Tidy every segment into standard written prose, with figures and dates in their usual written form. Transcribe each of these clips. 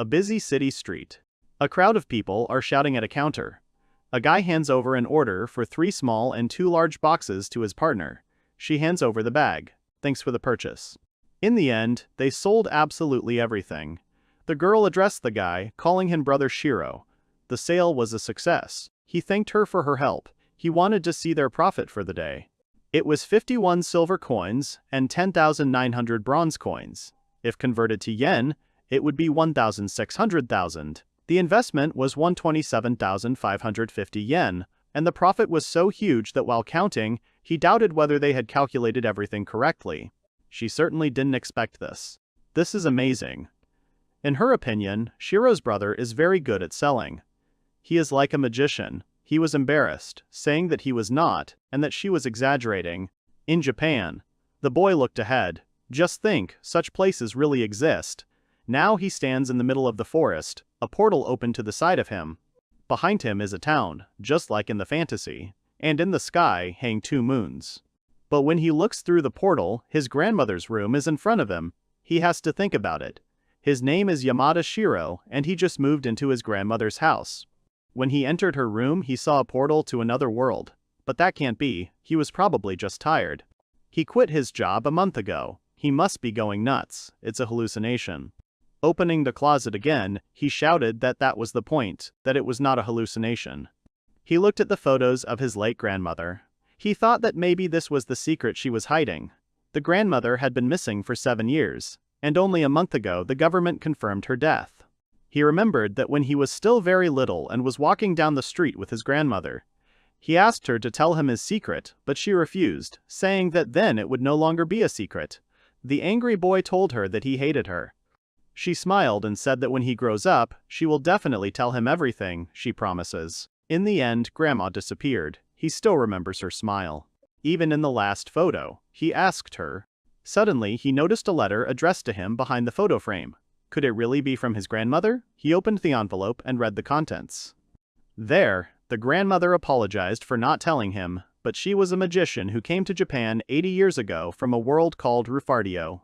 A busy city street. A crowd of people are shouting at a counter. A guy hands over an order for 3 small and 2 large boxes to his partner. She hands over the bag. Thanks for the purchase. In the end, they sold absolutely everything. The girl addressed the guy, calling him Brother Shiro. The sale was a success. He thanked her for her help. He wanted to see their profit for the day. It was 51 silver coins and 10,900 bronze coins. If converted to yen, it would be 1,600,000. The investment was 127,550 yen, and the profit was so huge that while counting, he doubted whether they had calculated everything correctly. She certainly didn't expect this. This is amazing. In her opinion, Shiro's brother is very good at selling. He is like a magician. He was embarrassed, saying that he was not, and that she was exaggerating. In Japan. The boy looked ahead. Just think, such places really exist. Now he stands in the middle of the forest, a portal opened to the side of him. Behind him is a town, just like in the fantasy, and in the sky hang 2 moons. But when he looks through the portal, his grandmother's room is in front of him. He has to think about it. His name is Yamada Shiro, and he just moved into his grandmother's house. When he entered her room, he saw a portal to another world. But that can't be, he was probably just tired. He quit his job a month ago. He must be going nuts, it's a hallucination. Opening the closet again, he shouted that that was the point, that it was not a hallucination. He looked at the photos of his late grandmother. He thought that maybe this was the secret she was hiding. The grandmother had been missing for 7 years, and only a month ago the government confirmed her death. He remembered that when he was still very little and was walking down the street with his grandmother. He asked her to tell him his secret, but she refused, saying that then it would no longer be a secret. The angry boy told her that he hated her. She smiled and said that when he grows up, she will definitely tell him everything, she promises. In the end, Grandma disappeared. He still remembers her smile. Even in the last photo, he asked her. Suddenly, he noticed a letter addressed to him behind the photo frame. Could it really be from his grandmother? He opened the envelope and read the contents. There, the grandmother apologized for not telling him, but she was a magician who came to Japan 80 years ago from a world called Rufardio.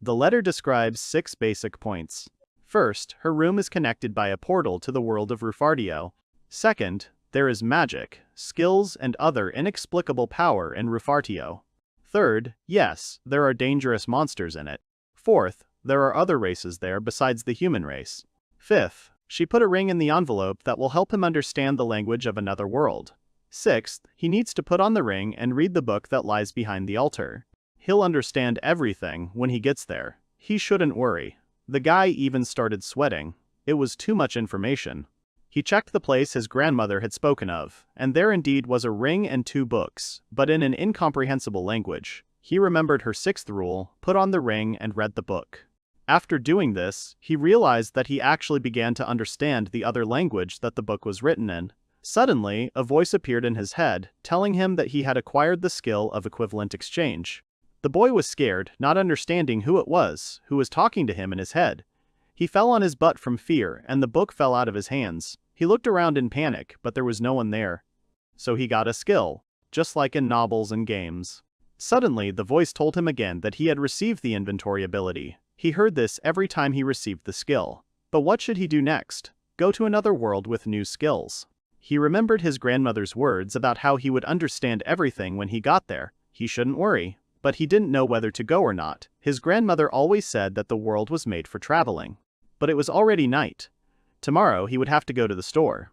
The letter describes 6 basic points. First, her room is connected by a portal to the world of Rufardio. Second, there is magic, skills, and other inexplicable power in Rufardio. Third, yes, there are dangerous monsters in it. Fourth, there are other races there besides the human race. Fifth, she put a ring in the envelope that will help him understand the language of another world. Sixth, he needs to put on the ring and read the book that lies behind the altar. He'll understand everything when he gets there. He shouldn't worry. The guy even started sweating. It was too much information. He checked the place his grandmother had spoken of, and there indeed was a ring and 2 books, but in an incomprehensible language. He remembered her 6th rule, put on the ring and read the book. After doing this, he realized that he actually began to understand the other language that the book was written in. Suddenly, a voice appeared in his head, telling him that he had acquired the skill of equivalent exchange. The boy was scared, not understanding who it was who was talking to him in his head. He fell on his butt from fear, and the book fell out of his hands. He looked around in panic, but there was no one there. So he got a skill, just like in novels and games. Suddenly, the voice told him again that he had received the inventory ability. He heard this every time he received the skill. But what should he do next? Go to another world with new skills. He remembered his grandmother's words about how he would understand everything when he got there. He shouldn't worry. But he didn't know whether to go or not. His grandmother always said that the world was made for traveling. But it was already night. Tomorrow he would have to go to the store.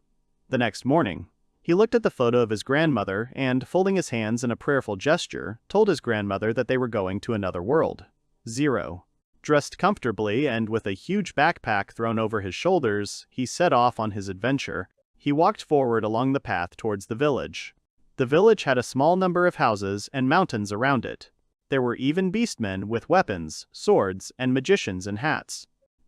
The next morning, he looked at the photo of his grandmother and, folding his hands in a prayerful gesture, told his grandmother that they were going to another world. 0. Dressed comfortably and with a huge backpack thrown over his shoulders, he set off on his adventure. He walked forward along the path towards the village. The village had a small number of houses and mountains around it. There were even beastmen with weapons, swords, and magicians in hats.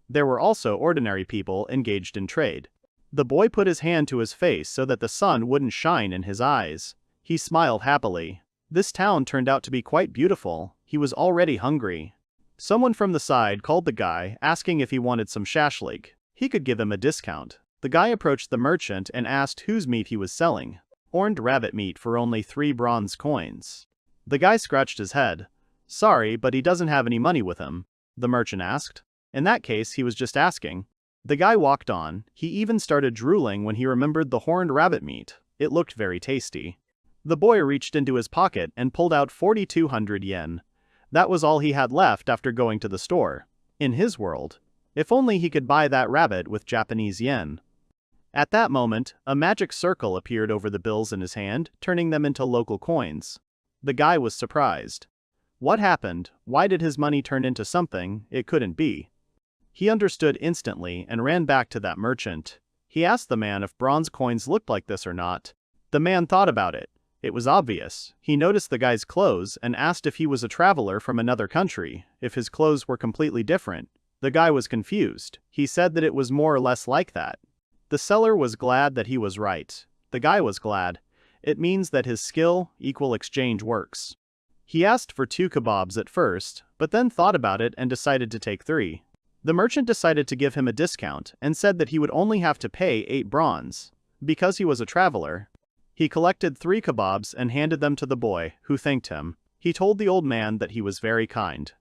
There were also ordinary people engaged in trade. The boy put his hand to his face so that the sun wouldn't shine in his eyes. He smiled happily. This town turned out to be quite beautiful. He was already hungry. Someone from the side called the guy, asking if he wanted some shashlik. He could give him a discount. The guy approached the merchant and asked whose meat he was selling. Horned rabbit meat for only 3 bronze coins. The guy scratched his head. Sorry, but he doesn't have any money with him. The merchant asked. In that case, he was just asking. The guy walked on. He even started drooling when he remembered the horned rabbit meat. It looked very tasty. The boy reached into his pocket and pulled out 4,200 yen. That was all he had left after going to the store. In his world, if only he could buy that rabbit with Japanese yen. At that moment, a magic circle appeared over the bills in his hand, turning them into local coins. The guy was surprised. What happened? Why did his money turn into something it couldn't be? He understood instantly and ran back to that merchant. He asked the man if bronze coins looked like this or not. The man thought about it. It was obvious. He noticed the guy's clothes and asked if he was a traveler from another country, if his clothes were completely different. The guy was confused. He said that it was more or less like that. The seller was glad that he was right. The guy was glad. It means that his skill equal exchange works. He asked for 2 kebabs at first, but then thought about it and decided to take 3. The merchant decided to give him a discount and said that he would only have to pay 8 bronze. Because he was a traveler, he collected 3 kebabs and handed them to the boy, who thanked him. He told the old man that he was very kind.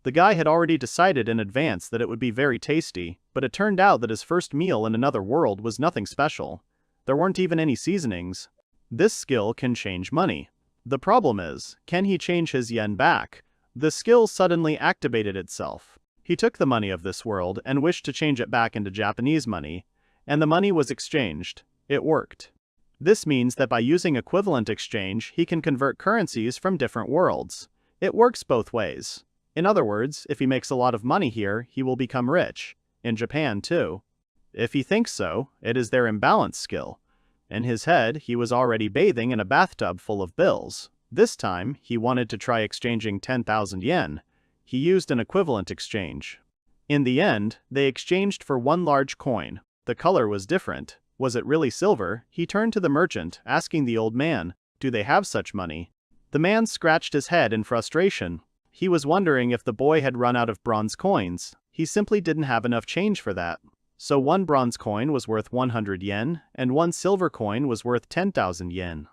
The guy had already decided in advance that it would be very tasty, but it turned out that his first meal in another world was nothing special. There weren't even any seasonings. This skill can change money. The problem is, can he change his yen back? The skill suddenly activated itself. He took the money of this world and wished to change it back into Japanese money, and the money was exchanged. It worked. This means that by using equivalent exchange, he can convert currencies from different worlds. It works both ways. In other words, if he makes a lot of money here, he will become rich. In Japan, too. If he thinks so, it is their imbalance skill. In his head, he was already bathing in a bathtub full of bills. This time, he wanted to try exchanging 10,000 yen. He used an equivalent exchange. In the end, they exchanged for 1 large coin. The color was different. Was it really silver? He turned to the merchant, asking the old man, "Do they have such money?" The man scratched his head in frustration. He was wondering if the boy had run out of bronze coins. He simply didn't have enough change for that. So 1 bronze coin was worth 100 yen, and 1 silver coin was worth 10,000 yen.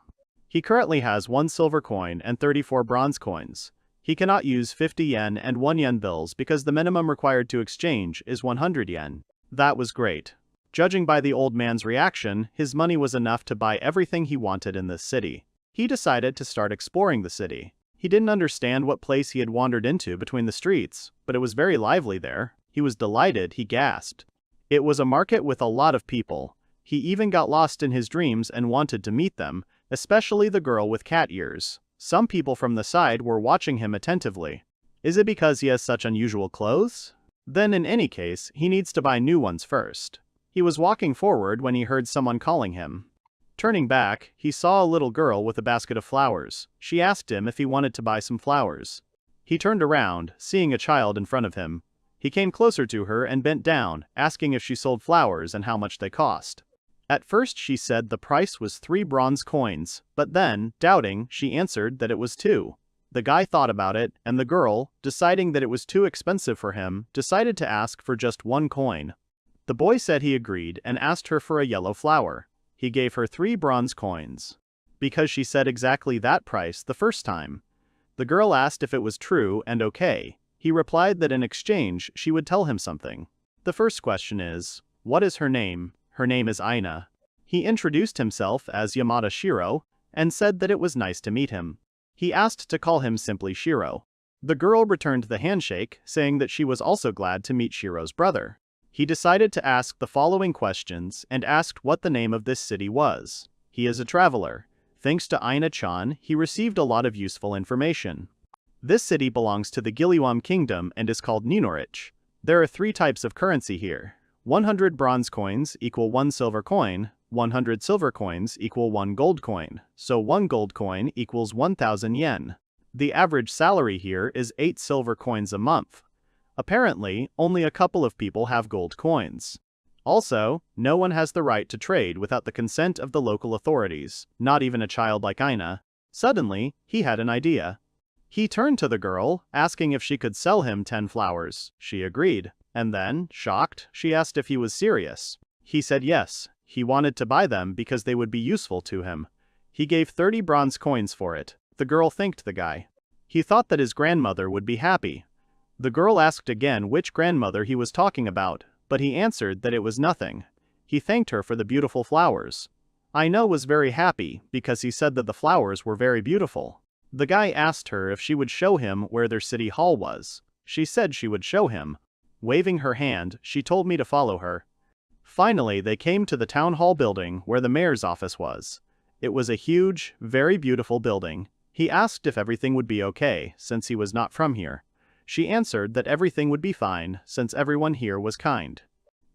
He currently has 1 silver coin and 34 bronze coins. He cannot use 50 yen and 1 yen bills because the minimum required to exchange is 100 yen. That was great. Judging by the old man's reaction, his money was enough to buy everything he wanted in this city. He decided to start exploring the city. He didn't understand what place he had wandered into between the streets, but it was very lively there. He was delighted, he gasped. It was a market with a lot of people. He even got lost in his dreams and wanted to meet them, especially the girl with cat ears. Some people from the side were watching him attentively. Is it because he has such unusual clothes? Then in any case, he needs to buy new ones first. He was walking forward when he heard someone calling him. Turning back, he saw a little girl with a basket of flowers. She asked him if he wanted to buy some flowers. He turned around, seeing a child in front of him. He came closer to her and bent down, asking if she sold flowers and how much they cost. At first she said the price was 3 bronze coins, but then, doubting, she answered that it was 2. The guy thought about it, and the girl, deciding that it was too expensive for him, decided to ask for just 1 coin. The boy said he agreed and asked her for a yellow flower. He gave her 3 bronze coins. Because she said exactly that price the first time. The girl asked if it was true and okay. He replied that in exchange she would tell him something. The first question is, what is her name? Her name is Aina. He introduced himself as Yamada Shiro, and said that it was nice to meet him. He asked to call him simply Shiro. The girl returned the handshake, saying that she was also glad to meet Shiro's brother. He decided to ask the following questions and asked what the name of this city was. He is a traveler. Thanks to Aina-chan, he received a lot of useful information. This city belongs to the Giliwam Kingdom and is called Ninorich. There are 3 types of currency here. 100 bronze coins equal 1 silver coin, 100 silver coins equal 1 gold coin, so 1 gold coin equals 1,000 yen. The average salary here is 8 silver coins a month. Apparently, only a couple of people have gold coins. Also, no one has the right to trade without the consent of the local authorities, not even a child like Aina. Suddenly, he had an idea. He turned to the girl, asking if she could sell him 10 flowers. She agreed, and then, shocked, she asked if he was serious. He said yes, he wanted to buy them because they would be useful to him. He gave 30 bronze coins for it. The girl thanked the guy. He thought that his grandmother would be happy. The girl asked again which grandmother he was talking about. but he answered that it was nothing. He thanked her for the beautiful flowers. Aino was very happy because he said that the flowers were very beautiful. The guy asked her if she would show him where their city hall was. She said she would show him. Waving her hand, she told me to follow her. Finally, they came to the town hall building where the mayor's office was. It was a huge, very beautiful building. He asked if everything would be okay, since he was not from here. She answered that everything would be fine, since everyone here was kind.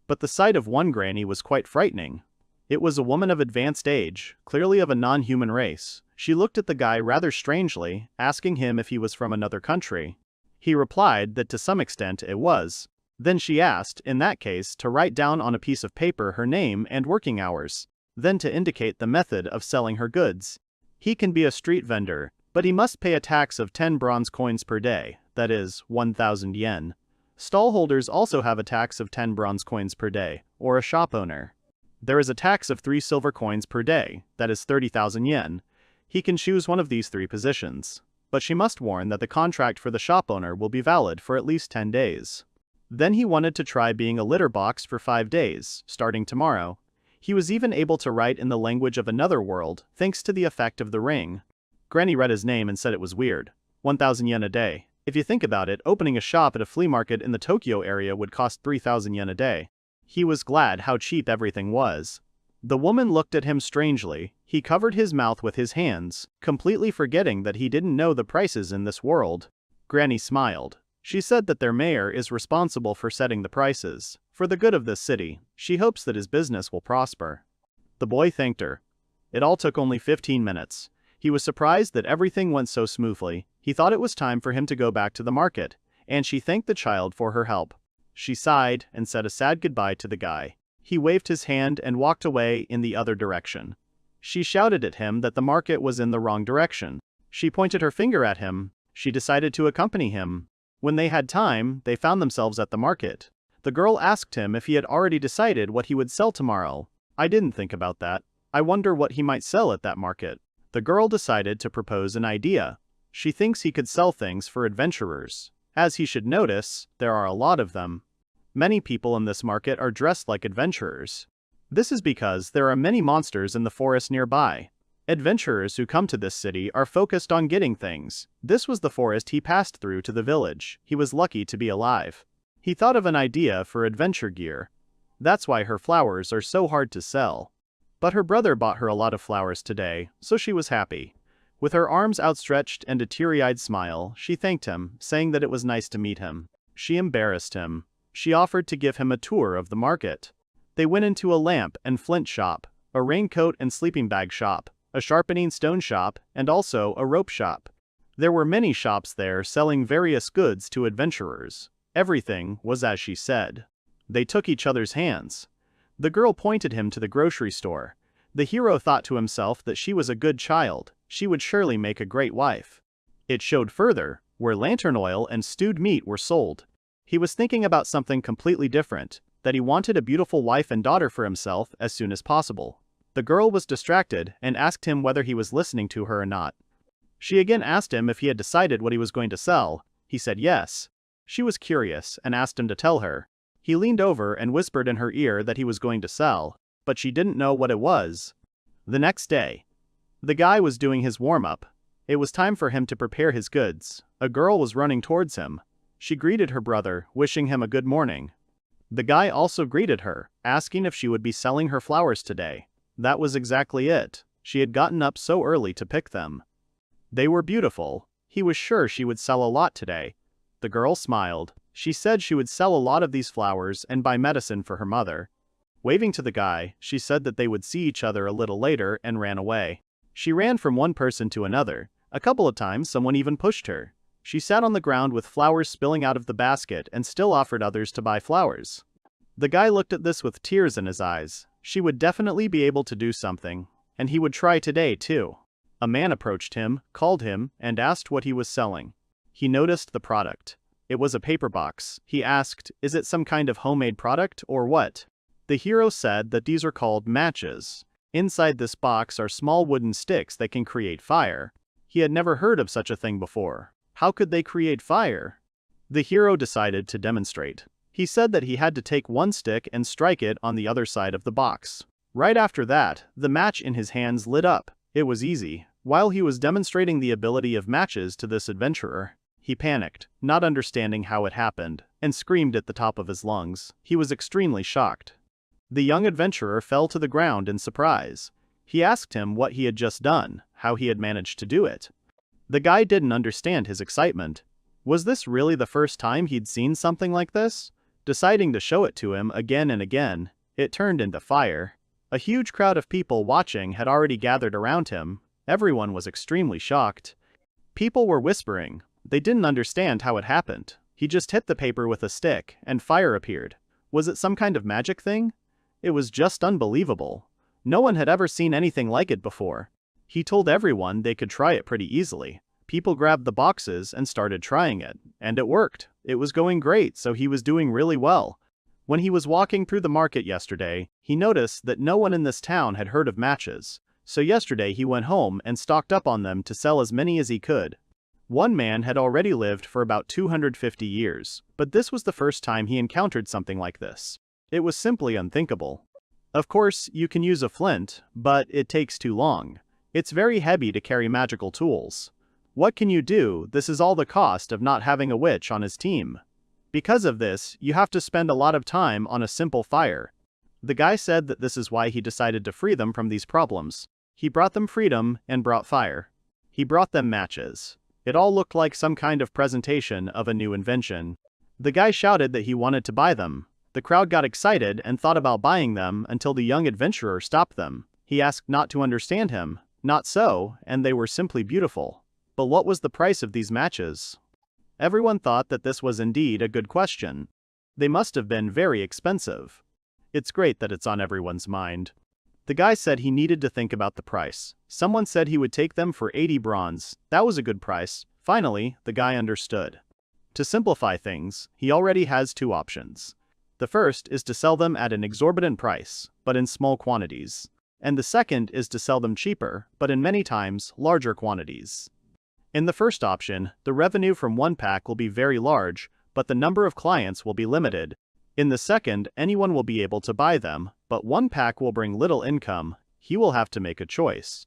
But the sight of one granny was quite frightening. It was a woman of advanced age, clearly of a non-human race. She looked at the guy rather strangely, asking him if he was from another country. He replied that to some extent it was. Then she asked, in that case, to write down on a piece of paper her name and working hours, then to indicate the method of selling her goods. He can be a street vendor, but he must pay a tax of 10 bronze coins per day, that is, 1,000 yen. Stallholders also have a tax of 10 bronze coins per day, or a shop owner. There is a tax of 3 silver coins per day, that is 30,000 yen. He can choose one of these 3 positions. But she must warn that the contract for the shop owner will be valid for at least 10 days. Then he wanted to try being a litter box for 5 days, starting tomorrow. He was even able to write in the language of another world, thanks to the effect of the ring. Granny read his name and said it was weird. 1,000 yen a day. If you think about it, opening a shop at a flea market in the Tokyo area would cost 3,000 yen a day. He was glad how cheap everything was. The woman looked at him strangely. He covered his mouth with his hands, completely forgetting that he didn't know the prices in this world. Granny smiled. She said that their mayor is responsible for setting the prices. For the good of this city, she hopes that his business will prosper. The boy thanked her. It all took only 15 minutes. He was surprised that everything went so smoothly. He thought it was time for him to go back to the market, and she thanked the child for her help. She sighed and said a sad goodbye to the guy. He waved his hand and walked away in the other direction. She shouted at him that the market was in the wrong direction. She pointed her finger at him. She decided to accompany him. When they had time, they found themselves at the market. The girl asked him if he had already decided what he would sell tomorrow. I didn't think about that. I wonder what he might sell at that market. The girl decided to propose an idea. She thinks he could sell things for adventurers. As he should notice, there are a lot of them. Many people in this market are dressed like adventurers. This is because there are many monsters in the forest nearby. Adventurers who come to this city are focused on getting things. This was the forest he passed through to the village. He was lucky to be alive. He thought of an idea for adventure gear. That's why her flowers are so hard to sell. But her brother bought her a lot of flowers today, so she was happy. With her arms outstretched and a teary-eyed smile, she thanked him, saying that it was nice to meet him. She embarrassed him. She offered to give him a tour of the market. They went into a lamp and flint shop, a raincoat and sleeping bag shop, a sharpening stone shop, and also a rope shop. There were many shops there selling various goods to adventurers. Everything was as she said. They took each other's hands. The girl pointed him to the grocery store. The hero thought to himself that she was a good child. She would surely make a great wife. It showed further, where lantern oil and stewed meat were sold. He was thinking about something completely different, that he wanted a beautiful wife and daughter for himself as soon as possible. The girl was distracted and asked him whether he was listening to her or not. She again asked him if he had decided what he was going to sell. He said yes. She was curious and asked him to tell her. He leaned over and whispered in her ear that he was going to sell, but she didn't know what it was. The next day, the guy was doing his warm-up. It was time for him to prepare his goods. A girl was running towards him. She greeted her brother, wishing him a good morning. The guy also greeted her, asking if she would be selling her flowers today. That was exactly it. She had gotten up so early to pick them. They were beautiful. He was sure she would sell a lot today. The girl smiled. She said she would sell a lot of these flowers and buy medicine for her mother. Waving to the guy, she said that they would see each other a little later and ran away. She ran from one person to another. A couple of times someone even pushed her. She sat on the ground with flowers spilling out of the basket and still offered others to buy flowers. The guy looked at this with tears in his eyes. She would definitely be able to do something, and he would try today too. A man approached him, called him, and asked what he was selling. He noticed the product. It was a paper box. He asked, "Is it some kind of homemade product or what?" The hero said that these are called matches. Inside this box are small wooden sticks that can create fire. He had never heard of such a thing before. How could they create fire? The hero decided to demonstrate. He said that he had to take one stick and strike it on the other side of the box. Right after that, the match in his hands lit up. It was easy. While he was demonstrating the ability of matches to this adventurer, he panicked, not understanding how it happened, and screamed at the top of his lungs. He was extremely shocked. The young adventurer fell to the ground in surprise. He asked him what he had just done, how he had managed to do it. The guy didn't understand his excitement. Was this really the first time he'd seen something like this? Deciding to show it to him again and again, it turned into fire. A huge crowd of people watching had already gathered around him. Everyone was extremely shocked. People were whispering. They didn't understand how it happened. He just hit the paper with a stick, and fire appeared. Was it some kind of magic thing? It was just unbelievable. No one had ever seen anything like it before. He told everyone they could try it pretty easily. People grabbed the boxes and started trying it, and it worked. It was going great, so he was doing really well. When he was walking through the market yesterday, he noticed that no one in this town had heard of matches. So yesterday he went home and stocked up on them to sell as many as he could. One man had already lived for about 250 years, but this was the first time he encountered something like this. It was simply unthinkable. Of course, you can use a flint, but it takes too long. It's very heavy to carry magical tools. What can you do? This is all the cost of not having a witch on his team. Because of this, you have to spend a lot of time on a simple fire. The guy said that this is why he decided to free them from these problems. He brought them freedom and brought fire. He brought them matches. It all looked like some kind of presentation of a new invention. The guy shouted that he wanted to buy them. The crowd got excited and thought about buying them until the young adventurer stopped them. He asked not to understand him. Not so, and they were simply beautiful. But what was the price of these matches? Everyone thought that this was indeed a good question. They must have been very expensive. It's great that it's on everyone's mind. The guy said he needed to think about the price. Someone said he would take them for 80 bronze. That was a good price. Finally, the guy understood. To simplify things, he already has two options. The first is to sell them at an exorbitant price, but in small quantities. And the second is to sell them cheaper, but in many times larger quantities. In the first option, the revenue from one pack will be very large, but the number of clients will be limited. In the second, anyone will be able to buy them, but one pack will bring little income. He will have to make a choice.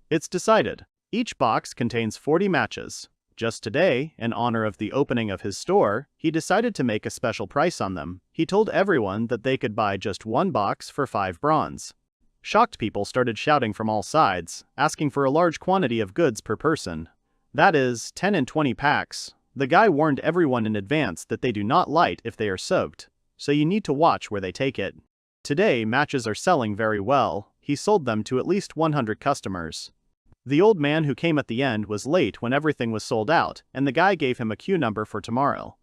It's decided. Each box contains 40 matches. Just today, in honor of the opening of his store, he decided to make a special price on them. He told everyone that they could buy just one box for 5 bronze. Shocked people started shouting from all sides, asking for a large quantity of goods per person. That is, 10 and 20 packs. The guy warned everyone in advance that they do not light if they are soaked, so you need to watch where they take it. Today, matches are selling very well. He sold them to at least 100 customers. The old man who came at the end was late when everything was sold out, and the guy gave him a queue number for tomorrow.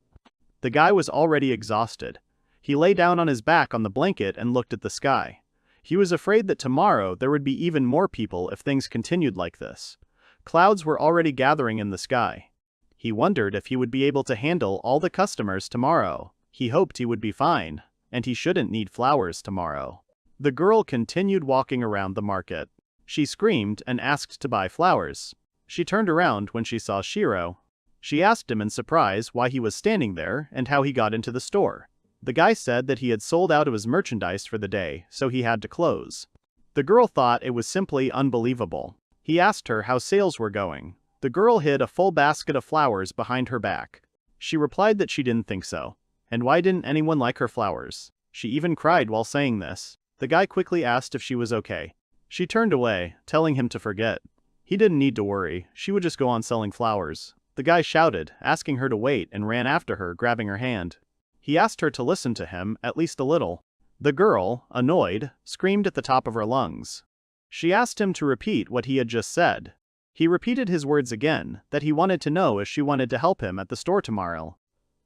The guy was already exhausted. He lay down on his back on the blanket and looked at the sky. He was afraid that tomorrow there would be even more people if things continued like this. Clouds were already gathering in the sky. He wondered if he would be able to handle all the customers tomorrow. He hoped he would be fine, and he shouldn't need flowers tomorrow. The girl continued walking around the market. She screamed and asked to buy flowers. She turned around when she saw Shiro. She asked him in surprise why he was standing there and how he got into the store. The guy said that he had sold out of his merchandise for the day, so he had to close. The girl thought it was simply unbelievable. He asked her how sales were going. The girl hid a full basket of flowers behind her back. She replied that she didn't think so. And why didn't anyone like her flowers? She even cried while saying this. The guy quickly asked if she was okay. She turned away, telling him to forget. He didn't need to worry. She would just go on selling flowers. The guy shouted, asking her to wait, and ran after her, grabbing her hand. He asked her to listen to him, at least a little. The girl, annoyed, screamed at the top of her lungs. She asked him to repeat what he had just said. He repeated his words again, that he wanted to know if she wanted to help him at the store tomorrow.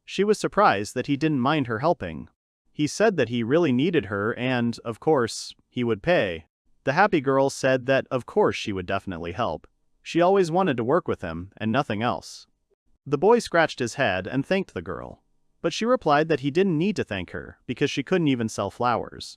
She was surprised that he didn't mind her helping. He said that he really needed her and, of course, he would pay. The happy girl said that, of course, she would definitely help. She always wanted to work with him, and nothing else. The boy scratched his head and thanked the girl. But she replied that he didn't need to thank her, because she couldn't even sell flowers.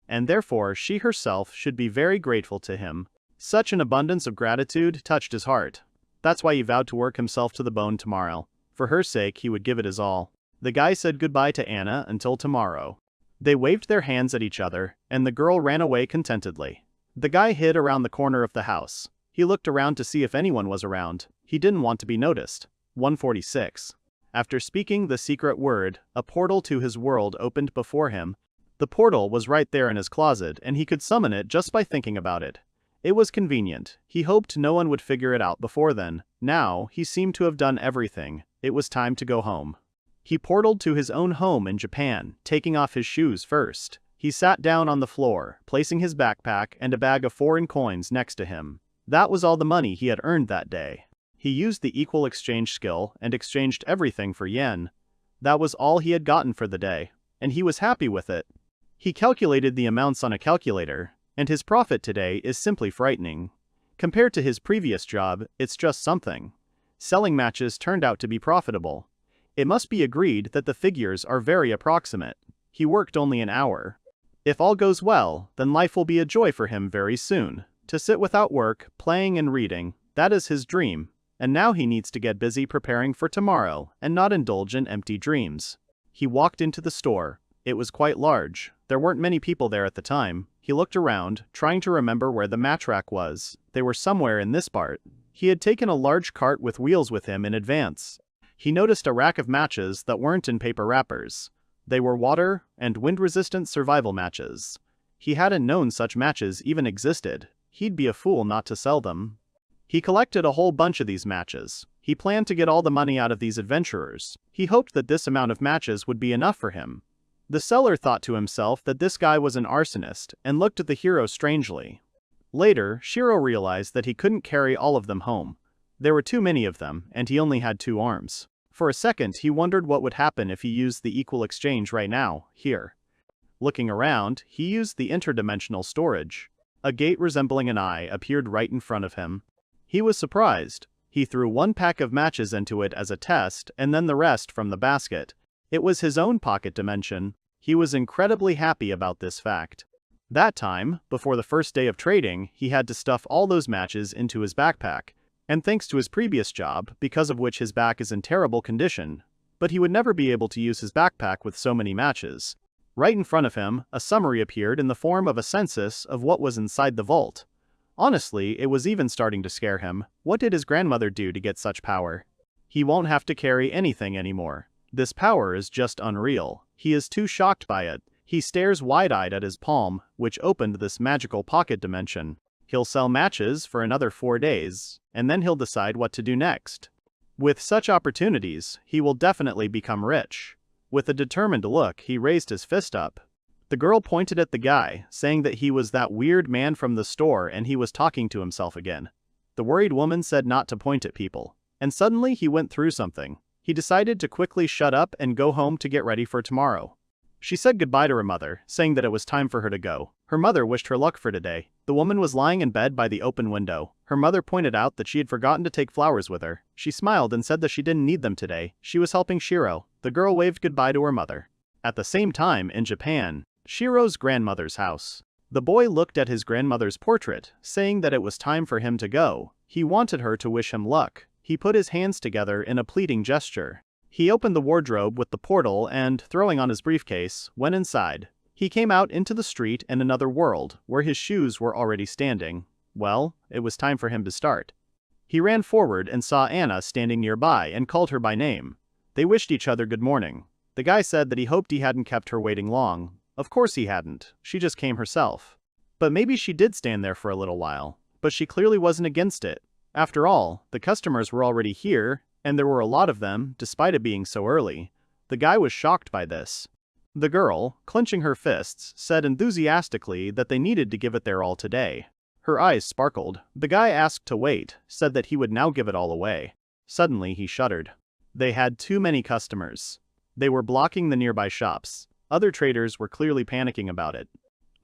And therefore she herself should be very grateful to him. Such an abundance of gratitude touched his heart. That's why he vowed to work himself to the bone tomorrow. For her sake he would give it his all. The guy said goodbye to Anna until tomorrow. They waved their hands at each other, and the girl ran away contentedly. The guy hid around the corner of the house. He looked around to see if anyone was around. He didn't want to be noticed. 146. After speaking the secret word, a portal to his world opened before him. The portal was right there in his closet, and he could summon it just by thinking about it. It was convenient. He hoped no one would figure it out before then. Now, he seemed to have done everything. It was time to go home. He portaled to his own home in Japan, taking off his shoes first. He sat down on the floor, placing his backpack and a bag of foreign coins next to him. That was all the money he had earned that day. He used the equal exchange skill and exchanged everything for yen. That was all he had gotten for the day, and he was happy with it. He calculated the amounts on a calculator, and his profit today is simply frightening. Compared to his previous job, it's just something. Selling matches turned out to be profitable. It must be agreed that the figures are very approximate. He worked only an hour. If all goes well, then life will be a joy for him very soon. To sit without work, playing and reading, that is his dream. And now he needs to get busy preparing for tomorrow and not indulge in empty dreams. He walked into the store. It was quite large. There weren't many people there at the time. He looked around, trying to remember where the match rack was. They were somewhere in this part. He had taken a large cart with wheels with him in advance. He noticed a rack of matches that weren't in paper wrappers. They were water and wind-resistant survival matches. He hadn't known such matches even existed. He'd be a fool not to sell them. He collected a whole bunch of these matches. He planned to get all the money out of these adventurers. He hoped that this amount of matches would be enough for him. The seller thought to himself that this guy was an arsonist and looked at the hero strangely. Later, Shiro realized that he couldn't carry all of them home. There were too many of them, and he only had 2 arms. For a second, he wondered what would happen if he used the equal exchange right now, here. Looking around, he used the interdimensional storage. A gate resembling an eye appeared right in front of him. He was surprised. He threw 1 pack of matches into it as a test, and then the rest from the basket. It was his own pocket dimension. He was incredibly happy about this fact. That time, before the first day of trading, he had to stuff all those matches into his backpack, and thanks to his previous job, because of which his back is in terrible condition, but he would never be able to use his backpack with so many matches. Right in front of him, a summary appeared in the form of a census of what was inside the vault. Honestly, it was even starting to scare him. What did his grandmother do to get such power? He won't have to carry anything anymore. This power is just unreal. He is too shocked by it. He stares wide-eyed at his palm, which opened this magical pocket dimension. He'll sell matches for another 4 days, and then he'll decide what to do next. With such opportunities, he will definitely become rich. With a determined look, he raised his fist up. The girl pointed at the guy, saying that he was that weird man from the store and he was talking to himself again. The worried woman said not to point at people. And suddenly he went through something. He decided to quickly shut up and go home to get ready for tomorrow. She said goodbye to her mother, saying that it was time for her to go. Her mother wished her luck for today. The woman was lying in bed by the open window. Her mother pointed out that she had forgotten to take flowers with her. She smiled and said that she didn't need them today. She was helping Shiro. The girl waved goodbye to her mother. At the same time, in Japan, Shiro's grandmother's house. The boy looked at his grandmother's portrait, saying that it was time for him to go. He wanted her to wish him luck. He put his hands together in a pleading gesture. He opened the wardrobe with the portal and, throwing on his briefcase, went inside. He came out into the street and another world, where his shoes were already standing. Well, it was time for him to start. He ran forward and saw Anna standing nearby and called her by name. They wished each other good morning. The guy said that he hoped he hadn't kept her waiting long. Of course he hadn't. She just came herself. But maybe she did stand there for a little while. But she clearly wasn't against it. After all, the customers were already here, and there were a lot of them, despite it being so early. The guy was shocked by this. The girl, clenching her fists, said enthusiastically that they needed to give it their all today. Her eyes sparkled. The guy asked to wait, said that he would now give it all away. Suddenly he shuddered. They had too many customers. They were blocking the nearby shops. Other traders were clearly panicking about it.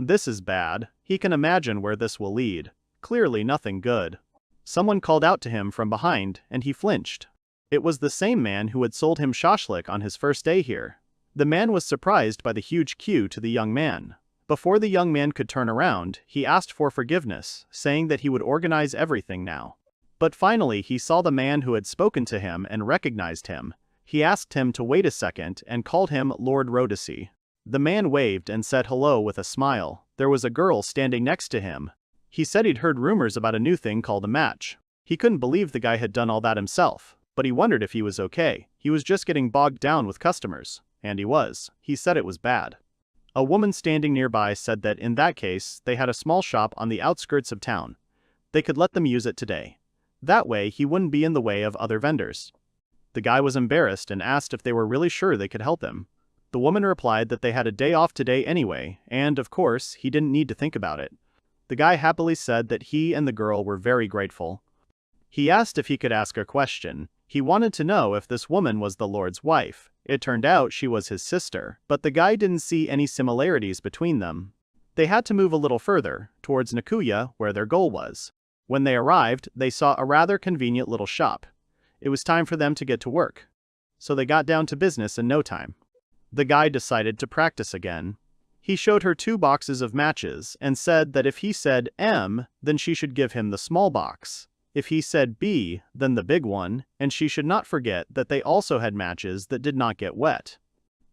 This is bad. He can imagine where this will lead. Clearly nothing good. Someone called out to him from behind, and he flinched. It was the same man who had sold him shashlik on his first day here. The man was surprised by the huge queue to the young man. Before the young man could turn around, he asked for forgiveness, saying that he would organize everything now. But finally he saw the man who had spoken to him and recognized him. He asked him to wait a second and called him Lord Rhodacy. The man waved and said hello with a smile. There was a girl standing next to him. He said he'd heard rumors about a new thing called a match. He couldn't believe the guy had done all that himself, but he wondered if he was okay. He was just getting bogged down with customers. And he was. He said it was bad. A woman standing nearby said that in that case, they had a small shop on the outskirts of town. They could let them use it today. That way, he wouldn't be in the way of other vendors. The guy was embarrassed and asked if they were really sure they could help him. The woman replied that they had a day off today anyway, and of course, he didn't need to think about it. The guy happily said that he and the girl were very grateful. He asked if he could ask a question. He wanted to know if this woman was the Lord's wife. It turned out she was his sister, but the guy didn't see any similarities between them. They had to move a little further, towards Nakuya, where their goal was. When they arrived, they saw a rather convenient little shop. It was time for them to get to work. So they got down to business in no time. The guy decided to practice again. He showed her 2 boxes of matches and said that if he said M, then she should give him the small box. If he said B, then the big one, and she should not forget that they also had matches that did not get wet.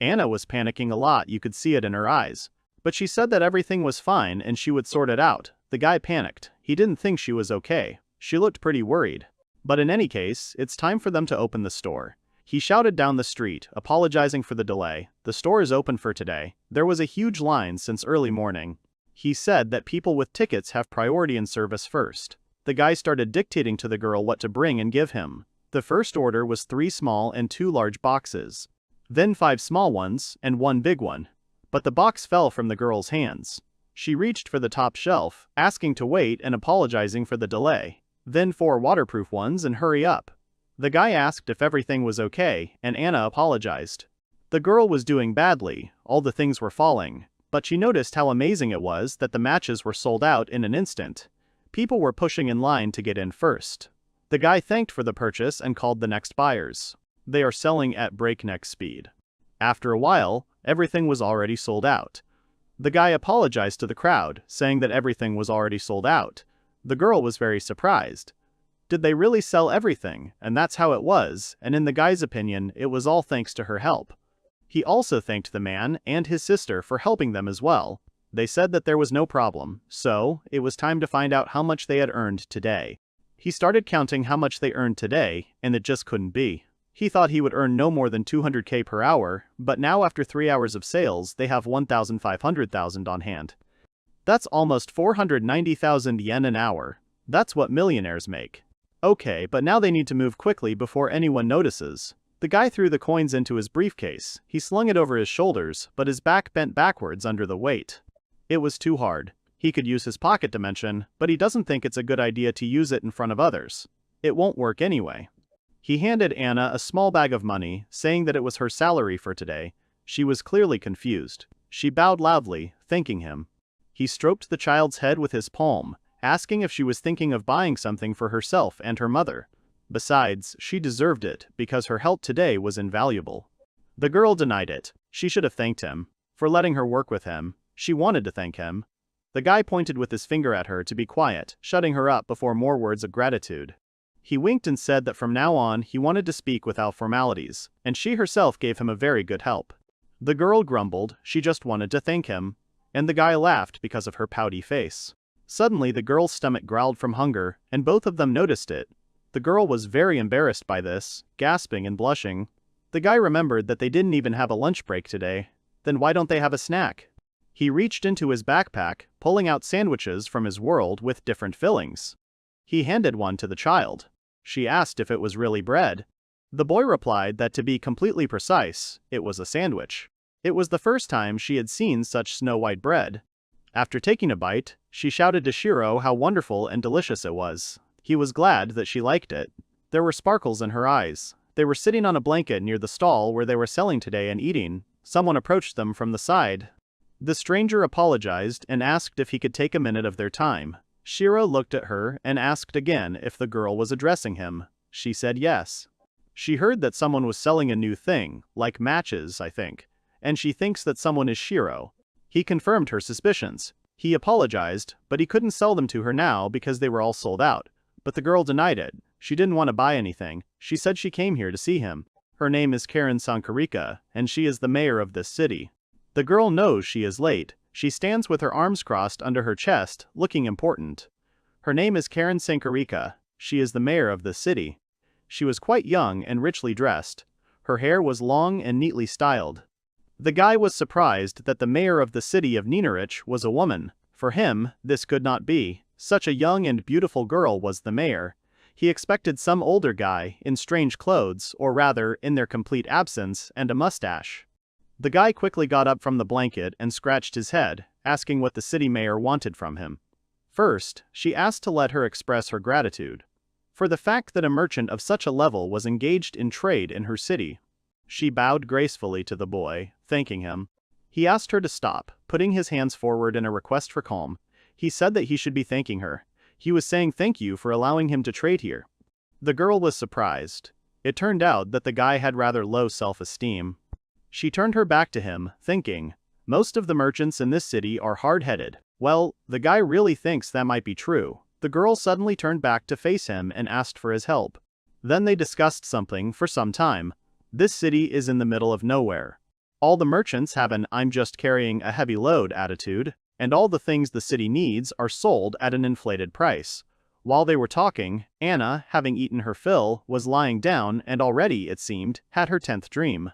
Anna was panicking a lot, you could see it in her eyes. But she said that everything was fine and she would sort it out. The guy panicked. He didn't think she was okay. She looked pretty worried. But in any case, it's time for them to open the store. He shouted down the street, apologizing for the delay. The store is open for today. There was a huge line since early morning. He said that people with tickets have priority in service first. The guy started dictating to the girl what to bring and give him. The first order was 3 small and 2 large boxes. Then 5 small ones and 1 big one. But the box fell from the girl's hands. She reached for the top shelf, asking to wait and apologizing for the delay. Then 4 waterproof ones and hurry up. The guy asked if everything was okay, and Anna apologized. The girl was doing badly, all the things were falling, but she noticed how amazing it was that the matches were sold out in an instant. People were pushing in line to get in first. The guy thanked for the purchase and called the next buyers. They are selling at breakneck speed. After a while, everything was already sold out. The guy apologized to the crowd, saying that everything was already sold out. The girl was very surprised. Did they really sell everything? And that's how it was, and in the guy's opinion, it was all thanks to her help. He also thanked the man and his sister for helping them as well. They said that there was no problem, so it was time to find out how much they had earned today. He started counting how much they earned today, and it just couldn't be. He thought he would earn no more than 200k per hour, but now after 3 hours of sales, they have 1,500,000 on hand. That's almost 490,000 yen an hour. That's what millionaires make. Okay, but now they need to move quickly before anyone notices. The guy threw the coins into his briefcase. He slung it over his shoulders, but his back bent backwards under the weight. It was too hard. He could use his pocket dimension, but he doesn't think it's a good idea to use it in front of others. It won't work anyway. He handed Anna a small bag of money, saying that it was her salary for today. She was clearly confused. She bowed loudly, thanking him. He stroked the child's head with his palm, asking if she was thinking of buying something for herself and her mother. Besides, she deserved it, because her help today was invaluable. The girl denied it. She should have thanked him for letting her work with him. She wanted to thank him. The guy pointed with his finger at her to be quiet, shutting her up before more words of gratitude. He winked and said that from now on he wanted to speak without formalities, and she herself gave him a very good help. The girl grumbled, she just wanted to thank him, and the guy laughed because of her pouty face. Suddenly the girl's stomach growled from hunger, and both of them noticed it. The girl was very embarrassed by this, gasping and blushing. The guy remembered that they didn't even have a lunch break today. Then why don't they have a snack? He reached into his backpack, pulling out sandwiches from his world with different fillings. He handed one to the child. She asked if it was really bread. The boy replied that to be completely precise, it was a sandwich. It was the first time she had seen such snow-white bread. After taking a bite, she shouted to Shiro how wonderful and delicious it was. He was glad that she liked it. There were sparkles in her eyes. They were sitting on a blanket near the stall where they were selling today and eating. Someone approached them from the side. The stranger apologized and asked if he could take a minute of their time. Shiro looked at her and asked again if the girl was addressing him. She said yes. She heard that someone was selling a new thing, like matches, I think, and she thinks that someone is Shiro. He confirmed her suspicions. He apologized, but he couldn't sell them to her now because they were all sold out. But the girl denied it. She didn't want to buy anything. She said she came here to see him. Her name is Karen Sankarika, and she is the mayor of this city. The girl knows she is late. She stands with her arms crossed under her chest, looking important. Her name is Karen Sankarika. She is the mayor of this city. She was quite young and richly dressed. Her hair was long and neatly styled. The guy was surprised that the mayor of the city of Ninarich was a woman. For him, this could not be. Such a young and beautiful girl was the mayor. He expected some older guy, in strange clothes, or rather, in their complete absence, and a mustache. The guy quickly got up from the blanket and scratched his head, asking what the city mayor wanted from him. First, she asked to let her express her gratitude for the fact that a merchant of such a level was engaged in trade in her city. She bowed gracefully to the boy, thanking him. He asked her to stop, putting his hands forward in a request for calm. He said that he should be thanking her. He was saying thank you for allowing him to trade here. The girl was surprised. It turned out that the guy had rather low self-esteem. She turned her back to him, thinking, most of the merchants in this city are hard-headed. Well, the guy really thinks that might be true. The girl suddenly turned back to face him and asked for his help. Then they discussed something for some time. This city is in the middle of nowhere. All the merchants have an "I'm just carrying a heavy load" attitude, and all the things the city needs are sold at an inflated price. While they were talking, Anna, having eaten her fill, was lying down and already, it seemed, had her 10th dream.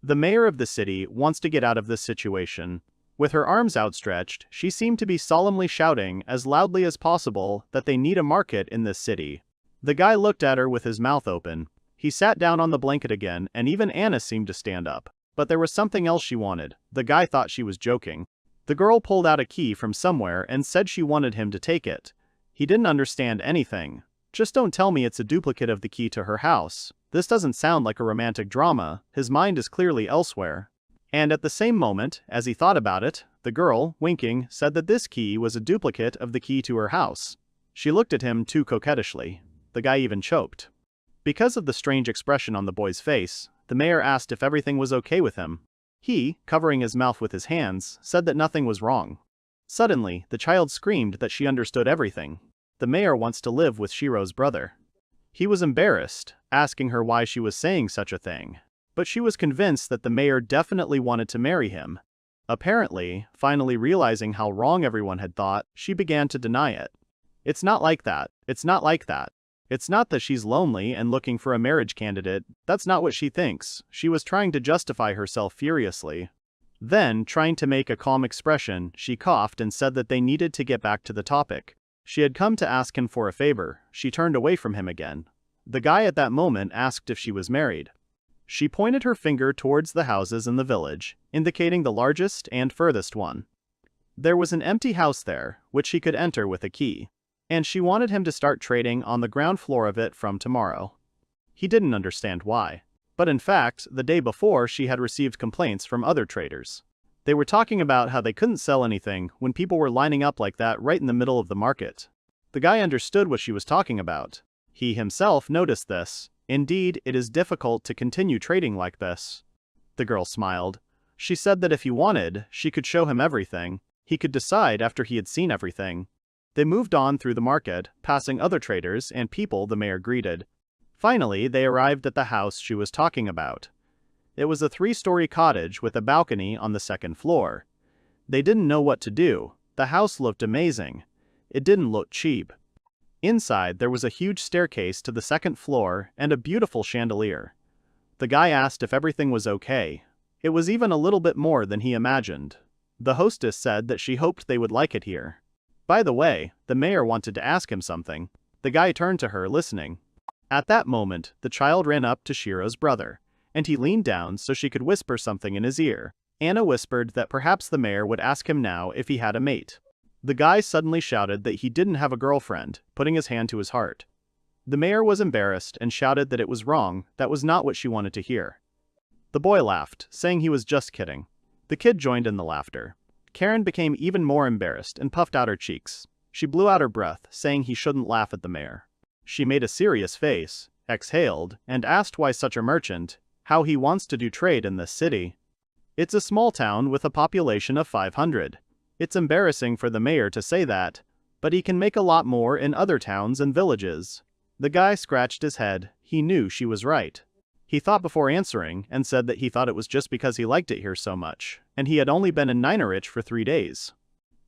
The mayor of the city wants to get out of this situation. With her arms outstretched, she seemed to be solemnly shouting as loudly as possible that they need a market in this city. The guy looked at her with his mouth open. He sat down on the blanket again, and even Anna seemed to stand up. But there was something else she wanted. The guy thought she was joking. The girl pulled out a key from somewhere and said she wanted him to take it. He didn't understand anything. Just don't tell me it's a duplicate of the key to her house. This doesn't sound like a romantic drama. His mind is clearly elsewhere. And at the same moment, as he thought about it, the girl, winking, said that this key was a duplicate of the key to her house. She looked at him too coquettishly. The guy even choked. Because of the strange expression on the boy's face, the mayor asked if everything was okay with him. He, covering his mouth with his hands, said that nothing was wrong. Suddenly, the child screamed that she understood everything. The mayor wants to live with Shiro's brother. He was embarrassed, asking her why she was saying such a thing. But she was convinced that the mayor definitely wanted to marry him. Apparently, finally realizing how wrong everyone had thought, she began to deny it. It's not like that. It's not like that. It's not that she's lonely and looking for a marriage candidate. That's not what she thinks. She was trying to justify herself furiously. Then, trying to make a calm expression, she coughed and said that they needed to get back to the topic. She had come to ask him for a favor. She turned away from him again. The guy at that moment asked if she was married. She pointed her finger towards the houses in the village, indicating the largest and furthest one. There was an empty house there, which she could enter with a key. And she wanted him to start trading on the ground floor of it from tomorrow. He didn't understand why. But in fact, the day before she had received complaints from other traders. They were talking about how they couldn't sell anything when people were lining up like that right in the middle of the market. The guy understood what she was talking about. He himself noticed this. Indeed, it is difficult to continue trading like this. The girl smiled. She said that if he wanted, she could show him everything. He could decide after he had seen everything. They moved on through the market, passing other traders and people the mayor greeted. Finally, they arrived at the house she was talking about. It was a 3-story cottage with a balcony on the 2nd floor. They didn't know what to do. The house looked amazing. It didn't look cheap. Inside, there was a huge staircase to the 2nd floor and a beautiful chandelier. The guy asked if everything was okay. It was even a little bit more than he imagined. The hostess said that she hoped they would like it here. By the way, the mayor wanted to ask him something. The guy turned to her, listening. At that moment, the child ran up to Shiro's brother, and he leaned down so she could whisper something in his ear. Anna whispered that perhaps the mayor would ask him now if he had a mate. The guy suddenly shouted that he didn't have a girlfriend, putting his hand to his heart. The mayor was embarrassed and shouted that it was wrong. That was not what she wanted to hear. The boy laughed, saying he was just kidding. The kid joined in the laughter. Karen became even more embarrassed and puffed out her cheeks. She blew out her breath, saying he shouldn't laugh at the mayor. She made a serious face, exhaled, and asked why such a merchant, how he wants to do trade in this city. It's a small town with a population of 500. It's embarrassing for the mayor to say that, but he can make a lot more in other towns and villages. The guy scratched his head. He knew she was right. He thought before answering and said that he thought it was just because he liked it here so much, and he had only been in Ninarich for 3 days.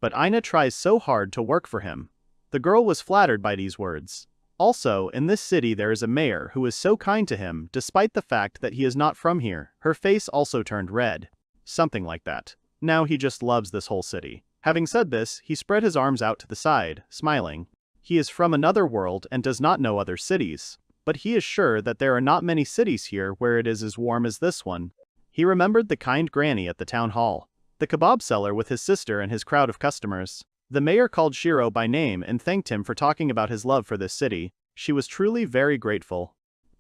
But Ina tries so hard to work for him. The girl was flattered by these words. Also, in this city there is a mayor who is so kind to him despite the fact that he is not from here. Her face also turned red. Something like that. Now he just loves this whole city. Having said this, he spread his arms out to the side, smiling. He is from another world and does not know other cities. But he is sure that there are not many cities here where it is as warm as this one. He remembered the kind granny at the town hall, the kebab seller with his sister and his crowd of customers. The mayor called Shiro by name and thanked him for talking about his love for this city. She was truly very grateful.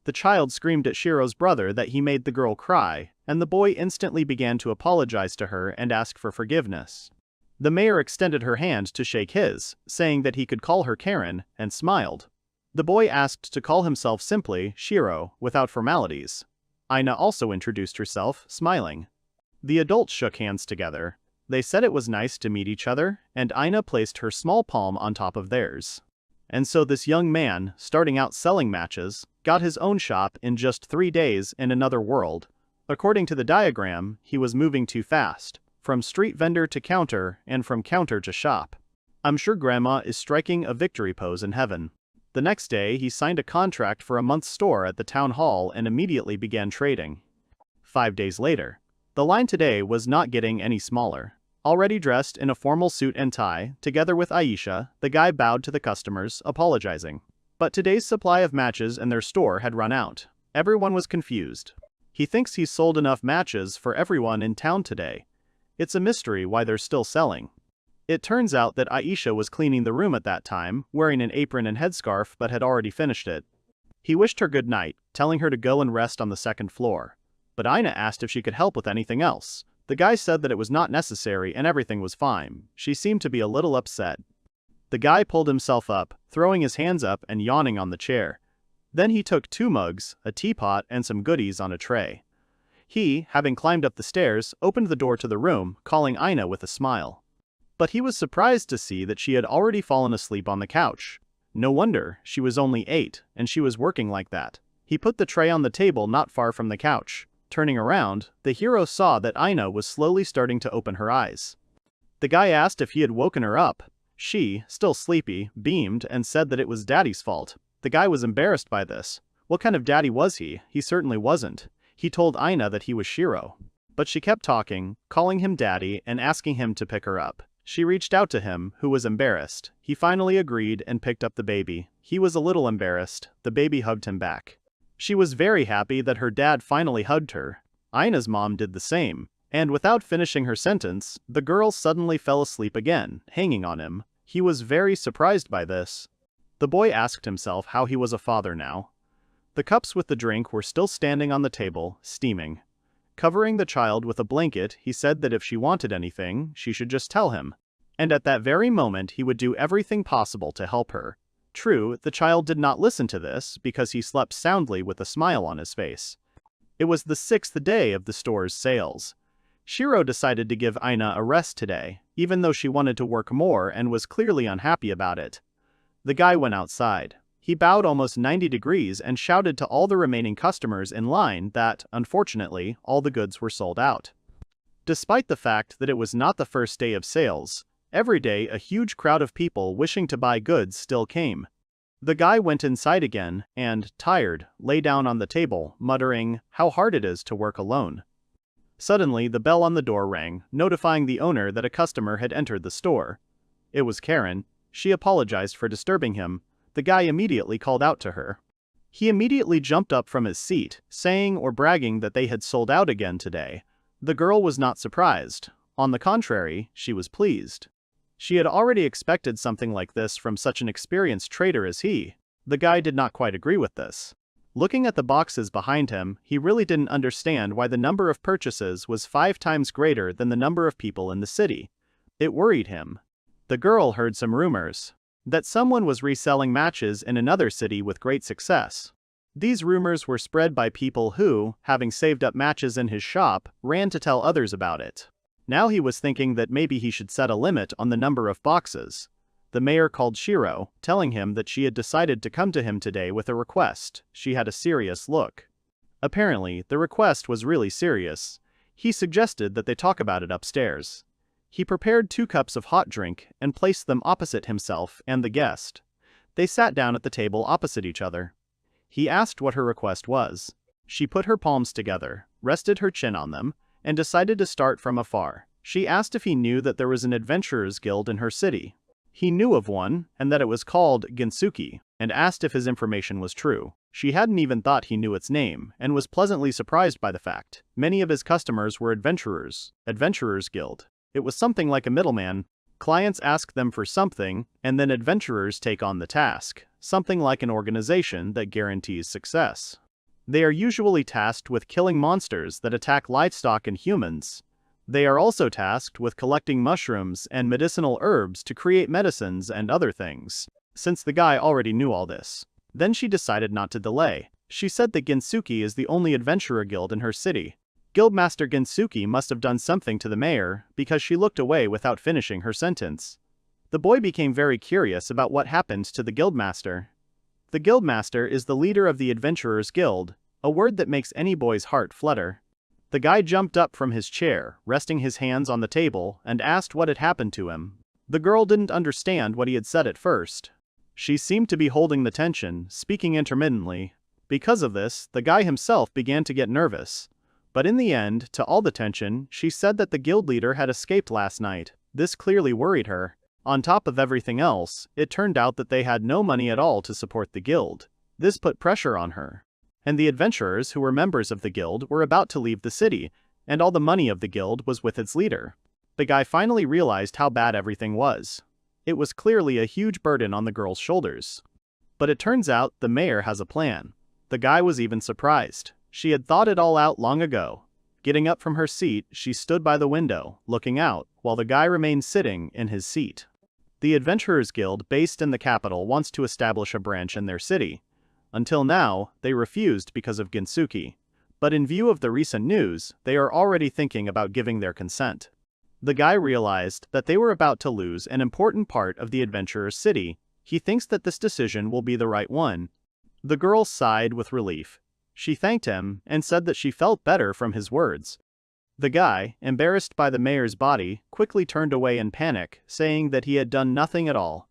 The child screamed at Shiro's brother that he made the girl cry, and the boy instantly began to apologize to her and ask for forgiveness. The mayor extended her hand to shake his, saying that he could call her Karen, and smiled. The boy asked to call himself simply Shiro, without formalities. Ina also introduced herself, smiling. The adults shook hands together. They said it was nice to meet each other, and Ina placed her small palm on top of theirs. And so this young man, starting out selling matches, got his own shop in just 3 days in another world. According to the diagram, he was moving too fast, from street vendor to counter, and from counter to shop. I'm sure Grandma is striking a victory pose in heaven. The next day, he signed a contract for a month's store at the town hall and immediately began trading. 5 days later. The line today was not getting any smaller. Already dressed in a formal suit and tie, together with Aisha, the guy bowed to the customers, apologizing. But today's supply of matches in their store had run out. Everyone was confused. He thinks he's sold enough matches for everyone in town today. It's a mystery why they're still selling. It turns out that Aisha was cleaning the room at that time, wearing an apron and headscarf but had already finished it. He wished her good night, telling her to go and rest on the 2nd floor. But Ina asked if she could help with anything else. The guy said that it was not necessary and everything was fine. She seemed to be a little upset. The guy pulled himself up, throwing his hands up and yawning on the chair. Then he took 2 mugs, a teapot, and some goodies on a tray. He, having climbed up the stairs, opened the door to the room, calling Ina with a smile. But he was surprised to see that she had already fallen asleep on the couch. No wonder, she was only 8, and she was working like that. He put the tray on the table not far from the couch. Turning around, the hero saw that Ina was slowly starting to open her eyes. The guy asked if he had woken her up. She, still sleepy, beamed and said that it was Daddy's fault. The guy was embarrassed by this. What kind of daddy was he? He certainly wasn't. He told Ina that he was Shiro. But she kept talking, calling him Daddy and asking him to pick her up. She reached out to him, who was embarrassed. He finally agreed and picked up the baby. He was a little embarrassed. The baby hugged him back. She was very happy that her dad finally hugged her. Ina's mom did the same. And without finishing her sentence, the girl suddenly fell asleep again, hanging on him. He was very surprised by this. The boy asked himself how he was a father now. The cups with the drink were still standing on the table, steaming. Covering the child with a blanket, he said that if she wanted anything, she should just tell him. And at that very moment he would do everything possible to help her. True, the child did not listen to this because he slept soundly with a smile on his face. It was the 6th day of the store's sales. Shiro decided to give Ina a rest today, even though she wanted to work more and was clearly unhappy about it. The guy went outside. He bowed almost 90 degrees and shouted to all the remaining customers in line that, unfortunately, all the goods were sold out. Despite the fact that it was not the first day of sales, every day a huge crowd of people wishing to buy goods still came. The guy went inside again and, tired, lay down on the table, muttering, "How hard it is to work alone." Suddenly the bell on the door rang, notifying the owner that a customer had entered the store. It was Karen. She apologized for disturbing him. The guy immediately called out to her. He immediately jumped up from his seat, saying or bragging that they had sold out again today. The girl was not surprised. On the contrary, she was pleased. She had already expected something like this from such an experienced trader as he. The guy did not quite agree with this. Looking at the boxes behind him, he really didn't understand why the number of purchases was 5 times greater than the number of people in the city. It worried him. The girl heard some rumors that someone was reselling matches in another city with great success. These rumors were spread by people who, having saved up matches in his shop, ran to tell others about it. Now he was thinking that maybe he should set a limit on the number of boxes. The mayor called Shiro, telling him that she had decided to come to him today with a request. She had a serious look. Apparently, the request was really serious. He suggested that they talk about it upstairs. He prepared 2 cups of hot drink and placed them opposite himself and the guest. They sat down at the table opposite each other. He asked what her request was. She put her palms together, rested her chin on them, and decided to start from afar. She asked if he knew that there was an adventurers guild in her city. He knew of one, and that it was called Ginsuki, and asked if his information was true. She hadn't even thought he knew its name, and was pleasantly surprised by the fact. Many of his customers were adventurers. Adventurers Guild. It was something like a middleman. Clients ask them for something, and then adventurers take on the task. Something like an organization that guarantees success. They are usually tasked with killing monsters that attack livestock and humans. They are also tasked with collecting mushrooms and medicinal herbs to create medicines and other things. Since the guy already knew all this, then she decided not to delay. She said that Ginsuki is the only adventurer guild in her city. Guildmaster Ginsuki must have done something to the mayor, because she looked away without finishing her sentence. The boy became very curious about what happened to the guildmaster. The guildmaster is the leader of the Adventurers Guild, a word that makes any boy's heart flutter. The guy jumped up from his chair, resting his hands on the table, and asked what had happened to him. The girl didn't understand what he had said at first. She seemed to be holding the tension, speaking intermittently. Because of this, the guy himself began to get nervous. But in the end, to all the tension, she said that the guild leader had escaped last night. This clearly worried her. On top of everything else, it turned out that they had no money at all to support the guild. This put pressure on her. And the adventurers who were members of the guild were about to leave the city, and all the money of the guild was with its leader. The guy finally realized how bad everything was. It was clearly a huge burden on the girl's shoulders. But it turns out the mayor has a plan. The guy was even surprised. She had thought it all out long ago. Getting up from her seat, she stood by the window, looking out, while the guy remained sitting in his seat. The Adventurers Guild, based in the capital, wants to establish a branch in their city. Until now, they refused because of Ginsuki. But in view of the recent news, they are already thinking about giving their consent. The guy realized that they were about to lose an important part of the adventurer's city. He thinks that this decision will be the right one. The girl sighed with relief. She thanked him and said that she felt better from his words. The guy, embarrassed by the mayor's body, quickly turned away in panic, saying that he had done nothing at all.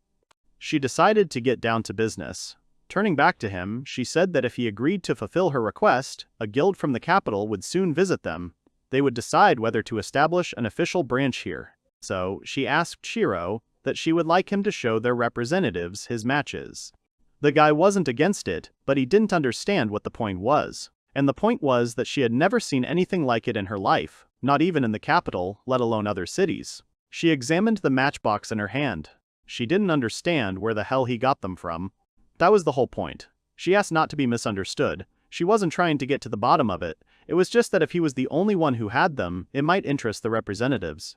She decided to get down to business. Turning back to him, she said that if he agreed to fulfill her request, a guild from the capital would soon visit them. They would decide whether to establish an official branch here. So, she asked Shiro that she would like him to show their representatives his matches. The guy wasn't against it, but he didn't understand what the point was. And the point was that she had never seen anything like it in her life, not even in the capital, let alone other cities. She examined the matchbox in her hand. She didn't understand where the hell he got them from. That was the whole point. She asked not to be misunderstood. She wasn't trying to get to the bottom of it. It was just that if he was the only one who had them, it might interest the representatives.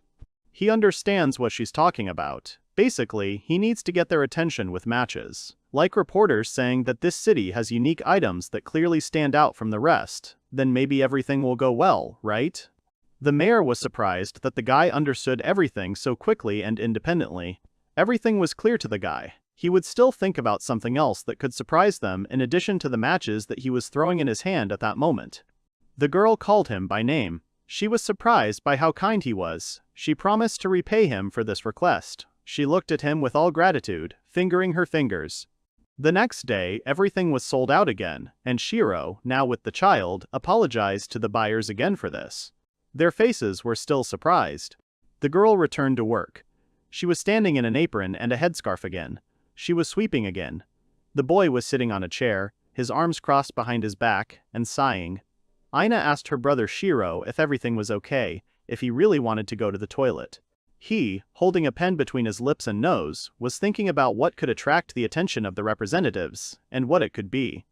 He understands what she's talking about. Basically, he needs to get their attention with matches. Like reporters saying that this city has unique items that clearly stand out from the rest, then maybe everything will go well, right? The mayor was surprised that the guy understood everything so quickly and independently. Everything was clear to the guy. He would still think about something else that could surprise them in addition to the matches that he was throwing in his hand at that moment. The girl called him by name. She was surprised by how kind he was. She promised to repay him for this request. She looked at him with all gratitude, fingering her fingers. The next day, everything was sold out again, and Shiro, now with the child, apologized to the buyers again for this. Their faces were still surprised. The girl returned to work. She was standing in an apron and a headscarf again. She was sweeping again. The boy was sitting on a chair, his arms crossed behind his back, and sighing. Aina asked her brother Shiro if everything was okay, if he really wanted to go to the toilet. He, holding a pen between his lips and nose, was thinking about what could attract the attention of the representatives, and what it could be.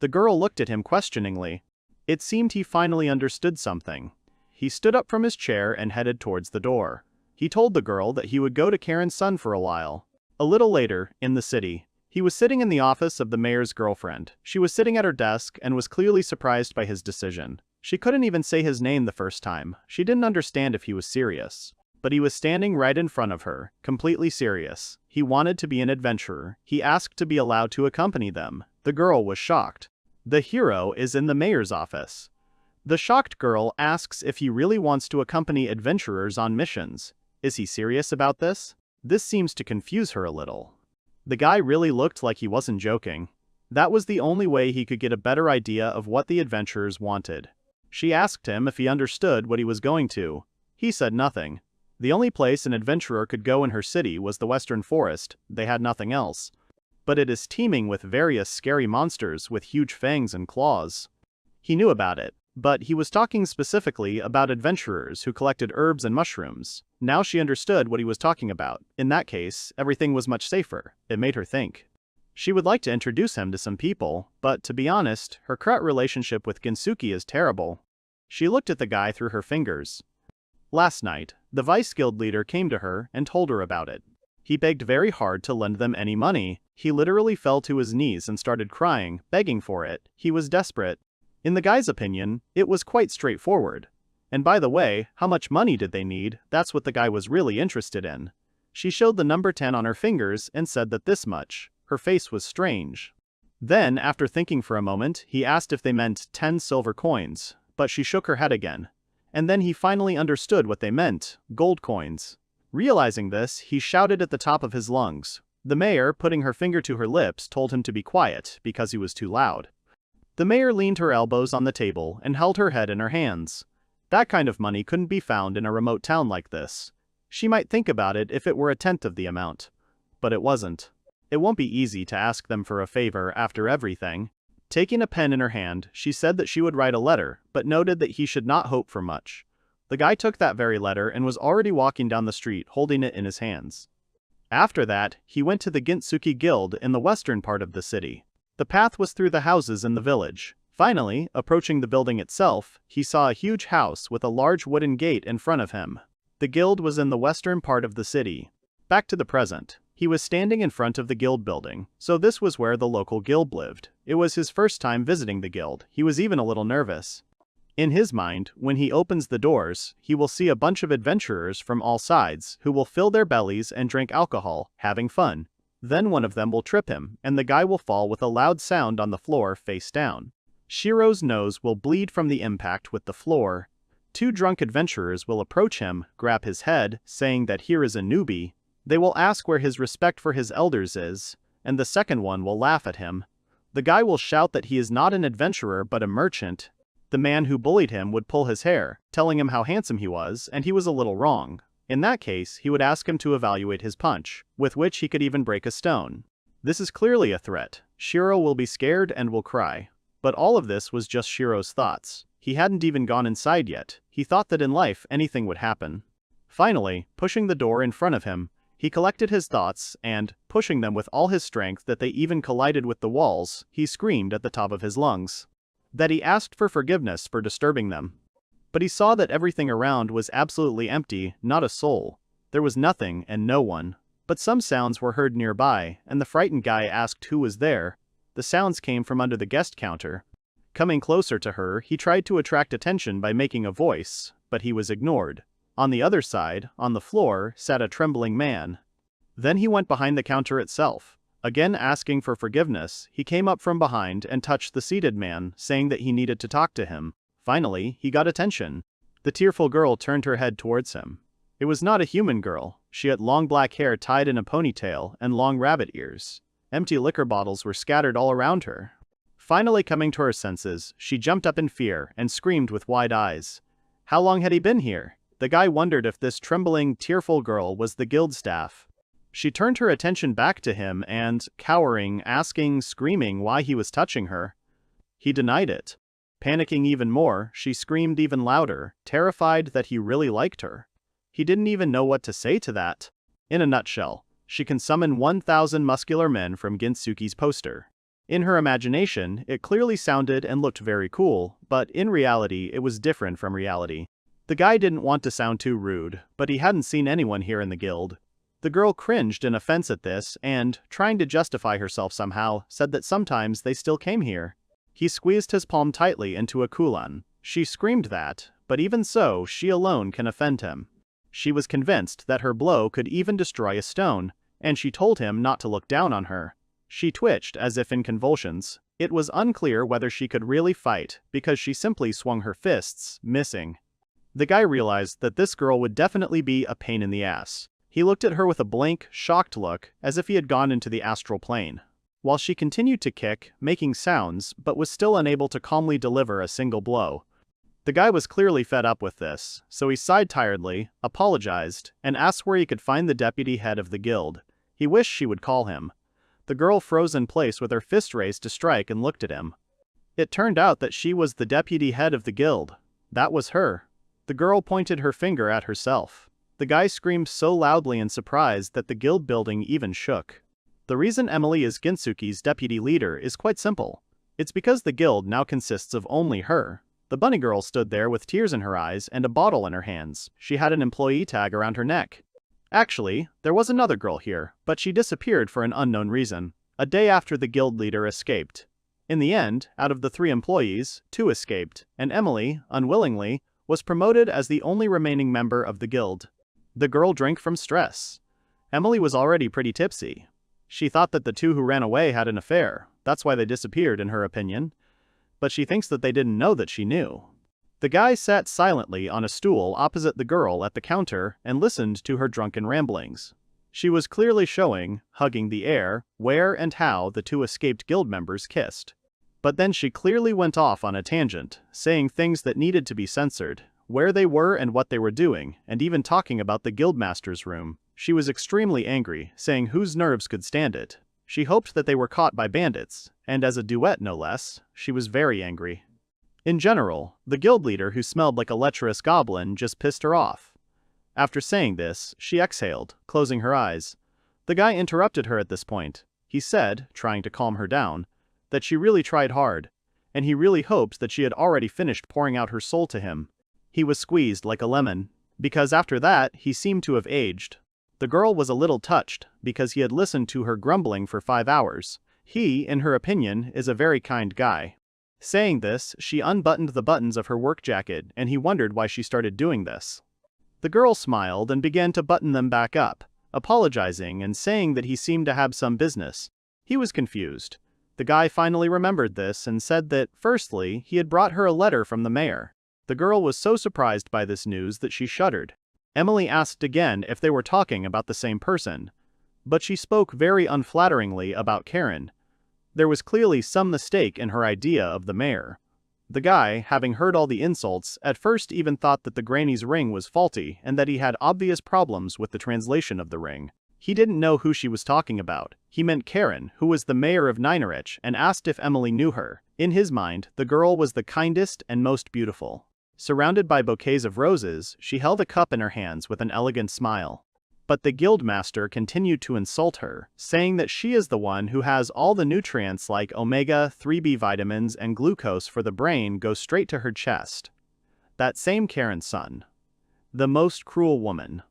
The girl looked at him questioningly. It seemed he finally understood something. He stood up from his chair and headed towards the door. He told the girl that he would go to Karen's son for a while. A little later, in the city, he was sitting in the office of the mayor's girlfriend. She was sitting at her desk and was clearly surprised by his decision. She couldn't even say his name the first time. She didn't understand if he was serious. But he was standing right in front of her, completely serious. He wanted to be an adventurer. He asked to be allowed to accompany them. The girl was shocked. The hero is in the mayor's office. The shocked girl asks if he really wants to accompany adventurers on missions. Is he serious about this? This seems to confuse her a little. The guy really looked like he wasn't joking. That was the only way he could get a better idea of what the adventurers wanted. She asked him if he understood what he was going to. He said nothing. The only place an adventurer could go in her city was the Western Forest. They had nothing else. But it is teeming with various scary monsters with huge fangs and claws. He knew about it, but he was talking specifically about adventurers who collected herbs and mushrooms. Now she understood what he was talking about. In that case, everything was much safer. It made her think. She would like to introduce him to some people, but to be honest, her current relationship with Ginsuki is terrible. She looked at the guy through her fingers. Last night, the vice guild leader came to her and told her about it. He begged very hard to lend them any money. He literally fell to his knees and started crying, begging for it. He was desperate. In the guy's opinion, it was quite straightforward. And by the way, how much money did they need? That's what the guy was really interested in. She showed the number 10 on her fingers and said that this much. Her face was strange. Then, after thinking for a moment, he asked if they meant 10 silver coins, but she shook her head again. And then he finally understood what they meant, gold coins. Realizing this, he shouted at the top of his lungs. The mayor, putting her finger to her lips, told him to be quiet because he was too loud. The mayor leaned her elbows on the table and held her head in her hands. That kind of money couldn't be found in a remote town like this. She might think about it if it were a tenth of the amount. But it wasn't. It won't be easy to ask them for a favor after everything. Taking a pen in her hand, she said that she would write a letter, but noted that he should not hope for much. The guy took that very letter and was already walking down the street holding it in his hands. After that, he went to the Ginsuki Guild in the western part of the city. The path was through the houses in the village. Finally, approaching the building itself, he saw a huge house with a large wooden gate in front of him. The guild was in the western part of the city. Back to the present. He was standing in front of the guild building, so this was where the local guild lived. It was his first time visiting the guild. He was even a little nervous. In his mind, when he opens the doors, he will see a bunch of adventurers from all sides who will fill their bellies and drink alcohol, having fun. Then one of them will trip him, and the guy will fall with a loud sound on the floor face down. Shiro's nose will bleed from the impact with the floor. 2 drunk adventurers will approach him, grab his head, saying that here is a newbie. They will ask where his respect for his elders is, and the second one will laugh at him. The guy will shout that he is not an adventurer but a merchant. The man who bullied him would pull his hair, telling him how handsome he was, and he was a little wrong. In that case, he would ask him to evaluate his punch, with which he could even break a stone. This is clearly a threat. Shiro will be scared and will cry. But all of this was just Shiro's thoughts. He hadn't even gone inside yet. He thought that in life anything would happen. Finally, pushing the door in front of him, he collected his thoughts and, pushing them with all his strength that they even collided with the walls, he screamed at the top of his lungs. That he asked for forgiveness for disturbing them. But he saw that everything around was absolutely empty, not a soul. There was nothing and no one. But some sounds were heard nearby, and the frightened guy asked who was there. The sounds came from under the guest counter. Coming closer to her, he tried to attract attention by making a voice, but he was ignored. On the other side, on the floor, sat a trembling man. Then he went behind the counter itself. Again asking for forgiveness, he came up from behind and touched the seated man, saying that he needed to talk to him. Finally, he got attention. The tearful girl turned her head towards him. It was not a human girl. She had long black hair tied in a ponytail and long rabbit ears. Empty liquor bottles were scattered all around her. Finally coming to her senses, she jumped up in fear and screamed with wide eyes. How long had he been here? The guy wondered if this trembling, tearful girl was the guild staff. She turned her attention back to him and, cowering, asking, screaming why he was touching her. He denied it. Panicking even more, she screamed even louder, terrified that he really liked her. He didn't even know what to say to that. In a nutshell, she can summon 1,000 muscular men from Ginsuki's poster. In her imagination, it clearly sounded and looked very cool, but in reality it was different from reality. The guy didn't want to sound too rude, but he hadn't seen anyone here in the guild. The girl cringed in offense at this and, trying to justify herself somehow, said that sometimes they still came here. He squeezed his palm tightly into a kulan. She screamed that, but even so, she alone can offend him. She was convinced that her blow could even destroy a stone, and she told him not to look down on her. She twitched as if in convulsions. It was unclear whether she could really fight because she simply swung her fists, missing. The guy realized that this girl would definitely be a pain in the ass. He looked at her with a blank, shocked look, as if he had gone into the astral plane. While she continued to kick, making sounds, but was still unable to calmly deliver a single blow. The guy was clearly fed up with this, so he sighed tiredly, apologized, and asked where he could find the deputy head of the guild. He wished she would call him. The girl froze in place with her fist raised to strike and looked at him. It turned out that she was the deputy head of the guild. That was her. The girl pointed her finger at herself. The guy screamed so loudly in surprise that the guild building even shook. The reason Emily is Ginsuke's deputy leader is quite simple. It's because the guild now consists of only her. The bunny girl stood there with tears in her eyes and a bottle in her hands. She had an employee tag around her neck. Actually, there was another girl here, but she disappeared for an unknown reason, a day after the guild leader escaped. In the end, out of the 3 employees, 2 escaped, and Emily, unwillingly, was promoted as the only remaining member of the guild. The girl drank from stress. Emily was already pretty tipsy. She thought that the 2 who ran away had an affair, that's why they disappeared in her opinion. But she thinks that they didn't know that she knew. The guy sat silently on a stool opposite the girl at the counter and listened to her drunken ramblings. She was clearly showing, hugging the air, where and how the 2 escaped guild members kissed. But then she clearly went off on a tangent, saying things that needed to be censored, where they were and what they were doing, and even talking about the guildmaster's room. She was extremely angry, saying whose nerves could stand it. She hoped that they were caught by bandits, and as a duet no less, she was very angry. In general, the guild leader who smelled like a lecherous goblin just pissed her off. After saying this, she exhaled, closing her eyes. The guy interrupted her at this point. He said, trying to calm her down, that she really tried hard, and he really hoped that she had already finished pouring out her soul to him. He was squeezed like a lemon, because after that, he seemed to have aged. The girl was a little touched, because he had listened to her grumbling for 5 hours. He, in her opinion, is a very kind guy. Saying this, she unbuttoned the buttons of her work jacket, and he wondered why she started doing this. The girl smiled and began to button them back up, apologizing and saying that he seemed to have some business. He was confused. The guy finally remembered this and said that, firstly, he had brought her a letter from the mayor. The girl was so surprised by this news that she shuddered. Emily asked again if they were talking about the same person, but she spoke very unflatteringly about Karen. There was clearly some mistake in her idea of the mayor. The guy, having heard all the insults, at first even thought that the granny's ring was faulty and that he had obvious problems with the translation of the ring. He didn't know who she was talking about. He meant Karen, who was the mayor of Ninerich, and asked if Emily knew her. In his mind, the girl was the kindest and most beautiful. Surrounded by bouquets of roses, she held a cup in her hands with an elegant smile. But the guildmaster continued to insult her, saying that she is the one who has all the nutrients like omega-3b vitamins and glucose for the brain go straight to her chest. That same Karen's son. The most cruel woman.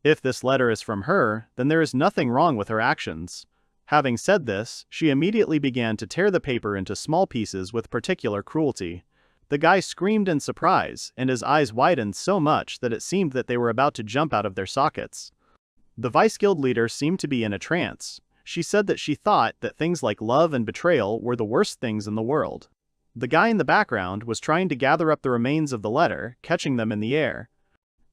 If this letter is from her, then there is nothing wrong with her actions. Having said this, she immediately began to tear the paper into small pieces with particular cruelty. The guy screamed in surprise, and his eyes widened so much that it seemed that they were about to jump out of their sockets. The vice guild leader seemed to be in a trance. She said that she thought that things like love and betrayal were the worst things in the world. The guy in the background was trying to gather up the remains of the letter, catching them in the air.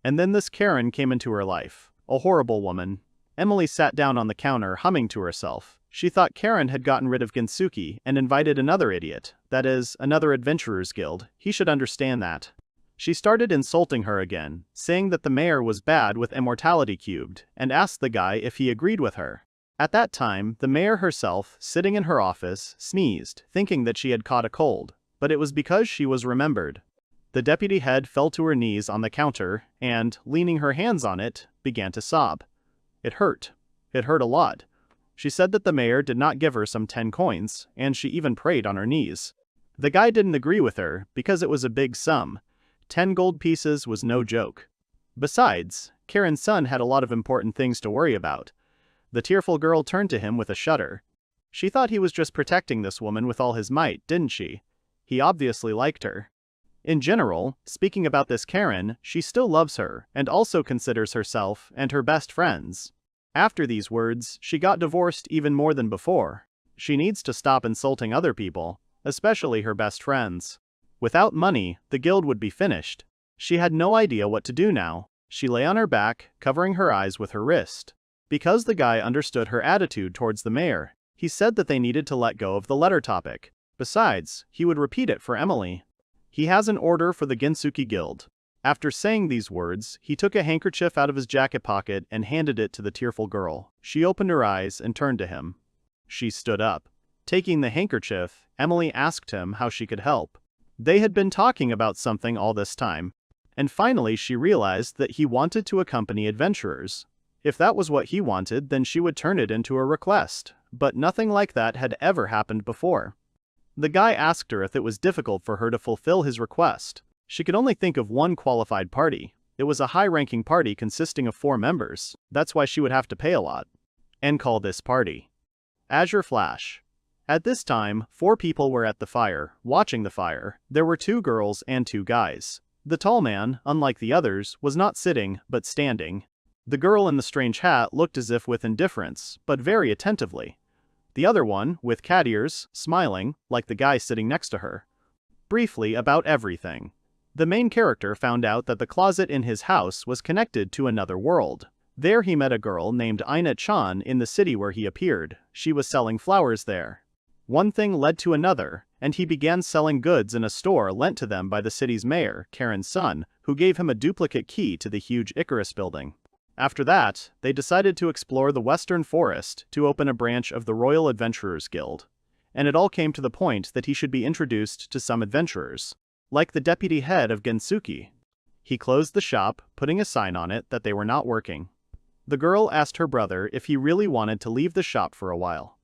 And then this Karen came into her life. A horrible woman. Emily sat down on the counter, humming to herself. She thought Karen had gotten rid of Ginsuke and invited another idiot, that is, another adventurer's guild. He should understand that. She started insulting her again, saying that the mayor was bad with immortality cubed, and asked the guy if he agreed with her. At that time, the mayor herself, sitting in her office, sneezed, thinking that she had caught a cold, but it was because she was remembered. The deputy head fell to her knees on the counter and, leaning her hands on it, began to sob. It hurt. It hurt a lot. She said that the mayor did not give her some 10 coins, and she even prayed on her knees. The guy didn't agree with her, because it was a big sum. 10 gold pieces was no joke. Besides, Karen's son had a lot of important things to worry about. The tearful girl turned to him with a shudder. She thought he was just protecting this woman with all his might, didn't she? He obviously liked her. In general, speaking about this Karen, she still loves her, and also considers herself and her best friends. After these words, she got divorced even more than before. She needs to stop insulting other people, especially her best friends. Without money, the guild would be finished. She had no idea what to do now. She lay on her back, covering her eyes with her wrist. Because the guy understood her attitude towards the mayor, he said that they needed to let go of the letter topic. Besides, he would repeat it for Emily. He has an order for the Ginsuki Guild. After saying these words, he took a handkerchief out of his jacket pocket and handed it to the tearful girl. She opened her eyes and turned to him. She stood up. Taking the handkerchief, Emily asked him how she could help. They had been talking about something all this time, and finally she realized that he wanted to accompany adventurers. If that was what he wanted, then she would turn it into a request, but nothing like that had ever happened before. The guy asked her if it was difficult for her to fulfill his request. She could only think of one qualified party. It was a high-ranking party consisting of 4 members, that's why she would have to pay a lot. And call this party Azure Flash. At this time, 4 people were at the fire, watching the fire. There were 2 girls and 2 guys. The tall man, unlike the others, was not sitting, but standing. The girl in the strange hat looked as if with indifference, but very attentively. The other one, with cat ears, smiling, like the guy sitting next to her. Briefly about everything. The main character found out that the closet in his house was connected to another world. There he met a girl named Ina-chan in the city where he appeared. She was selling flowers there. One thing led to another, and he began selling goods in a store lent to them by the city's mayor, Karen's son, who gave him a duplicate key to the huge Icarus building. After that, they decided to explore the Western Forest to open a branch of the Royal Adventurers Guild. And it all came to the point that he should be introduced to some adventurers, like the deputy head of Ginsuki. He closed the shop, putting a sign on it that they were not working. The girl asked her brother if he really wanted to leave the shop for a while.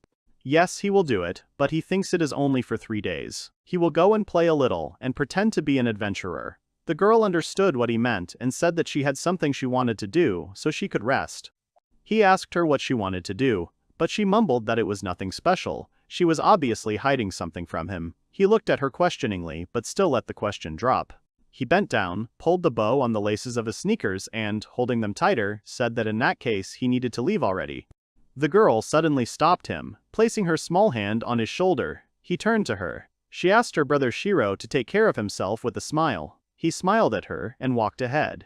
Yes, he will do it, but he thinks it is only for 3 days. He will go and play a little and pretend to be an adventurer. The girl understood what he meant and said that she had something she wanted to do so she could rest. He asked her what she wanted to do, but she mumbled that it was nothing special. She was obviously hiding something from him. He looked at her questioningly, but still let the question drop. He bent down, pulled the bow on the laces of his sneakers and, holding them tighter, said that in that case he needed to leave already. The girl suddenly stopped him, placing her small hand on his shoulder. He turned to her. She asked her brother Shiro to take care of himself with a smile. He smiled at her and walked ahead.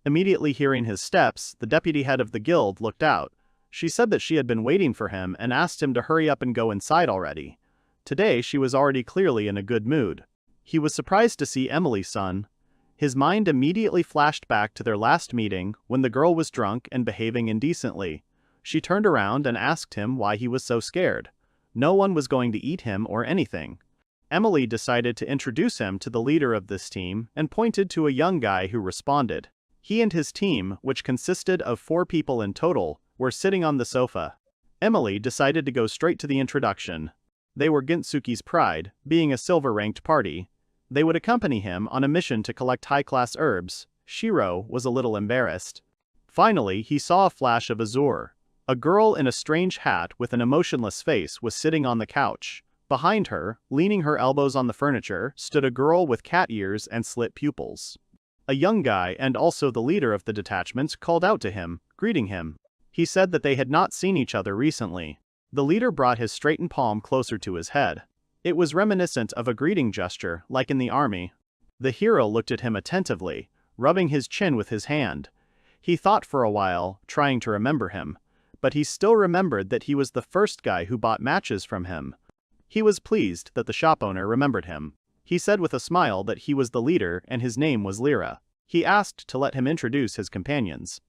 Immediately hearing his steps, the deputy head of the guild looked out. She said that she had been waiting for him and asked him to hurry up and go inside already. Today she was already clearly in a good mood. He was surprised to see Emily's son. His mind immediately flashed back to their last meeting when the girl was drunk and behaving indecently. She turned around and asked him why he was so scared. No one was going to eat him or anything. Emily decided to introduce him to the leader of this team and pointed to a young guy who responded. He and his team, which consisted of 4 people in total, were sitting on the sofa. Emily decided to go straight to the introduction. They were Ginsuki's pride, being a silver-ranked party. They would accompany him on a mission to collect high-class herbs. Shiro was a little embarrassed. Finally, he saw a flash of azure. A girl in a strange hat with an emotionless face was sitting on the couch. Behind her, leaning her elbows on the furniture, stood a girl with cat ears and slit pupils. A young guy and also the leader of the detachment called out to him, greeting him. He said that they had not seen each other recently. The leader brought his straightened palm closer to his head. It was reminiscent of a greeting gesture, like in the army. The hero looked at him attentively, rubbing his chin with his hand. He thought for a while, trying to remember him. But he still remembered that he was the first guy who bought matches from him. He was pleased that the shop owner remembered him. He said with a smile that he was the leader and his name was Lyra. He asked to let him introduce his companions.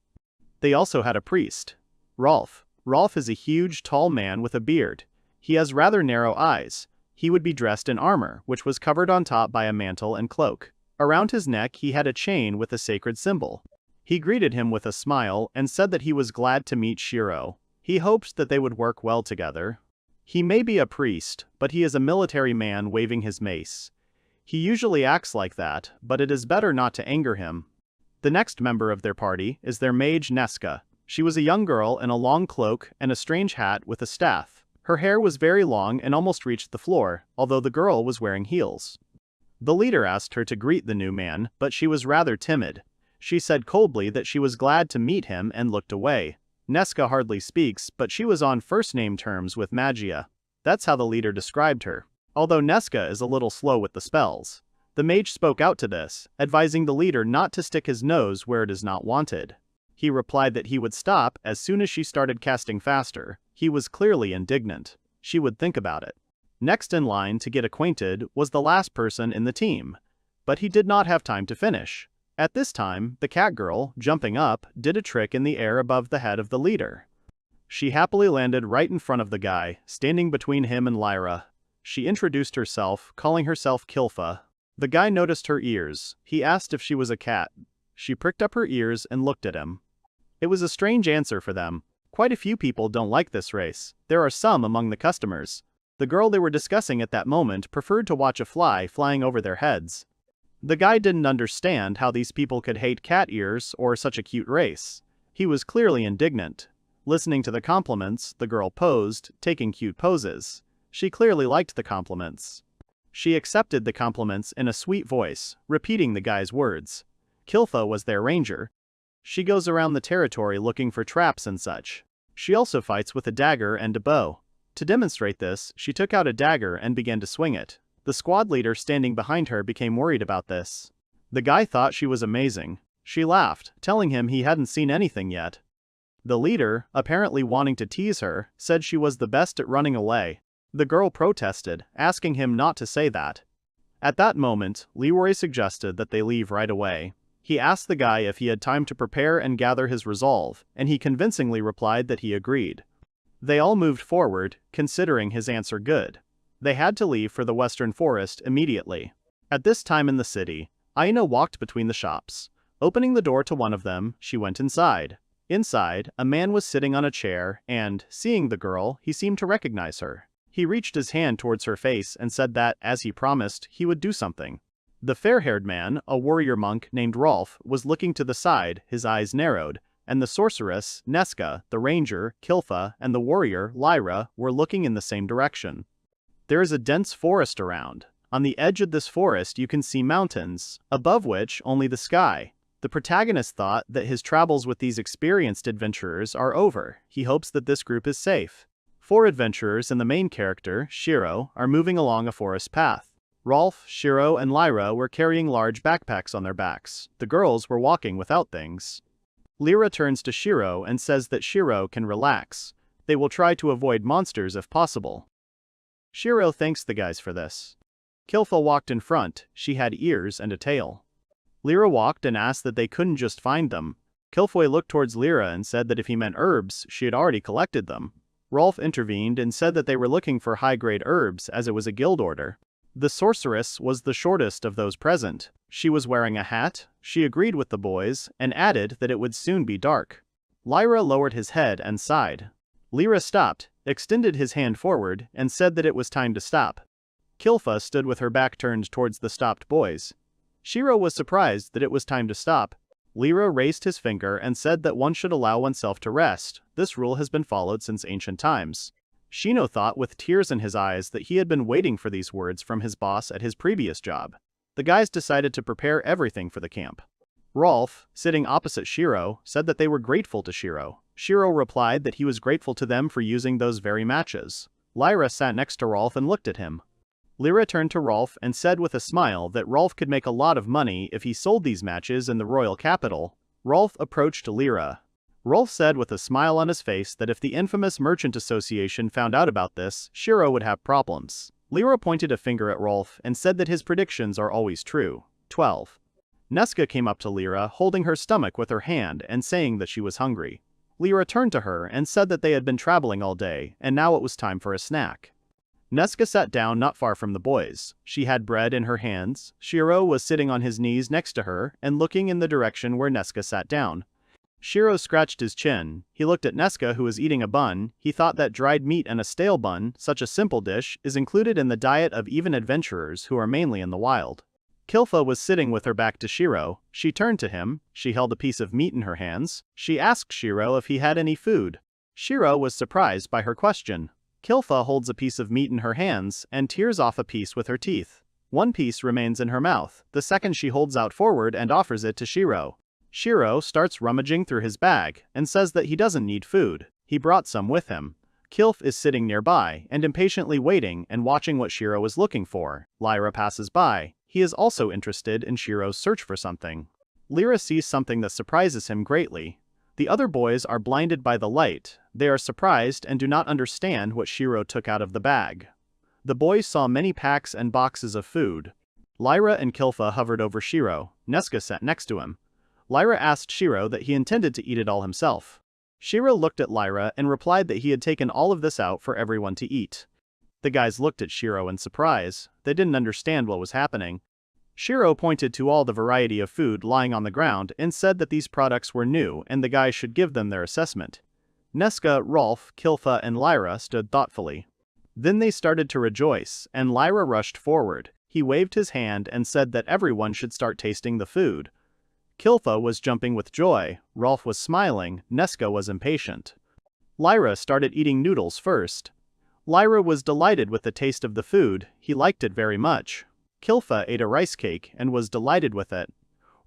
They also had a priest. Rolf. Rolf is a huge, tall man with a beard. He has rather narrow eyes. He would be dressed in armor, which was covered on top by a mantle and cloak. Around his neck he had a chain with a sacred symbol. He greeted him with a smile and said that he was glad to meet Shiro. He hoped that they would work well together. He may be a priest, but he is a military man waving his mace. He usually acts like that, but it is better not to anger him. The next member of their party is their mage Neska. She was a young girl in a long cloak and a strange hat with a staff. Her hair was very long and almost reached the floor, although the girl was wearing heels. The leader asked her to greet the new man, but she was rather timid. She said coldly that she was glad to meet him and looked away. Neska hardly speaks, but she was on first-name terms with Magia. That's how the leader described her. Although Nesca is a little slow with the spells, the mage spoke out to this, advising the leader not to stick his nose where it is not wanted. He replied that he would stop as soon as she started casting faster. He was clearly indignant. She would think about it. Next in line to get acquainted was the last person in the team, but he did not have time to finish. At this time, the cat girl, jumping up, did a trick in the air above the head of the leader. She happily landed right in front of the guy, standing between him and Lyra. She introduced herself, calling herself Kilfa. The guy noticed her ears. He asked if she was a cat. She pricked up her ears and looked at him. It was a strange answer for them. Quite a few people don't like this race. There are some among the customers. The girl they were discussing at that moment preferred to watch a fly flying over their heads. The guy didn't understand how these people could hate cat ears or such a cute race. He was clearly indignant. Listening to the compliments, the girl posed, taking cute poses. She clearly liked the compliments. She accepted the compliments in a sweet voice, repeating the guy's words. Kilfa was their ranger. She goes around the territory looking for traps and such. She also fights with a dagger and a bow. To demonstrate this, she took out a dagger and began to swing it. The squad leader standing behind her became worried about this. The guy thought she was amazing. She laughed, telling him he hadn't seen anything yet. The leader, apparently wanting to tease her, said she was the best at running away. The girl protested, asking him not to say that. At that moment, Leroy suggested that they leave right away. He asked the guy if he had time to prepare and gather his resolve, and he convincingly replied that he agreed. They all moved forward, considering his answer good. They had to leave for the western forest immediately. At this time in the city, Aina walked between the shops. Opening the door to one of them, she went inside. Inside, a man was sitting on a chair and, seeing the girl, he seemed to recognize her. He reached his hand towards her face and said that, as he promised, he would do something. The fair-haired man, a warrior monk named Rolf, was looking to the side, his eyes narrowed, and the sorceress, Nesca, the ranger, Kilfa, and the warrior, Lyra, were looking in the same direction. There is a dense forest around. On the edge of this forest you can see mountains, above which only the sky. The protagonist thought that his travels with these experienced adventurers are over. He hopes that this group is safe. 4 adventurers and the main character, Shiro, are moving along a forest path. Rolf, Shiro, and Lyra were carrying large backpacks on their backs. The girls were walking without things. Lyra turns to Shiro and says that Shiro can relax. They will try to avoid monsters if possible. Shiro thanks the guys for this. Kilfa walked in front. She had ears and a tail. Lyra walked and asked that they couldn't just find them. Kilfoy looked towards Lyra and said that if he meant herbs, she had already collected them. Rolf intervened and said that they were looking for high-grade herbs as it was a guild order. The sorceress was the shortest of those present. She was wearing a hat. She agreed with the boys and added that it would soon be dark. Lyra lowered his head and sighed. Lyra stopped, extended his hand forward, and said that it was time to stop. Kilfa stood with her back turned towards the stopped boys. Shiro was surprised that it was time to stop. Lyra raised his finger and said that one should allow oneself to rest. This rule has been followed since ancient times. Shino thought with tears in his eyes that he had been waiting for these words from his boss at his previous job. The guys decided to prepare everything for the camp. Rolf, sitting opposite Shiro, said that they were grateful to Shiro. Shiro replied that he was grateful to them for using those very matches. Lyra sat next to Rolf and looked at him. Lyra turned to Rolf and said with a smile that Rolf could make a lot of money if he sold these matches in the royal capital. Rolf approached Lyra. Rolf said with a smile on his face that if the infamous Merchant Association found out about this, Shiro would have problems. Lyra pointed a finger at Rolf and said that his predictions are always true. 12. Nesca came up to Lyra, holding her stomach with her hand and saying that she was hungry. Lyra turned to her and said that they had been traveling all day, and now it was time for a snack. Nesca sat down not far from the boys. She had bread in her hands. Shiro was sitting on his knees next to her and looking in the direction where Nesca sat down. Shiro scratched his chin. He looked at Nesca, who was eating a bun. He thought that dried meat and a stale bun, such a simple dish, is included in the diet of even adventurers who are mainly in the wild. Kilfa was sitting with her back to Shiro. She turned to him. She held a piece of meat in her hands. She asked Shiro if he had any food. Shiro was surprised by her question. Kilfa holds a piece of meat in her hands and tears off a piece with her teeth. One piece remains in her mouth. The second she holds out forward and offers it to Shiro. Shiro starts rummaging through his bag and says that he doesn't need food. He brought some with him. Kilf is sitting nearby and impatiently waiting and watching what Shiro is looking for. Lyra passes by. He is also interested in Shiro's search for something. Lyra sees something that surprises him greatly. The other boys are blinded by the light. They are surprised and do not understand what Shiro took out of the bag. The boys saw many packs and boxes of food. Lyra and Kilfa hovered over Shiro. Neska sat next to him. Lyra asked Shiro that he intended to eat it all himself. Shiro looked at Lyra and replied that he had taken all of this out for everyone to eat. The guys looked at Shiro in surprise. They didn't understand what was happening. Shiro pointed to all the variety of food lying on the ground and said that these products were new and the guys should give them their assessment. Neska, Rolf, Kilfa, and Lyra stood thoughtfully. Then they started to rejoice, and Lyra rushed forward. He waved his hand and said that everyone should start tasting the food. Kilfa was jumping with joy, Rolf was smiling, Neska was impatient. Lyra started eating noodles first. Lyra was delighted with the taste of the food, he liked it very much. Kilfa ate a rice cake and was delighted with it.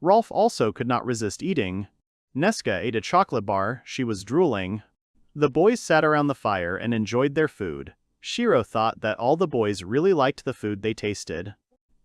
Rolf also could not resist eating. Neska ate a chocolate bar, she was drooling. The boys sat around the fire and enjoyed their food. Shiro thought that all the boys really liked the food they tasted.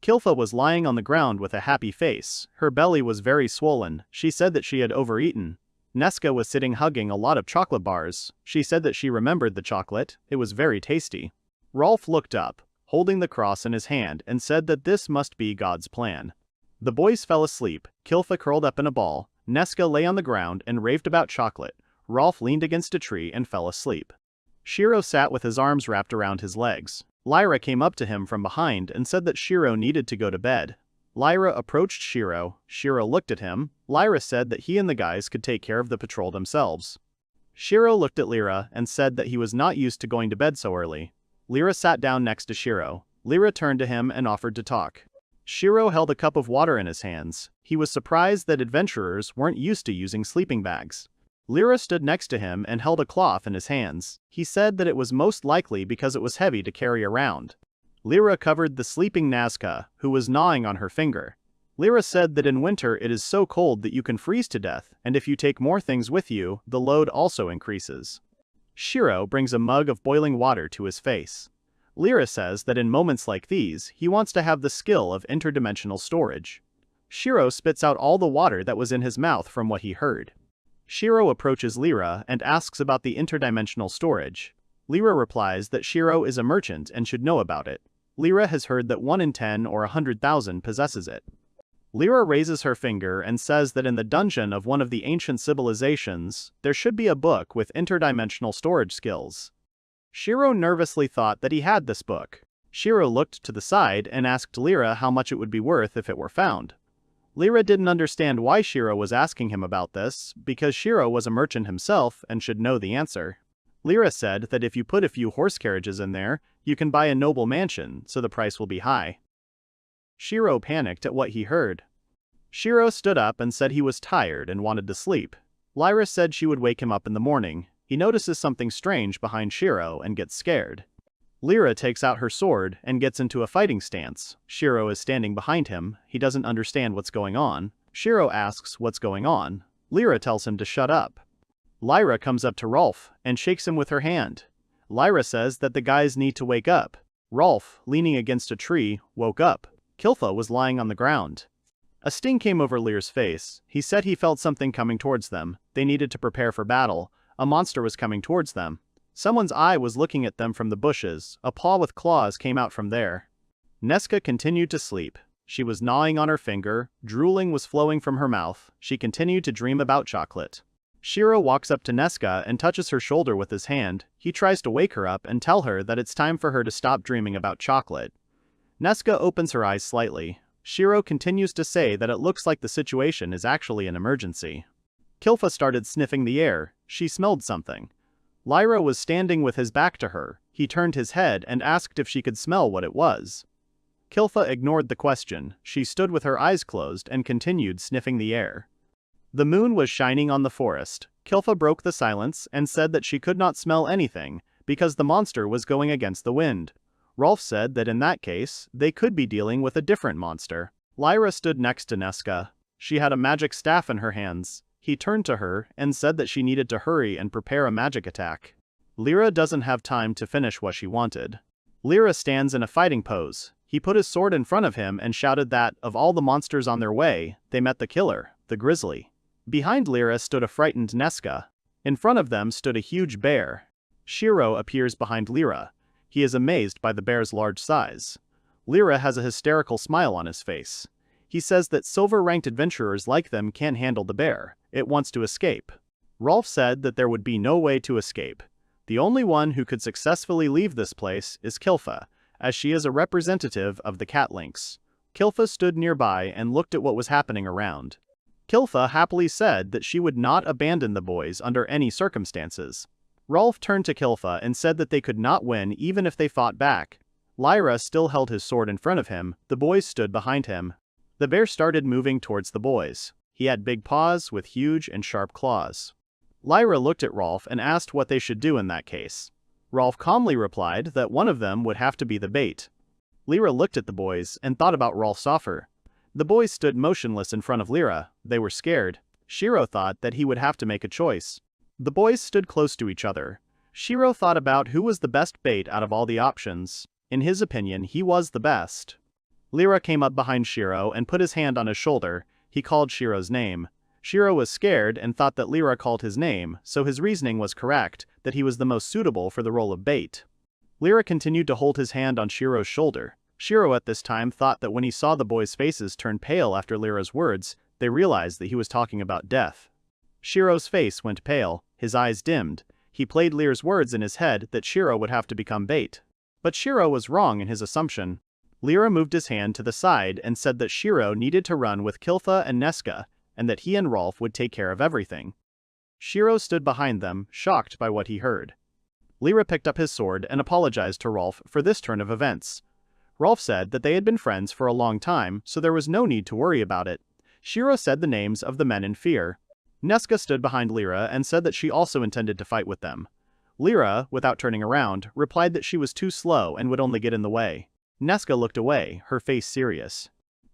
Kilfa was lying on the ground with a happy face. Her belly was very swollen. She said that she had overeaten. Neska was sitting hugging a lot of chocolate bars. She said that she remembered the chocolate. It was very tasty. Rolf looked up, holding the cross in his hand, and said that this must be God's plan. The boys fell asleep. Kilfa curled up in a ball. Neska lay on the ground and raved about chocolate. Rolf leaned against a tree and fell asleep. Shiro sat with his arms wrapped around his legs. Lyra came up to him from behind and said that Shiro needed to go to bed. Lyra approached Shiro. Shiro looked at him. Lyra said that he and the guys could take care of the patrol themselves. Shiro looked at Lyra and said that he was not used to going to bed so early. Lyra sat down next to Shiro. Lyra turned to him and offered to talk. Shiro held a cup of water in his hands. He was surprised that adventurers weren't used to using sleeping bags. Lyra stood next to him and held a cloth in his hands. He said that it was most likely because it was heavy to carry around. Lyra covered the sleeping Nazca, who was gnawing on her finger. Lyra said that in winter it is so cold that you can freeze to death, and if you take more things with you, the load also increases. Shiro brings a mug of boiling water to his face. Lyra says that in moments like these, he wants to have the skill of interdimensional storage. Shiro spits out all the water that was in his mouth from what he heard. Shiro approaches Lyra and asks about the interdimensional storage. Lyra replies that Shiro is a merchant and should know about it. Lyra has heard that 1 in 10 or 100,000 possesses it. Lyra raises her finger and says that in the dungeon of one of the ancient civilizations, there should be a book with interdimensional storage skills. Shiro nervously thought that he had this book. Shiro looked to the side and asked Lyra how much it would be worth if it were found. Lyra didn't understand why Shiro was asking him about this, because Shiro was a merchant himself and should know the answer. Lyra said that if you put a few horse carriages in there, you can buy a noble mansion, so the price will be high. Shiro panicked at what he heard. Shiro stood up and said he was tired and wanted to sleep. Lyra said she would wake him up in the morning. He notices something strange behind Shiro and gets scared. Lyra takes out her sword and gets into a fighting stance. Shiro is standing behind him. He doesn't understand what's going on. Shiro asks what's going on. Lyra tells him to shut up. Lyra comes up to Rolf and shakes him with her hand. Lyra says that the guys need to wake up. Rolf, leaning against a tree, woke up. Kilfa was lying on the ground. A sting came over Lyra's face. He said he felt something coming towards them. They needed to prepare for battle. A monster was coming towards them. Someone's eye was looking at them from the bushes. A paw with claws came out from there. Neska continued to sleep. She was gnawing on her finger. Drooling was flowing from her mouth. She continued to dream about chocolate. Shiro walks up to Neska and touches her shoulder with his hand. He tries to wake her up and tell her that it's time for her to stop dreaming about chocolate. Neska opens her eyes slightly. Shiro continues to say that it looks like the situation is actually an emergency. Kilfa started sniffing the air. She smelled something. Lyra was standing with his back to her. He turned his head and asked if she could smell what it was. Kilfa ignored the question. She stood with her eyes closed and continued sniffing the air. The moon was shining on the forest. Kilfa broke the silence and said that she could not smell anything because the monster was going against the wind. Rolf said that in that case, they could be dealing with a different monster. Lyra stood next to Neska. She had a magic staff in her hands. He turned to her and said that she needed to hurry and prepare a magic attack. Lyra doesn't have time to finish what she wanted. Lyra stands in a fighting pose. He put his sword in front of him and shouted that, of all the monsters on their way, they met the killer, the grizzly. Behind Lyra stood a frightened Nesca. In front of them stood a huge bear. Shiro appears behind Lyra. He is amazed by the bear's large size. Lyra has a hysterical smile on his face. He says that silver-ranked adventurers like them can't handle the bear. It wants to escape. Rolf said that there would be no way to escape. The only one who could successfully leave this place is Kilfa, as she is a representative of the cat lynx. Kilfa stood nearby and looked at what was happening around. Kilfa happily said that she would not abandon the boys under any circumstances. Rolf turned to Kilfa and said that they could not win even if they fought back. Lyra still held his sword in front of him. The boys stood behind him. The bear started moving towards the boys. He had big paws with huge and sharp claws. Lyra looked at Rolf and asked what they should do in that case. Rolf calmly replied that one of them would have to be the bait. Lyra looked at the boys and thought about Rolf's offer. The boys stood motionless in front of Lyra. They were scared. Shiro thought that he would have to make a choice. The boys stood close to each other. Shiro thought about who was the best bait out of all the options. In his opinion, he was the best. Lyra came up behind Shiro and put his hand on his shoulder. He called Shiro's name. Shiro was scared and thought that Lyra called his name, so his reasoning was correct, that he was the most suitable for the role of bait. Lyra continued to hold his hand on Shiro's shoulder. Shiro at this time thought that when he saw the boys' faces turn pale after Lyra's words, they realized that he was talking about death. Shiro's face went pale, his eyes dimmed. He played Lyra's words in his head that Shiro would have to become bait. But Shiro was wrong in his assumption. Lyra moved his hand to the side and said that Shiro needed to run with Kilfa and Nesca, and that he and Rolf would take care of everything. Shiro stood behind them, shocked by what he heard. Lyra picked up his sword and apologized to Rolf for this turn of events. Rolf said that they had been friends for a long time, so there was no need to worry about it. Shiro said the names of the men in fear. Nesca stood behind Lyra and said that she also intended to fight with them. Lyra, without turning around, replied that she was too slow and would only get in the way. Nesca looked away, her face serious.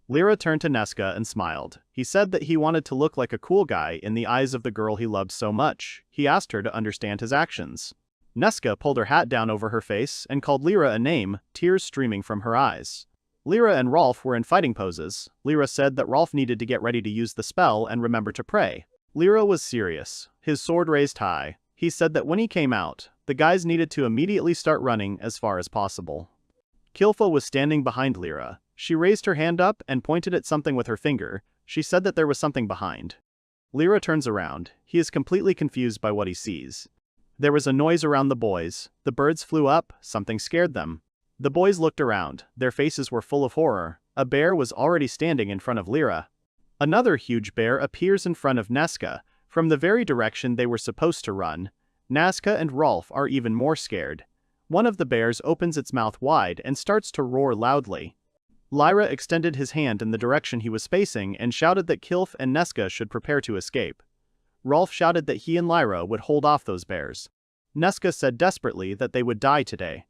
Lyra turned to Nesca and smiled. He said that he wanted to look like a cool guy in the eyes of the girl he loved so much. He asked her to understand his actions. Nesca pulled her hat down over her face and called Lyra a name, tears streaming from her eyes. Lyra and Rolf were in fighting poses. Lyra said that Rolf needed to get ready to use the spell and remember to pray. Lyra was serious, his sword raised high. He said that when he came out, the guys needed to immediately start running as far as possible. Kilfa was standing behind Lyra. She raised her hand up and pointed at something with her finger. She said that there was something behind. Lyra turns around. He is completely confused by what he sees. There was a noise around the boys. The birds flew up. Something scared them. The boys looked around. Their faces were full of horror. A bear was already standing in front of Lyra. Another huge bear appears in front of Nesca, from the very direction they were supposed to run. Nesca and Rolf are even more scared. One of the bears opens its mouth wide and starts to roar loudly. Lyra extended his hand in the direction he was facing and shouted that Kilf and Nesca should prepare to escape. Rolf shouted that he and Lyra would hold off those bears. Nesca said desperately that they would die today.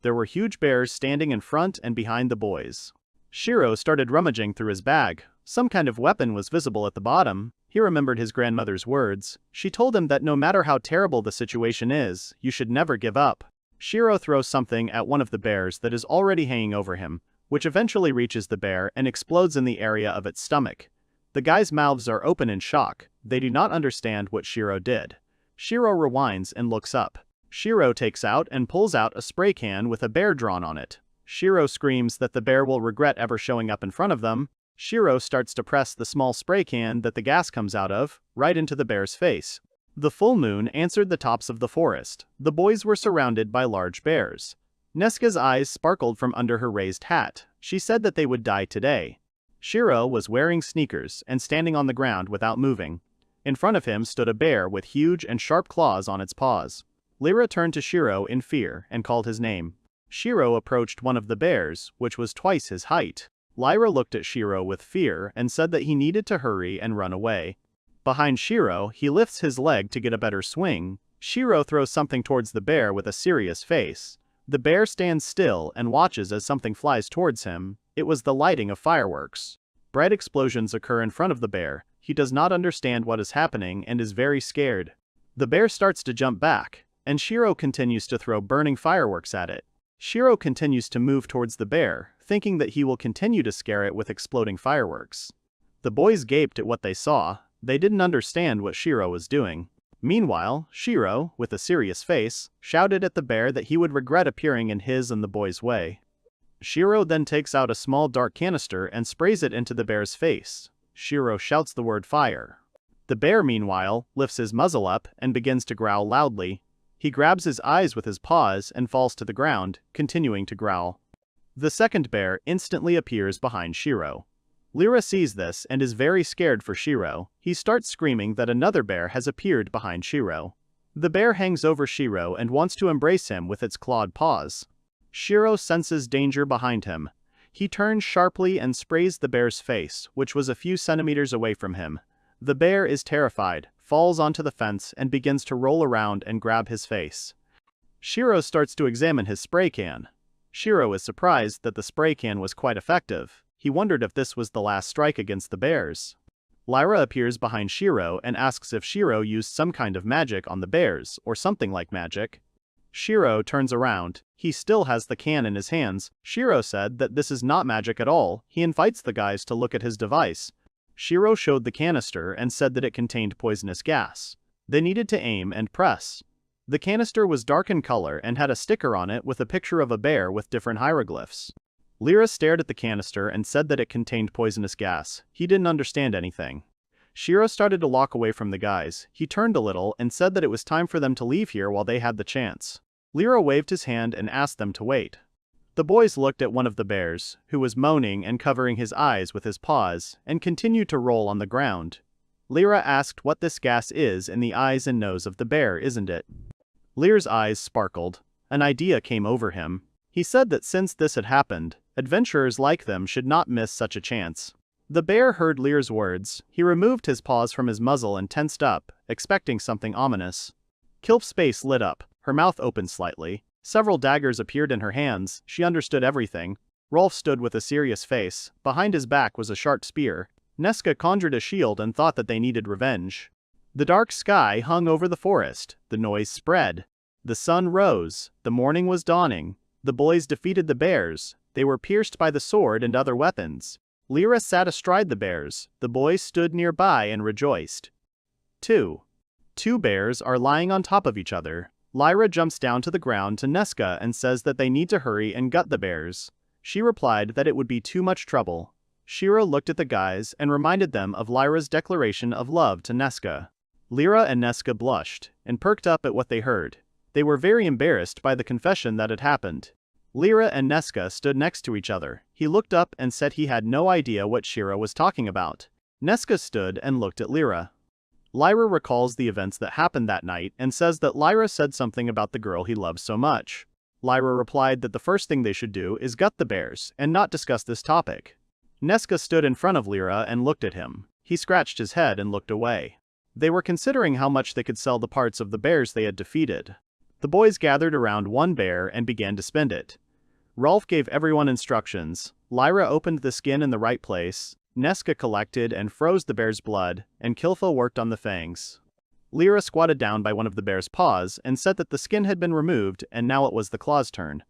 There were huge bears standing in front and behind the boys. Shiro started rummaging through his bag. Some kind of weapon was visible at the bottom. He remembered his grandmother's words. She told him that no matter how terrible the situation is, you should never give up. Shiro throws something at one of the bears that is already hanging over him, which eventually reaches the bear and explodes in the area of its stomach. The guys' mouths are open in shock. They do not understand what Shiro did. Shiro rewinds and looks up. Shiro takes out and pulls out a spray can with a bear drawn on it. Shiro screams that the bear will regret ever showing up in front of them. Shiro starts to press the small spray can that the gas comes out of, right into the bear's face. The full moon answered the tops of the forest. The boys were surrounded by large bears. Nesca's eyes sparkled from under her raised hat. She said that they would die today. Shiro was wearing sneakers and standing on the ground without moving. In front of him stood a bear with huge and sharp claws on its paws. Lyra turned to Shiro in fear and called his name. Shiro approached one of the bears, which was twice his height. Lyra looked at Shiro with fear and said that he needed to hurry and run away. Behind Shiro, he lifts his leg to get a better swing. Shiro throws something towards the bear with a serious face. The bear stands still and watches as something flies towards him. It was the lighting of fireworks. Bright explosions occur in front of the bear. He does not understand what is happening and is very scared. The bear starts to jump back. and Shiro continues to throw burning fireworks at it. Shiro continues to move towards the bear, thinking that he will continue to scare it with exploding fireworks. The boys gaped at what they saw. They didn't understand what Shiro was doing. Meanwhile, Shiro, with a serious face, shouted at the bear that he would regret appearing in his and the boys' way. Shiro then takes out a small dark canister and sprays it into the bear's face. Shiro shouts the word fire. The bear, meanwhile, lifts his muzzle up and begins to growl loudly. He grabs his eyes with his paws and falls to the ground, continuing to growl. The second bear instantly appears behind Shiro. Lyra sees this and is very scared for Shiro. He starts screaming that another bear has appeared behind Shiro. The bear hangs over Shiro and wants to embrace him with its clawed paws. Shiro senses danger behind him. He turns sharply and sprays the bear's face, which was a few centimeters away from him. The bear is terrified, falls onto the fence and begins to roll around and grab his face. Shiro starts to examine his spray can. Shiro is surprised that the spray can was quite effective. He wondered if this was the last strike against the bears. Lyra appears behind Shiro and asks if Shiro used some kind of magic on the bears, or something like magic. Shiro turns around. He still has the can in his hands. Shiro said that this is not magic at all. He invites the guys to look at his device. Shiro showed the canister and said that it contained poisonous gas. They needed to aim and press. The canister was dark in color and had a sticker on it with a picture of a bear with different hieroglyphs. Lyra stared at the canister and said that it contained poisonous gas. He didn't understand anything. Shiro started to walk away from the guys. He turned a little and said that it was time for them to leave here while they had the chance. Lyra waved his hand and asked them to wait. The boys looked at one of the bears, who was moaning and covering his eyes with his paws, and continued to roll on the ground. Lyra asked what this gas is in the eyes and nose of the bear, isn't it? Lyra's eyes sparkled. An idea came over him. He said that since this had happened, adventurers like them should not miss such a chance. The bear heard Lyra's words. He removed his paws from his muzzle and tensed up, expecting something ominous. Kilf's face lit up. Her mouth opened slightly. Several daggers appeared in her hands. She understood everything. Rolf stood with a serious face. Behind his back was a sharp spear. Nesca conjured a shield and thought that they needed revenge. The dark sky hung over the forest. The noise spread. The sun rose. The morning was dawning. The boys defeated the bears. They were pierced by the sword and other weapons. Lyra sat astride the bears. The boys stood nearby and rejoiced. 2 bears are lying on top of each other. Lyra jumps down to the ground to Nesca and says that they need to hurry and gut the bears. She replied that it would be too much trouble. Shiro looked at the guys and reminded them of Lyra's declaration of love to Nesca. Lyra and Nesca blushed and perked up at what they heard. They were very embarrassed by the confession that had happened. Lyra and Nesca stood next to each other. He looked up and said he had no idea what Shiro was talking about. Nesca stood and looked at Lyra. Lyra recalls the events that happened that night and says that Lyra said something about the girl he loves so much. Lyra replied that the first thing they should do is gut the bears and not discuss this topic. Nesca stood in front of Lyra and looked at him. He scratched his head and looked away. They were considering how much they could sell the parts of the bears they had defeated. The boys gathered around one bear and began to spin it. Rolf gave everyone instructions. Lyra opened the skin in the right place. Nesca collected and froze the bear's blood, and Kilfa worked on the fangs. Lyra squatted down by one of the bear's paws and said that the skin had been removed and now it was the claw's turn.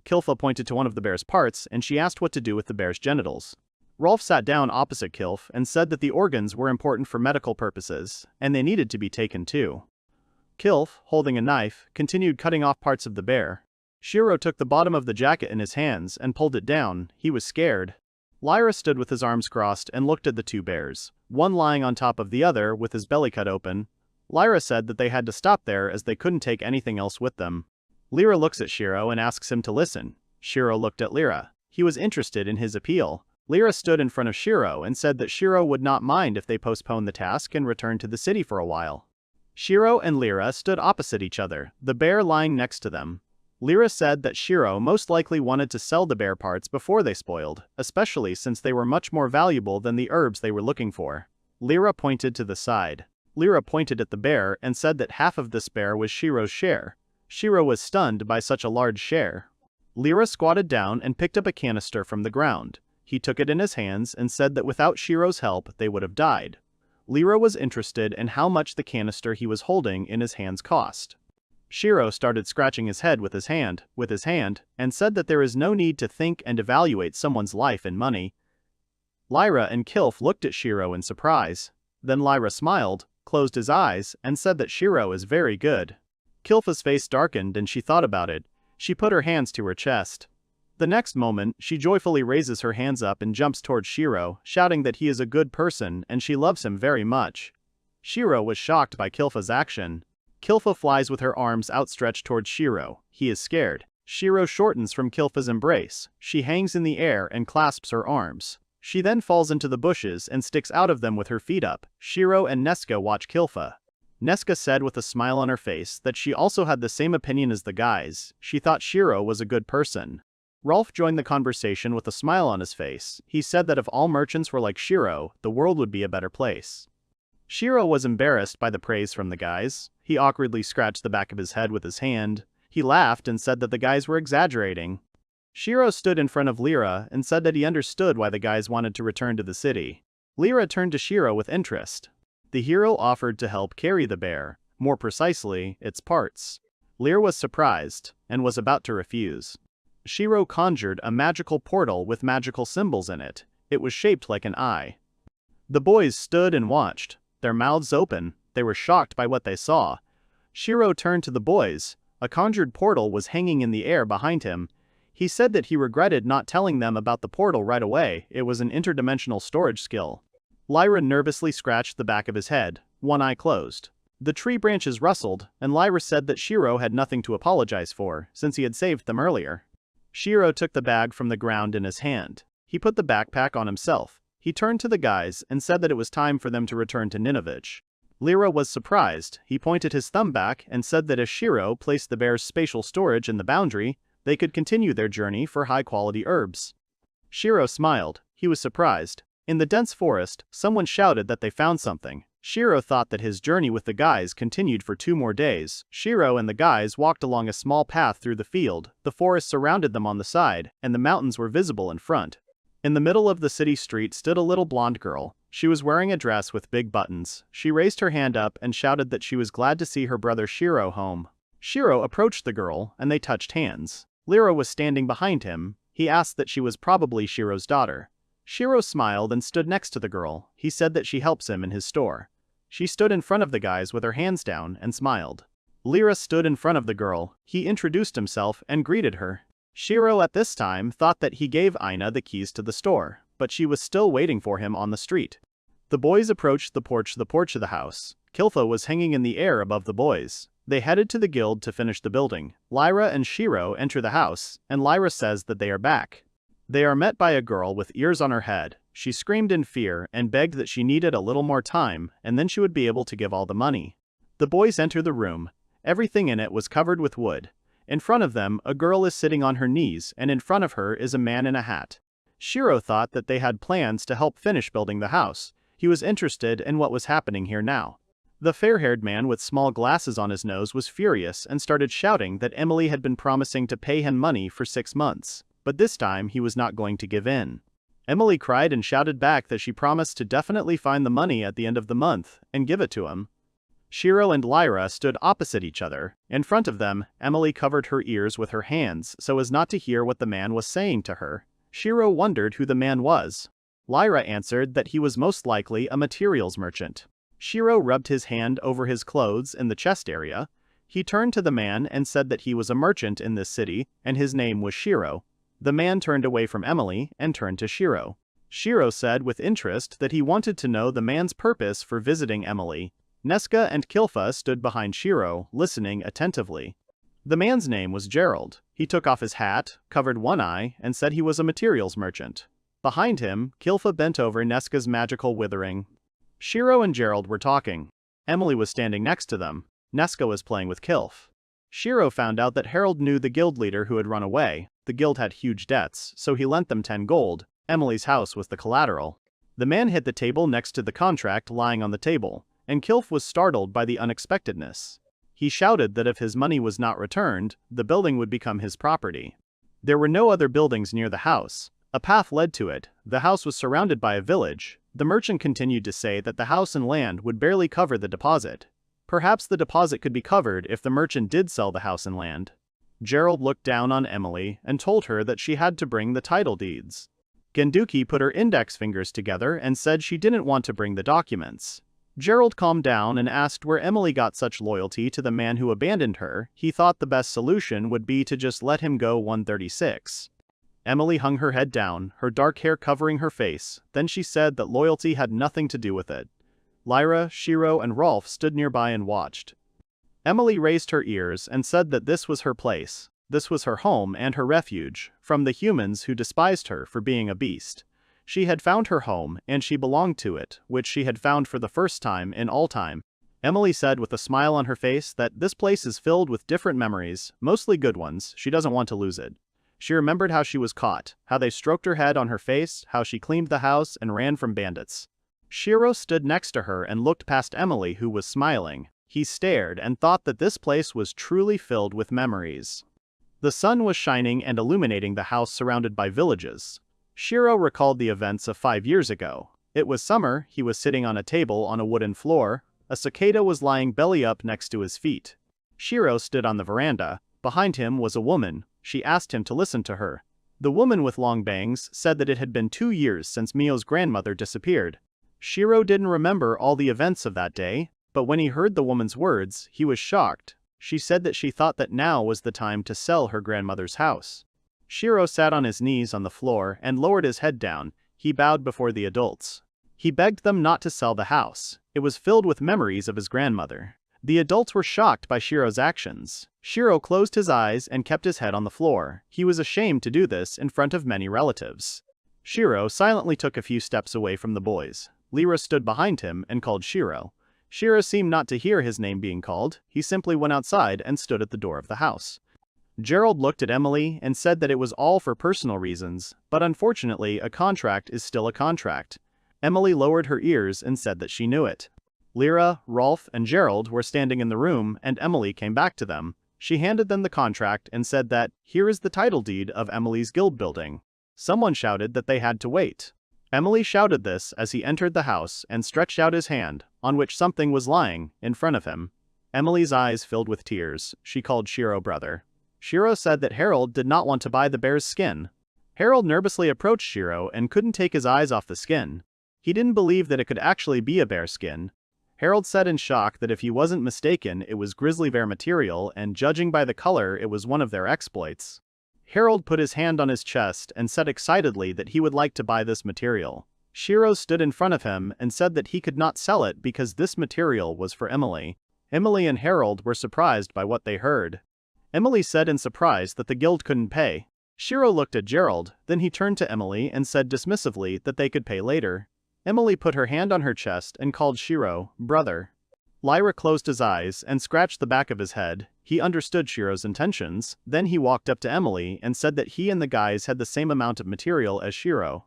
Kilfa pointed to one of the bear's parts and she asked what to do with the bear's genitals. Rolf sat down opposite Kilf and said that the organs were important for medical purposes, and they needed to be taken too. Kilf, holding a knife, continued cutting off parts of the bear. Shiro took the bottom of the jacket in his hands and pulled it down. He was scared. Lyra stood with his arms crossed and looked at the two bears, one lying on top of the other with his belly cut open. Lyra said that they had to stop there as they couldn't take anything else with them. Lyra looks at Shiro and asks him to listen. Shiro looked at Lyra. He was interested in his appeal. Lyra stood in front of Shiro and said that Shiro would not mind if they postponed the task and returned to the city for a while. Shiro and Lyra stood opposite each other, the bear lying next to them. Lyra said that Shiro most likely wanted to sell the bear parts before they spoiled, especially since they were much more valuable than the herbs they were looking for. Lyra pointed to the side. Lyra pointed at the bear and said that half of this bear was Shiro's share. Shiro was stunned by such a large share. Lyra squatted down and picked up a canister from the ground. He took it in his hands and said that without Shiro's help they would have died. Lyra was interested in how much the canister he was holding in his hands cost. Shiro started scratching his head with his hand, and said that there is no need to think and evaluate someone's life in money. Lyra and Kilf looked at Shiro in surprise. Then Lyra smiled, closed his eyes, and said that Shiro is very good. Kilfa's face darkened and she thought about it. She put her hands to her chest. The next moment, she joyfully raises her hands up and jumps towards Shiro, shouting that he is a good person and she loves him very much. Shiro was shocked by Kilfa's action. Kilfa flies with her arms outstretched towards Shiro. He is scared. Shiro shortens from Kilfa's embrace. She hangs in the air and clasps her arms. She then falls into the bushes and sticks out of them with her feet up. Shiro and Neska watch Kilfa. Neska said with a smile on her face that she also had the same opinion as the guys. She thought Shiro was a good person. Rolf joined the conversation with a smile on his face. He said that if all merchants were like Shiro, the world would be a better place. Shiro was embarrassed by the praise from the guys. He awkwardly scratched the back of his head with his hand. He laughed and said that the guys were exaggerating. Shiro stood in front of Lyra and said that he understood why the guys wanted to return to the city. Lyra turned to Shiro with interest. The hero offered to help carry the bear, more precisely, its parts. Lyra was surprised and was about to refuse. Shiro conjured a magical portal with magical symbols in it. It was shaped like an eye. The boys stood and watched, their mouths open. They were shocked by what they saw. Shiro turned to the boys. A conjured portal was hanging in the air behind him. He said that he regretted not telling them about the portal right away. It was an interdimensional storage skill. Lyra nervously scratched the back of his head, one eye closed. The tree branches rustled, and Lyra said that Shiro had nothing to apologize for, since he had saved them earlier. Shiro took the bag from the ground in his hand. He put the backpack on himself. He turned to the guys and said that it was time for them to return to Ninovich. Lyra was surprised. He pointed his thumb back and said that if Shiro placed the bear's spatial storage in the boundary, they could continue their journey for high-quality herbs. Shiro smiled. He was surprised. In the dense forest, someone shouted that they found something. Shiro thought that his journey with the guys continued for 2 more days. Shiro and the guys walked along a small path through the field. The forest surrounded them on the side, and the mountains were visible in front. In the middle of the city street stood a little blonde girl. She was wearing a dress with big buttons. She raised her hand up and shouted that she was glad to see her brother Shiro home. Shiro approached the girl, and they touched hands. Lyra was standing behind him. He asked that she was probably Shiro's daughter. Shiro smiled and stood next to the girl. He said that she helps him in his store. She stood in front of the guys with her hands down and smiled. Lyra stood in front of the girl. He introduced himself and greeted her. Shiro at this time thought that he gave Aina the keys to the store, but she was still waiting for him on the street. The boys approached the porch of the house. Kilfa was hanging in the air above the boys. They headed to the guild to finish the building. Lyra and Shiro enter the house, and Lyra says that they are back. They are met by a girl with ears on her head. She screamed in fear and begged that she needed a little more time, and then she would be able to give all the money. The boys enter the room. Everything in it was covered with wood. In front of them, a girl is sitting on her knees, and in front of her is a man in a hat. Shiro thought that they had plans to help finish building the house. He was interested in what was happening here now. The fair-haired man with small glasses on his nose was furious and started shouting that Emily had been promising to pay him money for 6 months, but this time he was not going to give in. Emily cried and shouted back that she promised to definitely find the money at the end of the month and give it to him. Shiro and Lyra stood opposite each other. In front of them, Emily covered her ears with her hands so as not to hear what the man was saying to her. Shiro wondered who the man was. Lyra answered that he was most likely a materials merchant. Shiro rubbed his hand over his clothes in the chest area. He turned to the man and said that he was a merchant in this city, and his name was Shiro. The man turned away from Emily and turned to Shiro. Shiro said with interest that he wanted to know the man's purpose for visiting Emily. Neska and Kilfa stood behind Shiro, listening attentively. The man's name was Gerald. He took off his hat, covered one eye, and said he was a materials merchant. Behind him, Kilfa bent over Neska's magical withering. Shiro and Gerald were talking. Emily was standing next to them. Neska was playing with Kilf. Shiro found out that Harold knew the guild leader who had run away. The guild had huge debts, so he lent them 10 gold. Emily's house was the collateral. The man hit the table next to the contract lying on the table, and Kilf was startled by the unexpectedness. He shouted that if his money was not returned, the building would become his property. There were no other buildings near the house. A path led to it. The house was surrounded by a village. The merchant continued to say that the house and land would barely cover the deposit. Perhaps the deposit could be covered if the merchant did sell the house and land. Gerald looked down on Emily and told her that she had to bring the title deeds. Genduki put her index fingers together and said she didn't want to bring the documents. Gerald calmed down and asked where Emily got such loyalty to the man who abandoned her. He thought the best solution would be to just let him go 136. Emily hung her head down, her dark hair covering her face, then she said that loyalty had nothing to do with it. Lyra, Shiro, and Rolf stood nearby and watched. Emily raised her ears and said that this was her place. This was her home and her refuge from the humans who despised her for being a beast. She had found her home, and she belonged to it, which she had found for the first time in all time. Emily said with a smile on her face that this place is filled with different memories, mostly good ones. She doesn't want to lose it. She remembered how she was caught, how they stroked her head on her face, how she cleaned the house and ran from bandits. Shiro stood next to her and looked past Emily, who was smiling. He stared and thought that this place was truly filled with memories. The sun was shining and illuminating the house surrounded by villages. Shiro recalled the events of 5 years ago. It was summer, he was sitting on a table on a wooden floor. A cicada was lying belly up next to his feet. Shiro stood on the veranda. Behind him was a woman. She asked him to listen to her. The woman with long bangs said that it had been 2 years since Mio's grandmother disappeared. Shiro didn't remember all the events of that day, but when he heard the woman's words, he was shocked. She said that she thought that now was the time to sell her grandmother's house. Shiro sat on his knees on the floor and lowered his head down. He bowed before the adults. He begged them not to sell the house. It was filled with memories of his grandmother. The adults were shocked by Shiro's actions. Shiro closed his eyes and kept his head on the floor. He was ashamed to do this in front of many relatives. Shiro silently took a few steps away from the boys. Lyra stood behind him and called Shiro. Shiro seemed not to hear his name being called. He simply went outside and stood at the door of the house. Gerald looked at Emily and said that it was all for personal reasons, but unfortunately a contract is still a contract. Emily lowered her ears and said that she knew it. Lyra, Rolf, and Gerald were standing in the room and Emily came back to them. She handed them the contract and said that, "Here is the title deed of Emily's guild building." Someone shouted that they had to wait. Emily shouted this as he entered the house and stretched out his hand, on which something was lying, in front of him. Emily's eyes filled with tears. She called Shiro brother. Shiro said that Harold did not want to buy the bear's skin. Harold nervously approached Shiro and couldn't take his eyes off the skin. He didn't believe that it could actually be a bear skin. Harold said in shock that if he wasn't mistaken, it was grizzly bear material, and judging by the color, it was one of their exploits. Harold put his hand on his chest and said excitedly that he would like to buy this material. Shiro stood in front of him and said that he could not sell it because this material was for Emily. Emily and Harold were surprised by what they heard. Emily said in surprise that the guild couldn't pay. Shiro looked at Gerald, then he turned to Emily and said dismissively that they could pay later. Emily put her hand on her chest and called Shiro brother. Lyra closed his eyes and scratched the back of his head. He understood Shiro's intentions. Then he walked up to Emily and said that he and the guys had the same amount of material as Shiro.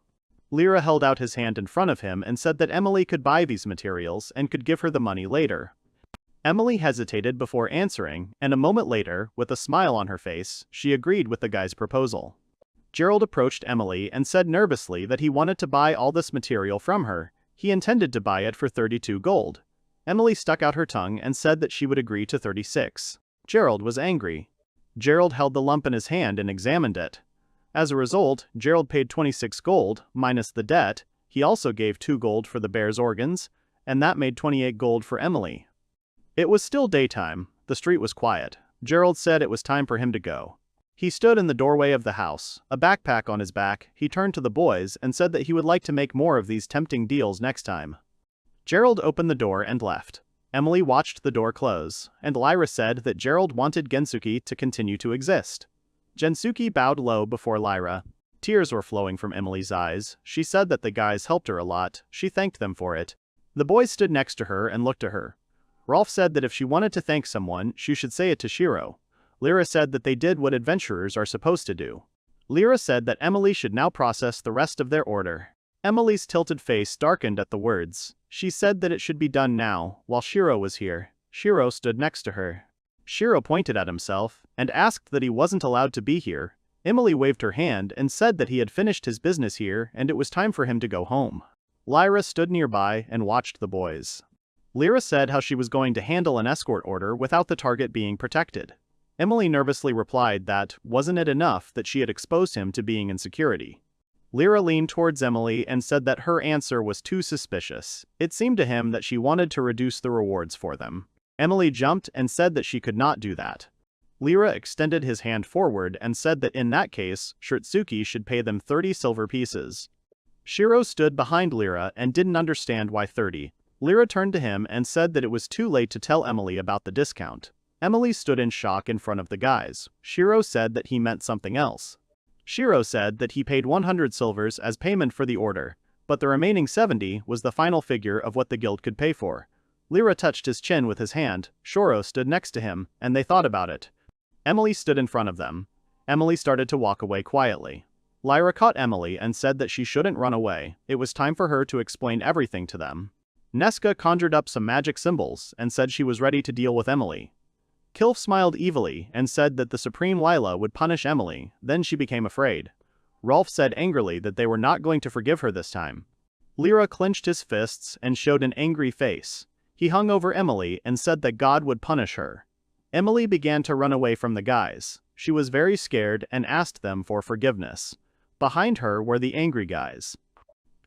Lyra held out his hand in front of him and said that Emily could buy these materials and could give her the money later. Emily hesitated before answering, and a moment later, with a smile on her face, she agreed with the guy's proposal. Gerald approached Emily and said nervously that he wanted to buy all this material from her. He intended to buy it for 32 gold. Emily stuck out her tongue and said that she would agree to 36. Gerald was angry. Gerald held the lump in his hand and examined it. As a result, Gerald paid 26 gold, minus the debt. He also gave 2 gold for the bear's organs, and that made 28 gold for Emily. It was still daytime. The street was quiet. Gerald said it was time for him to go. He stood in the doorway of the house, a backpack on his back. He turned to the boys and said that he would like to make more of these tempting deals next time. Gerald opened the door and left. Emily watched the door close, and Lyra said that Gerald wanted Gensuke to continue to exist. Gensuke bowed low before Lyra. Tears were flowing from Emily's eyes. She said that the guys helped her a lot. She thanked them for it. The boys stood next to her and looked at her. Rolf said that if she wanted to thank someone, she should say it to Shiro. Lyra said that they did what adventurers are supposed to do. Lyra said that Emily should now process the rest of their order. Emily's tilted face darkened at the words. She said that it should be done now, while Shiro was here. Shiro stood next to her. Shiro pointed at himself and asked that he wasn't allowed to be here. Emily waved her hand and said that he had finished his business here and it was time for him to go home. Lyra stood nearby and watched the boys. Lyra said how she was going to handle an escort order without the target being protected. Emily nervously replied that wasn't it enough that she had exposed him to being in security. Lyra leaned towards Emily and said that her answer was too suspicious. It seemed to him that she wanted to reduce the rewards for them. Emily jumped and said that she could not do that. Lyra extended his hand forward and said that in that case, Shirtsuki should pay them 30 silver pieces. Shiro stood behind Lyra and didn't understand why 30. Lyra turned to him and said that it was too late to tell Emily about the discount. Emily stood in shock in front of the guys. Shiro said that he meant something else. Shiro said that he paid 100 silvers as payment for the order, but the remaining 70 was the final figure of what the guild could pay for. Lyra touched his chin with his hand, Shiro stood next to him, and they thought about it. Emily stood in front of them. Emily started to walk away quietly. Lyra caught Emily and said that she shouldn't run away, it was time for her to explain everything to them. Neska conjured up some magic symbols and said she was ready to deal with Emily. Kilf smiled evilly and said that the Supreme Lila would punish Emily, then she became afraid. Rolf said angrily that they were not going to forgive her this time. Lyra clenched his fists and showed an angry face. He hung over Emily and said that God would punish her. Emily began to run away from the guys. She was very scared and asked them for forgiveness. Behind her were the angry guys.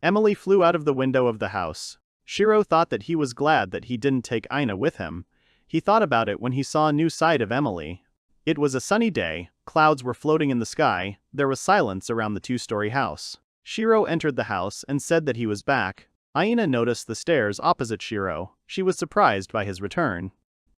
Emily flew out of the window of the house. Shiro thought that he was glad that he didn't take Aina with him. He thought about it when he saw a new side of Emily. It was a sunny day, clouds were floating in the sky, there was silence around the two-story house. Shiro entered the house and said that he was back. Aina noticed the stairs opposite Shiro. She was surprised by his return.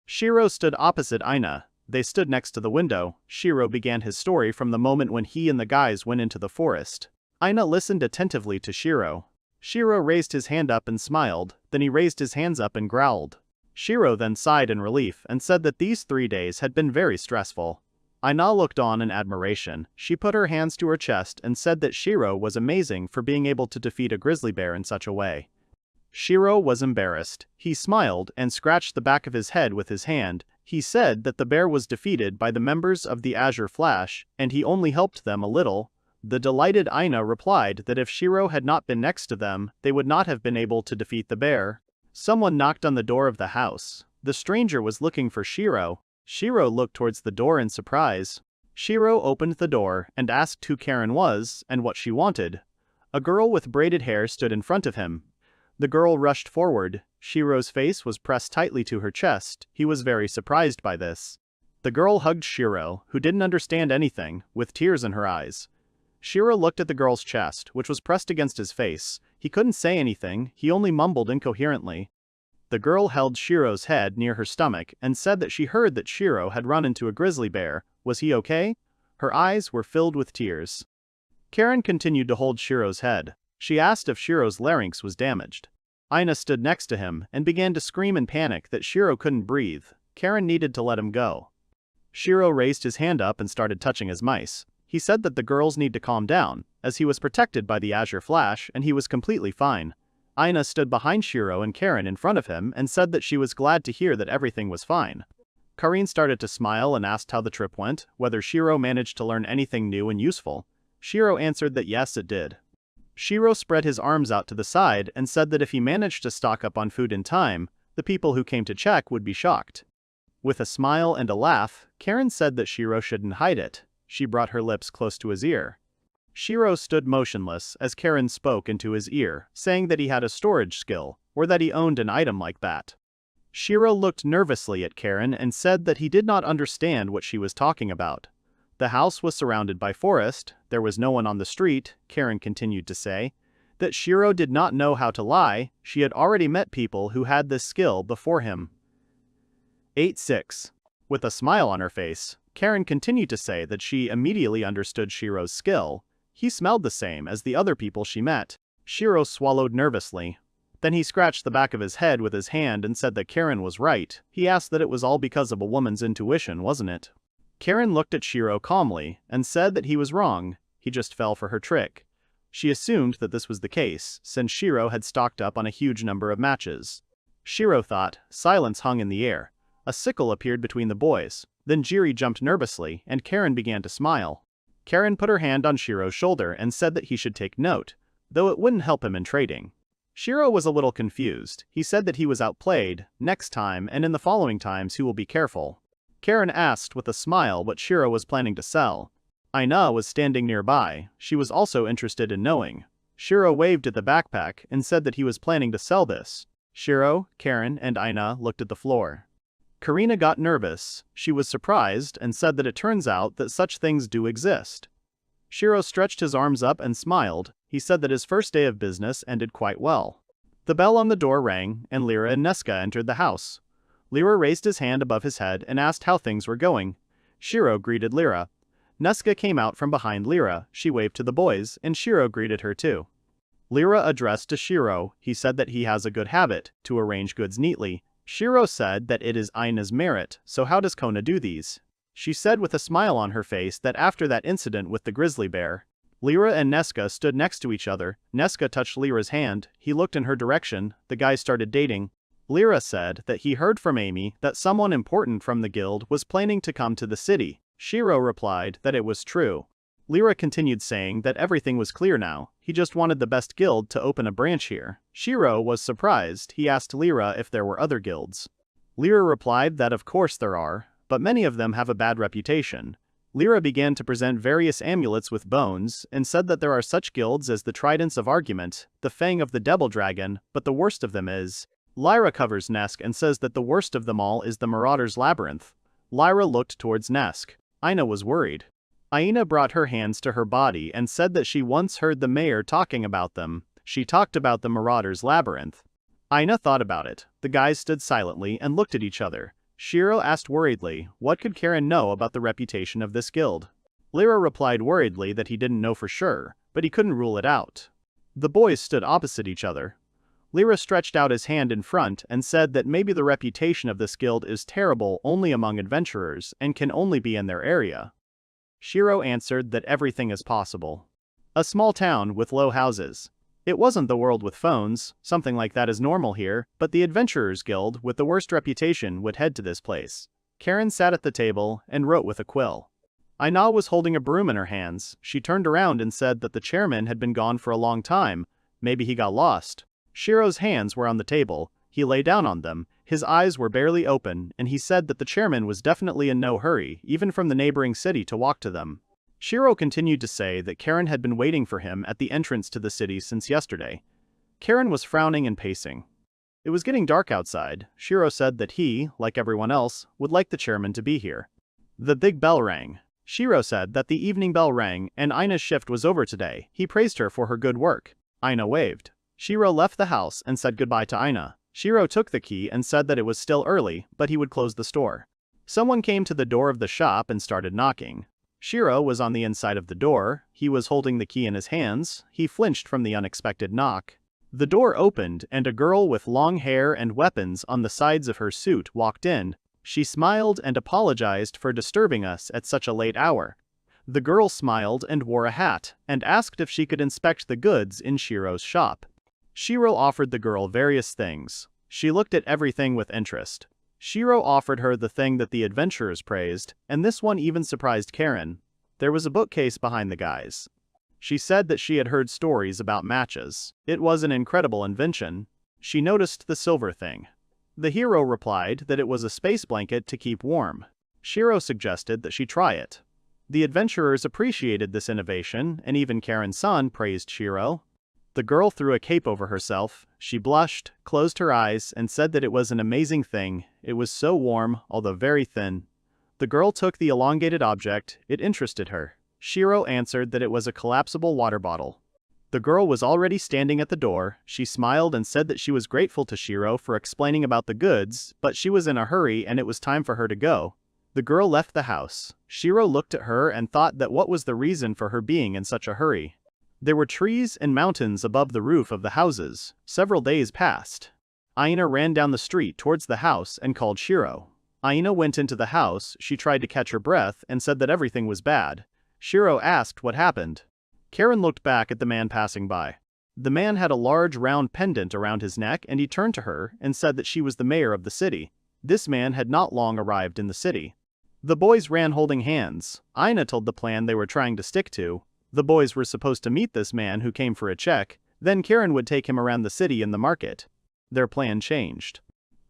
Shiro stood opposite Aina. They stood next to the window. Shiro began his story from the moment when he and the guys went into the forest. Aina listened attentively to Shiro. Shiro raised his hand up and smiled, then he raised his hands up and growled. Shiro then sighed in relief and said that these 3 days had been very stressful. Aina looked on in admiration. She put her hands to her chest and said that Shiro was amazing for being able to defeat a grizzly bear in such a way. Shiro was embarrassed. He smiled and scratched the back of his head with his hand. He said that the bear was defeated by the members of the Azure Flash, and he only helped them a little. The delighted Aina replied that if Shiro had not been next to them, they would not have been able to defeat the bear. Someone knocked on the door of the house. The stranger was looking for Shiro. Shiro looked towards the door in surprise. Shiro opened the door and asked who Karen was and what she wanted. A girl with braided hair stood in front of him. The girl rushed forward. Shiro's face was pressed tightly to her chest. He was very surprised by this. The girl hugged Shiro, who didn't understand anything, with tears in her eyes. Shiro looked at the girl's chest, which was pressed against his face. He couldn't say anything, he only mumbled incoherently. The girl held Shiro's head near her stomach and said that she heard that Shiro had run into a grizzly bear. Was he okay? Her eyes were filled with tears. Karen continued to hold Shiro's head. She asked if Shiro's larynx was damaged. Aina stood next to him and began to scream in panic that Shiro couldn't breathe. Karen needed to let him go. Shiro raised his hand up and started touching his mice. He said that the girls need to calm down, as he was protected by the Azure Flash and he was completely fine. Aina stood behind Shiro and Karen in front of him and said that she was glad to hear that everything was fine. Karine started to smile and asked how the trip went, whether Shiro managed to learn anything new and useful. Shiro answered that yes, it did. Shiro spread his arms out to the side and said that if he managed to stock up on food in time, the people who came to check would be shocked. With a smile and a laugh, Karen said that Shiro shouldn't hide it. She brought her lips close to his ear. Shiro stood motionless as Karen spoke into his ear, saying that he had a storage skill, or that he owned an item like that. Shiro looked nervously at Karen and said that he did not understand what she was talking about. The house was surrounded by forest, there was no one on the street, Karen continued to say. That Shiro did not know how to lie, she had already met people who had this skill before him. 8-6. With a smile on her face, Karen continued to say that she immediately understood Shiro's skill. He smelled the same as the other people she met. Shiro swallowed nervously. Then he scratched the back of his head with his hand and said that Karen was right. He asked that it was all because of a woman's intuition, wasn't it? Karen looked at Shiro calmly and said that he was wrong, he just fell for her trick. She assumed that this was the case, since Shiro had stocked up on a huge number of matches. Shiro thought. Silence hung in the air. A sickle appeared between the boys. Then Jiri jumped nervously, and Karen began to smile. Karen put her hand on Shiro's shoulder and said that he should take note, though it wouldn't help him in trading. Shiro was a little confused. He said that he was outplayed. Next time and in the following times he will be careful. Karen asked with a smile what Shiro was planning to sell. Aina was standing nearby. She was also interested in knowing. Shiro waved at the backpack and said that he was planning to sell this. Shiro, Karen, and Aina looked at the floor. Karina got nervous. She was surprised and said that it turns out that such things do exist. Shiro stretched his arms up and smiled. He said that his first day of business ended quite well. The bell on the door rang, and Lyra and Neska entered the house. Lyra raised his hand above his head and asked how things were going. Shiro greeted Lyra. Neska came out from behind Lyra. She waved to the boys, and Shiro greeted her too. Lyra addressed to Shiro. He said that he has a good habit, to arrange goods neatly. Shiro said that it is Aina's merit, so how does Kona do these? She said with a smile on her face that after that incident with the grizzly bear. Lyra and Neska stood next to each other. Neska touched Lyra's hand. He looked in her direction. The guys started dating. Lyra said that he heard from Amy that someone important from the guild was planning to come to the city. Shiro replied that it was true. Lyra continued saying that everything was clear now. He just wanted the best guild to open a branch here. Shiro was surprised. He asked Lyra if there were other guilds. Lyra replied that of course there are, but many of them have a bad reputation. Lyra began to present various amulets with bones and said that there are such guilds as the Tridents of Argument, the Fang of the Devil Dragon, but the worst of them is. Lyra covers Nesk and says that the worst of them all is the Marauder's Labyrinth. Lyra looked towards Nesk. Aina was worried. Aina brought her hands to her body and said that she once heard the mayor talking about them. She talked about the Marauder's Labyrinth. Aina thought about it. The guys stood silently and looked at each other. Shiro asked worriedly, what could Karen know about the reputation of this guild? Lyra replied worriedly that he didn't know for sure, but he couldn't rule it out. The boys stood opposite each other. Lyra stretched out his hand in front and said that maybe the reputation of this guild is terrible only among adventurers and can only be in their area. Shiro answered that everything is possible. A small town with low houses. It wasn't the world with phones, something like that is normal here, but the Adventurers Guild with the worst reputation would head to this place. Karen sat at the table and wrote with a quill. Aina was holding a broom in her hands. She turned around and said that the chairman had been gone for a long time. Maybe he got lost. Shiro's hands were on the table. He lay down on them. His eyes were barely open, and he said that the chairman was definitely in no hurry, even from the neighboring city to walk to them. Shiro continued to say that Karen had been waiting for him at the entrance to the city since yesterday. Karen was frowning and pacing. It was getting dark outside. Shiro said that he, like everyone else, would like the chairman to be here. The big bell rang. Shiro said that the evening bell rang and Aina's shift was over today. He praised her for her good work. Aina waved. Shiro left the house and said goodbye to Aina. Shiro took the key and said that it was still early, but he would close the store. Someone came to the door of the shop and started knocking. Shiro was on the inside of the door. He was holding the key in his hands. He flinched from the unexpected knock. The door opened and a girl with long hair and weapons on the sides of her suit walked in. She smiled and apologized for disturbing us at such a late hour. The girl smiled and wore a hat and asked if she could inspect the goods in Shiro's shop. Shiro offered the girl various things. She looked at everything with interest. Shiro offered her the thing that the adventurers praised, and this one even surprised Karen. There was a bookcase behind the guys. She said that she had heard stories about matches. It was an incredible invention. She noticed the silver thing. The hero replied that it was a space blanket to keep warm. Shiro suggested that she try it. The adventurers appreciated this innovation, and even Karen-san praised Shiro. The girl threw a cape over herself. She blushed, closed her eyes, and said that it was an amazing thing. It was so warm, although very thin. The girl took the elongated object. It interested her. Shiro answered that it was a collapsible water bottle. The girl was already standing at the door. She smiled and said that she was grateful to Shiro for explaining about the goods, but she was in a hurry and it was time for her to go. The girl left the house. Shiro looked at her and thought that what was the reason for her being in such a hurry. There were trees and mountains above the roof of the houses. Several days passed. Aina ran down the street towards the house and called Shiro. Aina went into the house. She tried to catch her breath and said that everything was bad. Shiro asked what happened. Karen looked back at the man passing by. The man had a large round pendant around his neck and he turned to her and said that she was the mayor of the city. This man had not long arrived in the city. The boys ran holding hands. Aina told the plan they were trying to stick to. The boys were supposed to meet this man who came for a check. Then Karen would take him around the city and the market. Their plan changed.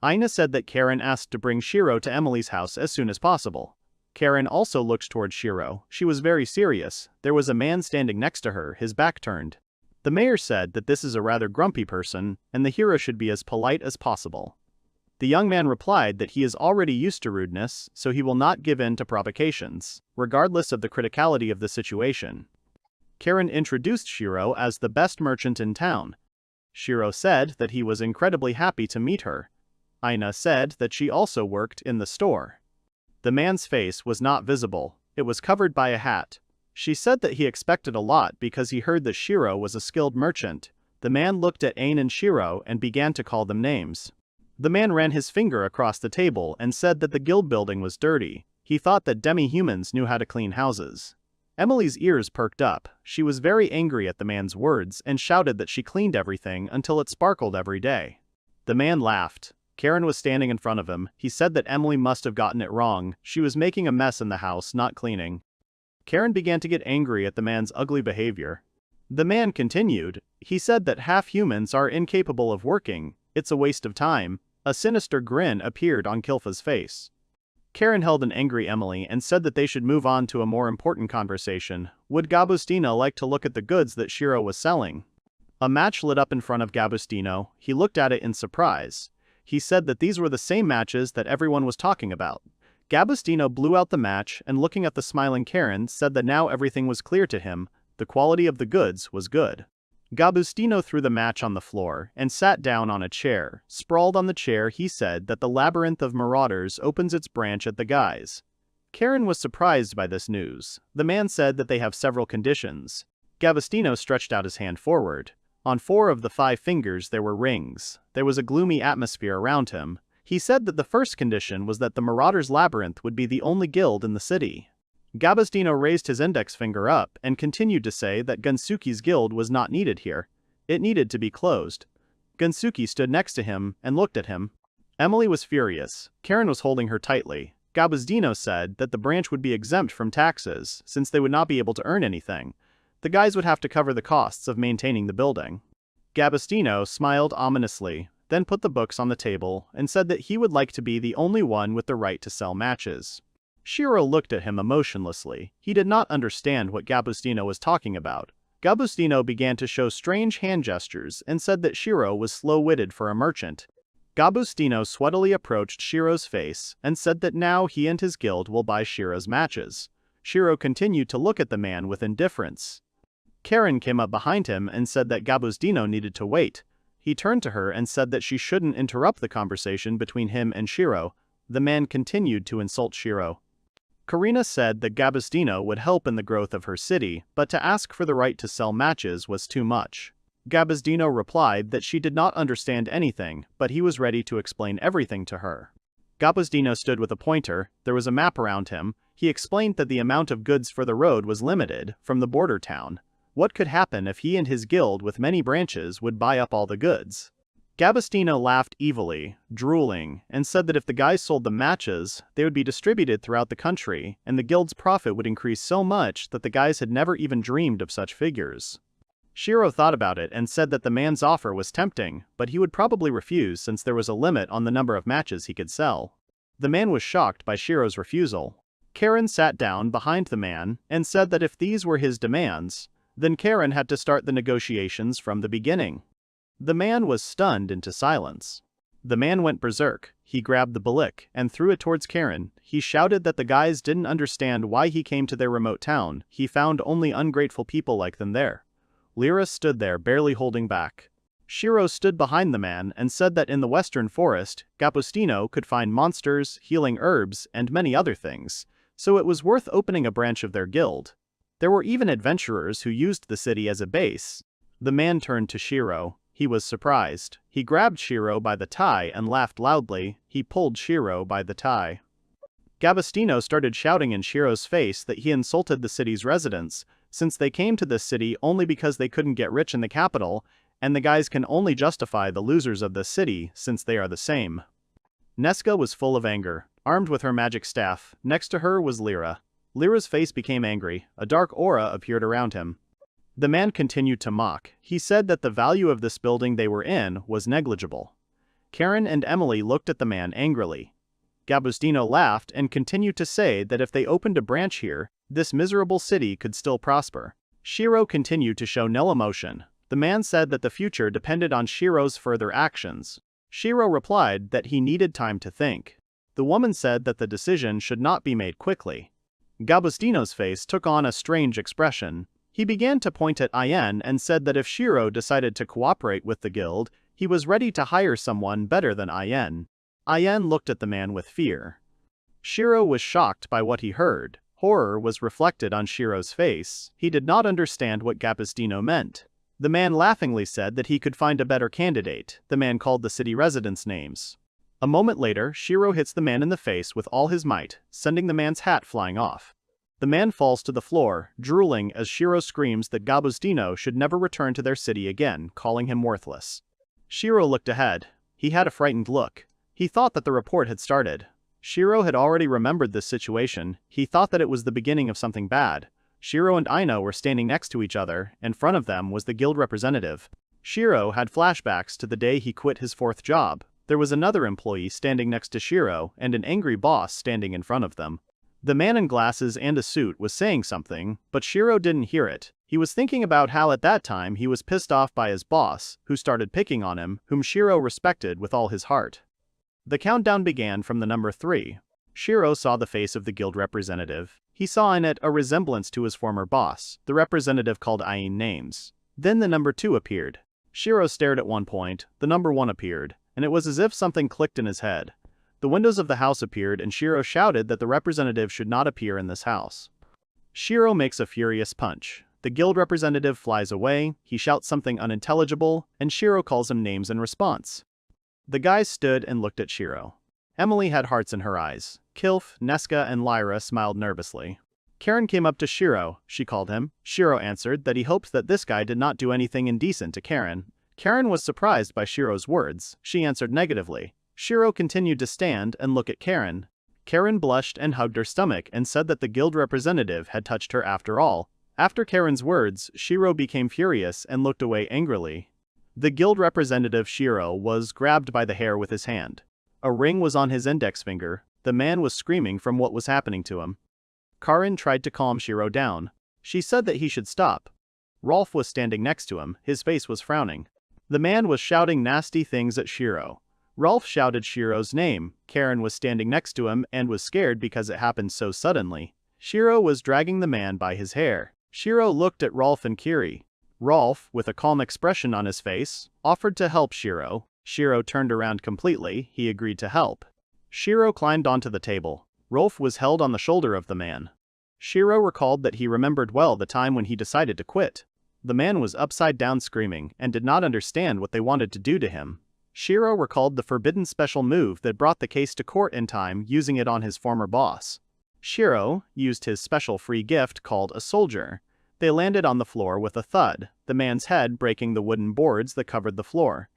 Ina said that Karen asked to bring Shiro to Emily's house as soon as possible. Karen also looked towards Shiro. She was very serious. There was a man standing next to her, his back turned. The mayor said that this is a rather grumpy person, and the hero should be as polite as possible. The young man replied that he is already used to rudeness, so he will not give in to provocations, regardless of the criticality of the situation. Karen introduced Shiro as the best merchant in town. Shiro said that he was incredibly happy to meet her. Ina said that she also worked in the store. The man's face was not visible, it was covered by a hat. She said that he expected a lot because he heard that Shiro was a skilled merchant. The man looked at Ain and Shiro and began to call them names. The man ran his finger across the table and said that the guild building was dirty. He thought that demi-humans knew how to clean houses. Emily's ears perked up. She was very angry at the man's words and shouted that she cleaned everything until it sparkled every day. The man laughed. Karen was standing in front of him. He said that Emily must have gotten it wrong. She was making a mess in the house, not cleaning. Karen began to get angry at the man's ugly behavior. The man continued. He said that half humans are incapable of working. It's a waste of time. A sinister grin appeared on Kilfa's face. Karen held an angry Emily and said that they should move on to a more important conversation. Would Gabustino like to look at the goods that Shiro was selling? A match lit up in front of Gabustino. He looked at it in surprise. He said that these were the same matches that everyone was talking about. Gabustino blew out the match and, looking at the smiling Karen, said that now everything was clear to him. The quality of the goods was good. Gabustino threw the match on the floor and sat down on a chair. Sprawled on the chair, he said that the labyrinth of marauders opens its branch at the guys. Karen was surprised by this news. The man said that they have several conditions. Gabustino stretched out his hand forward. On 4 of the 5 fingers there were rings. There was a gloomy atmosphere around him. He said that the first condition was that the Marauders' Labyrinth would be the only guild in the city. Gabustino raised his index finger up and continued to say that Gunsuki's guild was not needed here. It needed to be closed. Gunsuki stood next to him and looked at him. Emily was furious. Karen was holding her tightly. Gabustino said that the branch would be exempt from taxes since they would not be able to earn anything. The guys would have to cover the costs of maintaining the building. Gabustino smiled ominously, then put the books on the table and said that he would like to be the only one with the right to sell matches. Shiro looked at him emotionlessly. He did not understand what Gabustino was talking about. Gabustino began to show strange hand gestures and said that Shiro was slow-witted for a merchant. Gabustino sweatily approached Shiro's face and said that now he and his guild will buy Shiro's matches. Shiro continued to look at the man with indifference. Karen came up behind him and said that Gabustino needed to wait. He turned to her and said that she shouldn't interrupt the conversation between him and Shiro. The man continued to insult Shiro. Karina said that Gabustino would help in the growth of her city, but to ask for the right to sell matches was too much. Gabustino replied that she did not understand anything, but he was ready to explain everything to her. Gabustino stood with a pointer. There was a map around him. He explained that the amount of goods for the road was limited from the border town. What could happen if he and his guild with many branches would buy up all the goods? Gabustino laughed evilly, drooling, and said that if the guys sold the matches, they would be distributed throughout the country, and the guild's profit would increase so much that the guys had never even dreamed of such figures. Shiro thought about it and said that the man's offer was tempting, but he would probably refuse since there was a limit on the number of matches he could sell. The man was shocked by Shiro's refusal. Karen sat down behind the man and said that if these were his demands, then Karen had to start the negotiations from the beginning. The man was stunned into silence. The man went berserk. He grabbed the balik and threw it towards Karen. He shouted that the guys didn't understand why he came to their remote town. He found only ungrateful people like them there. Lyra stood there, barely holding back. Shiro stood behind the man and said that in the western forest, Gabustino could find monsters, healing herbs, and many other things, so it was worth opening a branch of their guild. There were even adventurers who used the city as a base. The man turned to Shiro. He was surprised. He grabbed Shiro by the tie and laughed loudly. He pulled Shiro by the tie. Gabustino started shouting in Shiro's face that he insulted the city's residents, since they came to this city only because they couldn't get rich in the capital, and the guys can only justify the losers of this city since they are the same. Nesca was full of anger. Armed with her magic staff, next to her was Lyra. Lyra's face became angry. A dark aura appeared around him. The man continued to mock. He said that the value of this building they were in was negligible. Karen and Emily looked at the man angrily. Gabustino laughed and continued to say that if they opened a branch here, this miserable city could still prosper. Shiro continued to show no emotion. The man said that the future depended on Shiro's further actions. Shiro replied that he needed time to think. The woman said that the decision should not be made quickly. Gabustino's face took on a strange expression. He began to point at Ayen and said that if Shiro decided to cooperate with the guild, he was ready to hire someone better than Ayen. Ayen looked at the man with fear. Shiro was shocked by what he heard. Horror was reflected on Shiro's face. He did not understand what Gabustino meant. The man laughingly said that he could find a better candidate. The man called the city residents' names. A moment later, Shiro hits the man in the face with all his might, sending the man's hat flying off. The man falls to the floor, drooling as Shiro screams that Gabustino should never return to their city again, calling him worthless. Shiro looked ahead. He had a frightened look. He thought that the report had started. Shiro had already remembered this situation. He thought that it was the beginning of something bad. Shiro and Aina were standing next to each other. In front of them was the guild representative. Shiro had flashbacks to the day he quit his fourth job. There was another employee standing next to Shiro and an angry boss standing in front of them. The man in glasses and a suit was saying something, but Shiro didn't hear it. He was thinking about how at that time he was pissed off by his boss, who started picking on him, whom Shiro respected with all his heart. The countdown began from the number 3. Shiro saw the face of the guild representative. He saw in it a resemblance to his former boss. The representative called Ayin names. Then the number 2 appeared. Shiro stared at one point, the number 1 appeared, and it was as if something clicked in his head. The windows of the house appeared and Shiro shouted that the representative should not appear in this house. Shiro makes a furious punch. The guild representative flies away, he shouts something unintelligible, and Shiro calls him names in response. The guys stood and looked at Shiro. Emily had hearts in her eyes. Kilf, Neska, and Lyra smiled nervously. Karen came up to Shiro. She called him. Shiro answered that he hoped that this guy did not do anything indecent to Karen. Karen was surprised by Shiro's words. She answered negatively. Shiro continued to stand and look at Karen. Karen blushed and hugged her stomach and said that the guild representative had touched her after all. After Karen's words, Shiro became furious and looked away angrily. The guild representative Shiro was grabbed by the hair with his hand. A ring was on his index finger. The man was screaming from what was happening to him. Karen tried to calm Shiro down. She said that he should stop. Rolf was standing next to him. His face was frowning. The man was shouting nasty things at Shiro. Rolf shouted Shiro's name. Karen was standing next to him and was scared because it happened so suddenly. Shiro was dragging the man by his hair. Shiro looked at Rolf and Kiri. Rolf, with a calm expression on his face, offered to help Shiro. Shiro turned around completely. He agreed to help. Shiro climbed onto the table. Rolf was held on the shoulder of the man. Shiro recalled that he remembered well the time when he decided to quit. The man was upside down screaming and did not understand what they wanted to do to him. Shiro recalled the forbidden special move that brought the case to court in time, using it on his former boss. Shiro used his special free gift called a soldier. They landed on the floor with a thud, the man's head breaking the wooden boards that covered the floor.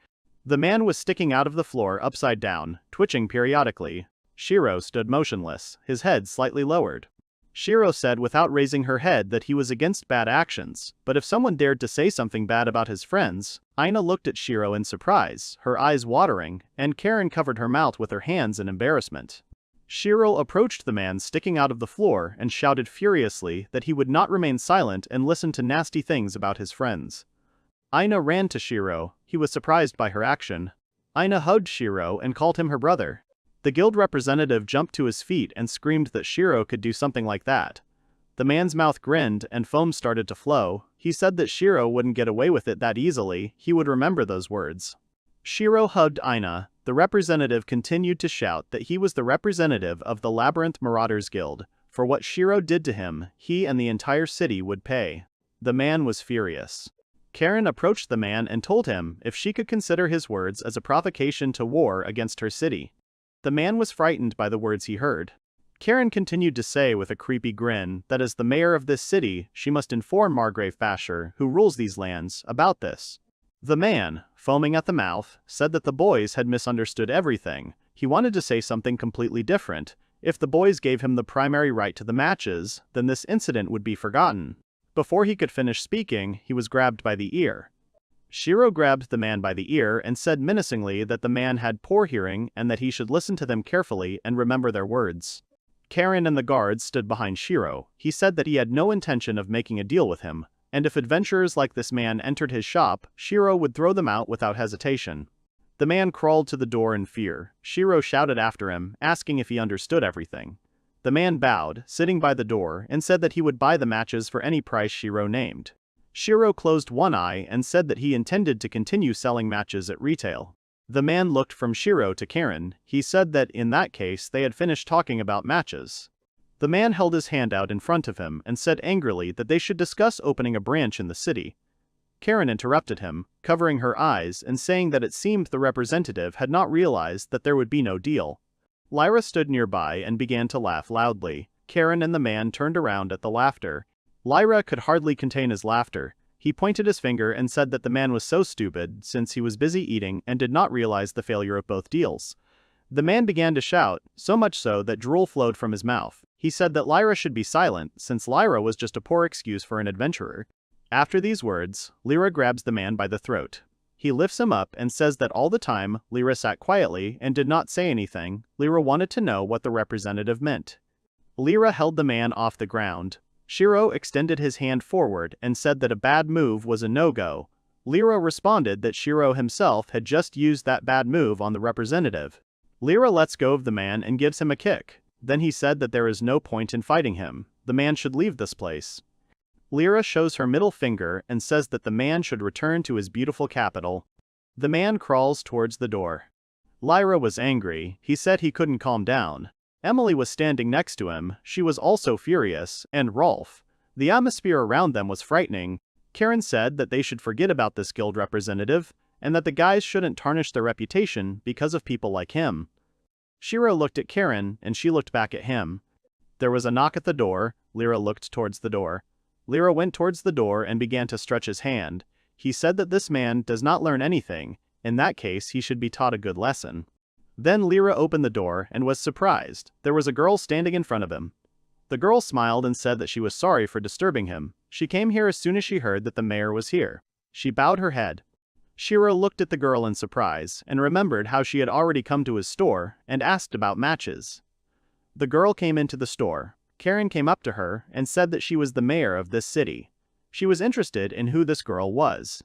The man was sticking out of the floor upside down, twitching periodically. Shiro stood motionless, his head slightly lowered. Shiro said without raising her head that he was against bad actions, but if someone dared to say something bad about his friends, Aina looked at Shiro in surprise, her eyes watering, and Karen covered her mouth with her hands in embarrassment. Shiro approached the man sticking out of the floor and shouted furiously that he would not remain silent and listen to nasty things about his friends. Aina ran to Shiro. He was surprised by her action. Aina hugged Shiro and called him her brother. The guild representative jumped to his feet and screamed that Shiro could do something like that. The man's mouth grinned and foam started to flow. He said that Shiro wouldn't get away with it that easily. He would remember those words. Shiro hugged Aina. The representative continued to shout that he was the representative of the Labyrinth Marauders Guild. For what Shiro did to him, he and the entire city would pay. The man was furious. Karen approached the man and told him if she could consider his words as a provocation to war against her city. The man was frightened by the words he heard. Karen continued to say with a creepy grin that as the mayor of this city, she must inform Margrave Fasher, who rules these lands, about this. The man, foaming at the mouth, said that the boys had misunderstood everything. He wanted to say something completely different. If the boys gave him the primary right to the matches, then this incident would be forgotten. Before he could finish speaking, he was grabbed by the ear. Shiro grabbed the man by the ear and said menacingly that the man had poor hearing and that he should listen to them carefully and remember their words. Karen and the guards stood behind Shiro. He said that he had no intention of making a deal with him, and if adventurers like this man entered his shop, Shiro would throw them out without hesitation. The man crawled to the door in fear. Shiro shouted after him, asking if he understood everything. The man bowed, sitting by the door, and said that he would buy the matches for any price Shiro named. Shiro closed one eye and said that he intended to continue selling matches at retail. The man looked from Shiro to Karen. He said that in that case they had finished talking about matches. The man held his hand out in front of him and said angrily that they should discuss opening a branch in the city. Karen interrupted him, covering her eyes and saying that it seemed the representative had not realized that there would be no deal. Lyra stood nearby and began to laugh loudly. Karen and the man turned around at the laughter. Lyra could hardly contain his laughter. He pointed his finger and said that the man was so stupid since he was busy eating and did not realize the failure of both deals. The man began to shout, so much so that drool flowed from his mouth. He said that Lyra should be silent since Lyra was just a poor excuse for an adventurer. After these words, Lyra grabs the man by the throat. He lifts him up and says that all the time Lyra sat quietly and did not say anything. Lyra wanted to know what the representative meant. Lyra held the man off the ground. Shiro extended his hand forward and said that a bad move was a no-go. Lyra responded that Shiro himself had just used that bad move on the representative. Lyra lets go of the man and gives him a kick. Then he said that there is no point in fighting him. The man should leave this place. Lyra shows her middle finger and says that the man should return to his beautiful capital. The man crawls towards the door. Lyra was angry. He said he couldn't calm down. Emily was standing next to him. She was also furious, and Rolf. The atmosphere around them was frightening. Karen said that they should forget about this guild representative, and that the guys shouldn't tarnish their reputation because of people like him. Shiro looked at Karen, and she looked back at him. There was a knock at the door. Lyra looked towards the door. Lyra went towards the door and began to stretch his hand. He said that this man does not learn anything. In that case, he should be taught a good lesson. Then Lyra opened the door and was surprised. There was a girl standing in front of him. The girl smiled and said that she was sorry for disturbing him. She came here as soon as she heard that the mayor was here. She bowed her head. Shiro looked at the girl in surprise and remembered how she had already come to his store and asked about matches. The girl came into the store. Karen came up to her and said that she was the mayor of this city. She was interested in who this girl was.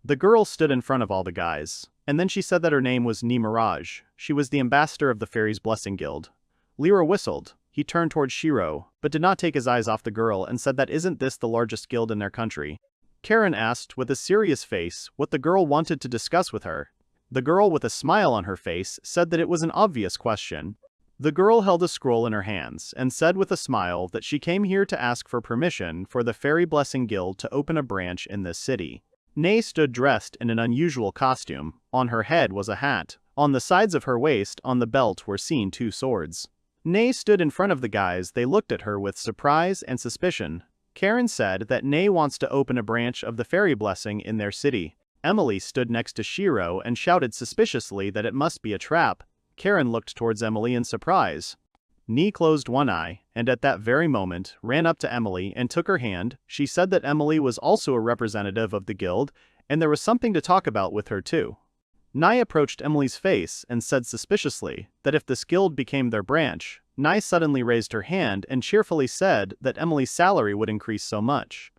The girl stood in front of all the guys, and then she said that her name was Mirage. She was the ambassador of the Fairies' Blessing Guild. Lyra whistled. He turned towards Shiro, but did not take his eyes off the girl and said that isn't this the largest guild in their country. Karen asked with a serious face what the girl wanted to discuss with her. The girl with a smile on her face said that it was an obvious question. The girl held a scroll in her hands and said with a smile that she came here to ask for permission for the Fairy Blessing Guild to open a branch in this city. Nay stood dressed in an unusual costume. On her head was a hat. On the sides of her waist on the belt were seen 2 swords. Nay stood in front of the guys. They looked at her with surprise and suspicion. Karen said that Nay wants to open a branch of the Fairy Blessing in their city. Emily stood next to Shiro and shouted suspiciously that it must be a trap. Karen looked towards Emily in surprise. Nee closed one eye, and at that very moment, ran up to Emily and took her hand. She said that Emily was also a representative of the guild, and there was something to talk about with her too. Nye approached Emily's face and said suspiciously that if this guild became their branch, Nye suddenly raised her hand and cheerfully said that Emily's salary would increase so much.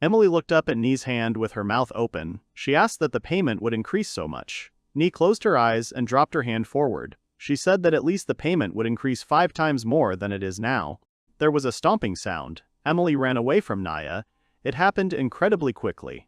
Emily looked up at Nee's hand with her mouth open. She asked that the payment would increase so much. Nee closed her eyes and dropped her hand forward. She said that at least the payment would increase 5 times more than it is now. There was a stomping sound. Emily ran away from Naya. It happened incredibly quickly.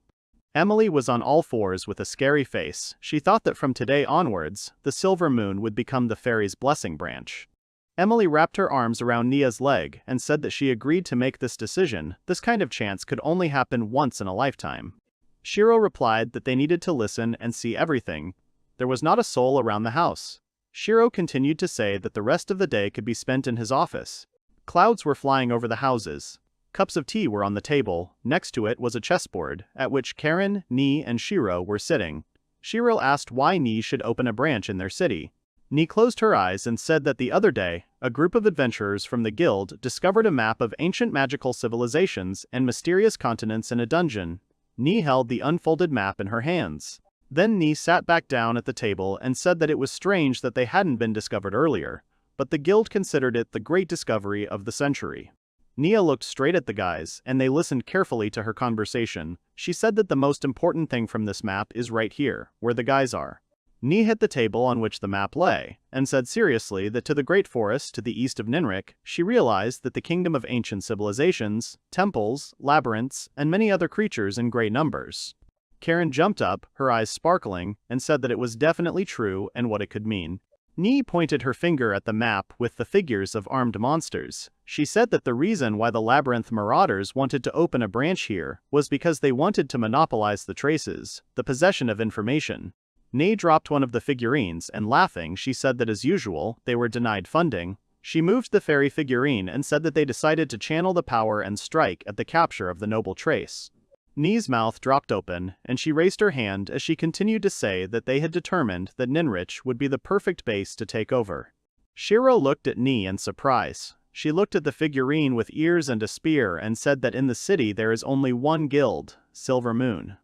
Emily was on all fours with a scary face. She thought that from today onwards, the Silver Moon would become the Fairy's Blessing branch. Emily wrapped her arms around Nia's leg and said that she agreed to make this decision. This kind of chance could only happen once in a lifetime. Shiro replied that they needed to listen and see everything. There was not a soul around the house. Shiro continued to say that the rest of the day could be spent in his office. Clouds were flying over the houses. Cups of tea were on the table. Next to it was a chessboard, at which Karen, Nee, and Shiro were sitting. Shiro asked why Nee should open a branch in their city. Ni closed her eyes and said that the other day, a group of adventurers from the guild discovered a map of ancient magical civilizations and mysterious continents in a dungeon. Ni held the unfolded map in her hands. Then Ni sat back down at the table and said that it was strange that they hadn't been discovered earlier, but the guild considered it the great discovery of the century. Nia looked straight at the guys, and they listened carefully to her conversation. She said that the most important thing from this map is right here, where the guys are. Ni hit the table on which the map lay, and said seriously that to the great forest to the east of Ninrik, she realized that the kingdom of ancient civilizations, temples, labyrinths, and many other creatures in great numbers. Karen jumped up, her eyes sparkling, and said that it was definitely true and what it could mean. Ni pointed her finger at the map with the figures of armed monsters. She said that the reason why the labyrinth marauders wanted to open a branch here was because they wanted to monopolize the traces, the possession of information. Ni dropped one of the figurines and laughing she said that as usual, they were denied funding. She moved the fairy figurine and said that they decided to channel the power and strike at the capture of the noble trace. Ni's mouth dropped open, and she raised her hand as she continued to say that they had determined that Ninrich would be the perfect base to take over. Shiro looked at Ni in surprise. She looked at the figurine with ears and a spear and said that in the city there is only one guild, Silver Moon.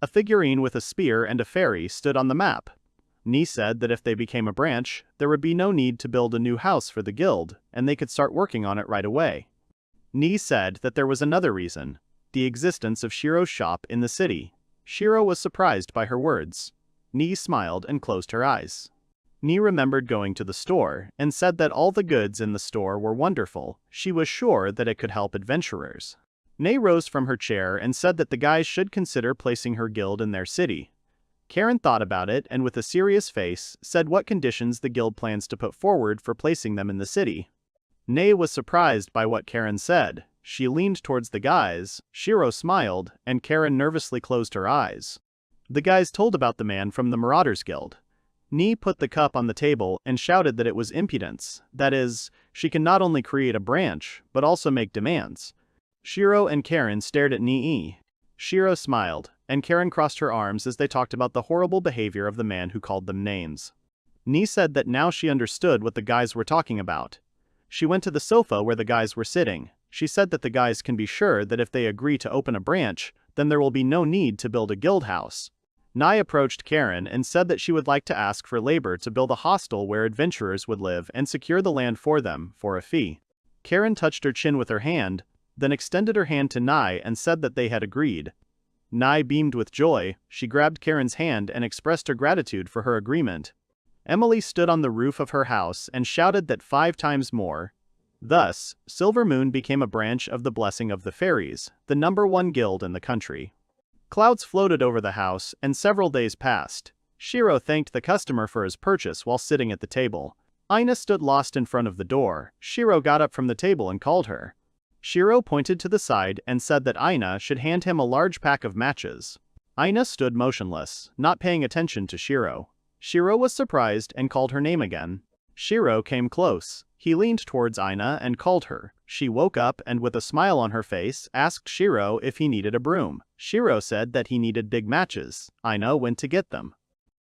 A figurine with a spear and a fairy stood on the map. Ni said that if they became a branch, there would be no need to build a new house for the guild, and they could start working on it right away. Ni said that there was another reason. The existence of Shiro's shop in the city. Shiro was surprised by her words. Ni smiled and closed her eyes. Ni remembered going to the store and said that all the goods in the store were wonderful. She was sure that it could help adventurers. Ni rose from her chair and said that the guys should consider placing her guild in their city. Karen thought about it and with a serious face said what conditions the guild plans to put forward for placing them in the city. Ni was surprised by what Karen said. She leaned towards the guys, Shiro smiled, and Karen nervously closed her eyes. The guys told about the man from the Marauders Guild. Ni put the cup on the table and shouted that it was impudence, that is, she can not only create a branch, but also make demands. Shiro and Karen stared at Ni. Shiro smiled, and Karen crossed her arms as they talked about the horrible behavior of the man who called them names. Ni said that now she understood what the guys were talking about. She went to the sofa where the guys were sitting. She said that the guys can be sure that if they agree to open a branch, then there will be no need to build a guild house. Ni approached Karen and said that she would like to ask for labor to build a hostel where adventurers would live and secure the land for them, for a fee. Karen touched her chin with her hand, then extended her hand to Ni and said that they had agreed. Ni beamed with joy. She grabbed Karen's hand and expressed her gratitude for her agreement. Emily stood on the roof of her house and shouted that 5 times more. Thus, Silver Moon became a branch of the Blessing of the Fairies, the #1 guild in the country. Clouds floated over the house, and several days passed. Shiro thanked the customer for his purchase while sitting at the table. Aina stood lost in front of the door. Shiro got up from the table and called her. Shiro pointed to the side and said that Aina should hand him a large pack of matches. Aina stood motionless, not paying attention to Shiro. Shiro was surprised and called her name again. Shiro came close. He leaned towards Aina and called her. She woke up and with a smile on her face asked Shiro if he needed a broom. Shiro said that he needed big matches. Aina went to get them.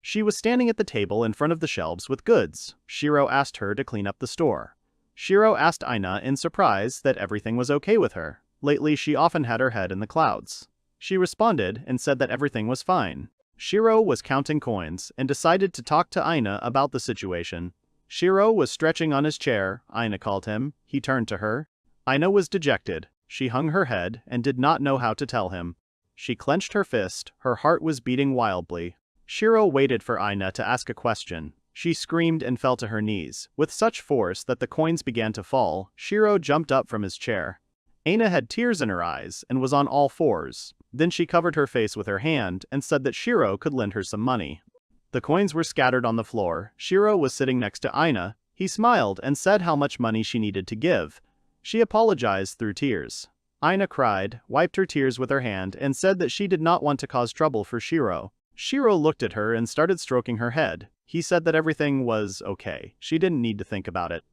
She was standing at the table in front of the shelves with goods. Shiro asked her to clean up the store. Shiro asked Aina in surprise that everything was okay with her. Lately she often had her head in the clouds. She responded and said that everything was fine. Shiro was counting coins and decided to talk to Aina about the situation. Shiro was stretching on his chair. Aina called him. He turned to her. Aina was dejected. She hung her head and did not know how to tell him. She clenched her fist. Her heart was beating wildly. Shiro waited for Aina to ask a question. She screamed and fell to her knees, with such force that the coins began to fall. Shiro jumped up from his chair. Aina had tears in her eyes and was on all fours. Then she covered her face with her hand and said that Shiro could lend her some money. The coins were scattered on the floor. Shiro was sitting next to Aina. He smiled and said how much money she needed to give. She apologized through tears. Aina cried, wiped her tears with her hand, and said that she did not want to cause trouble for Shiro. Shiro looked at her and started stroking her head. He said that everything was okay. She didn't need to think about it.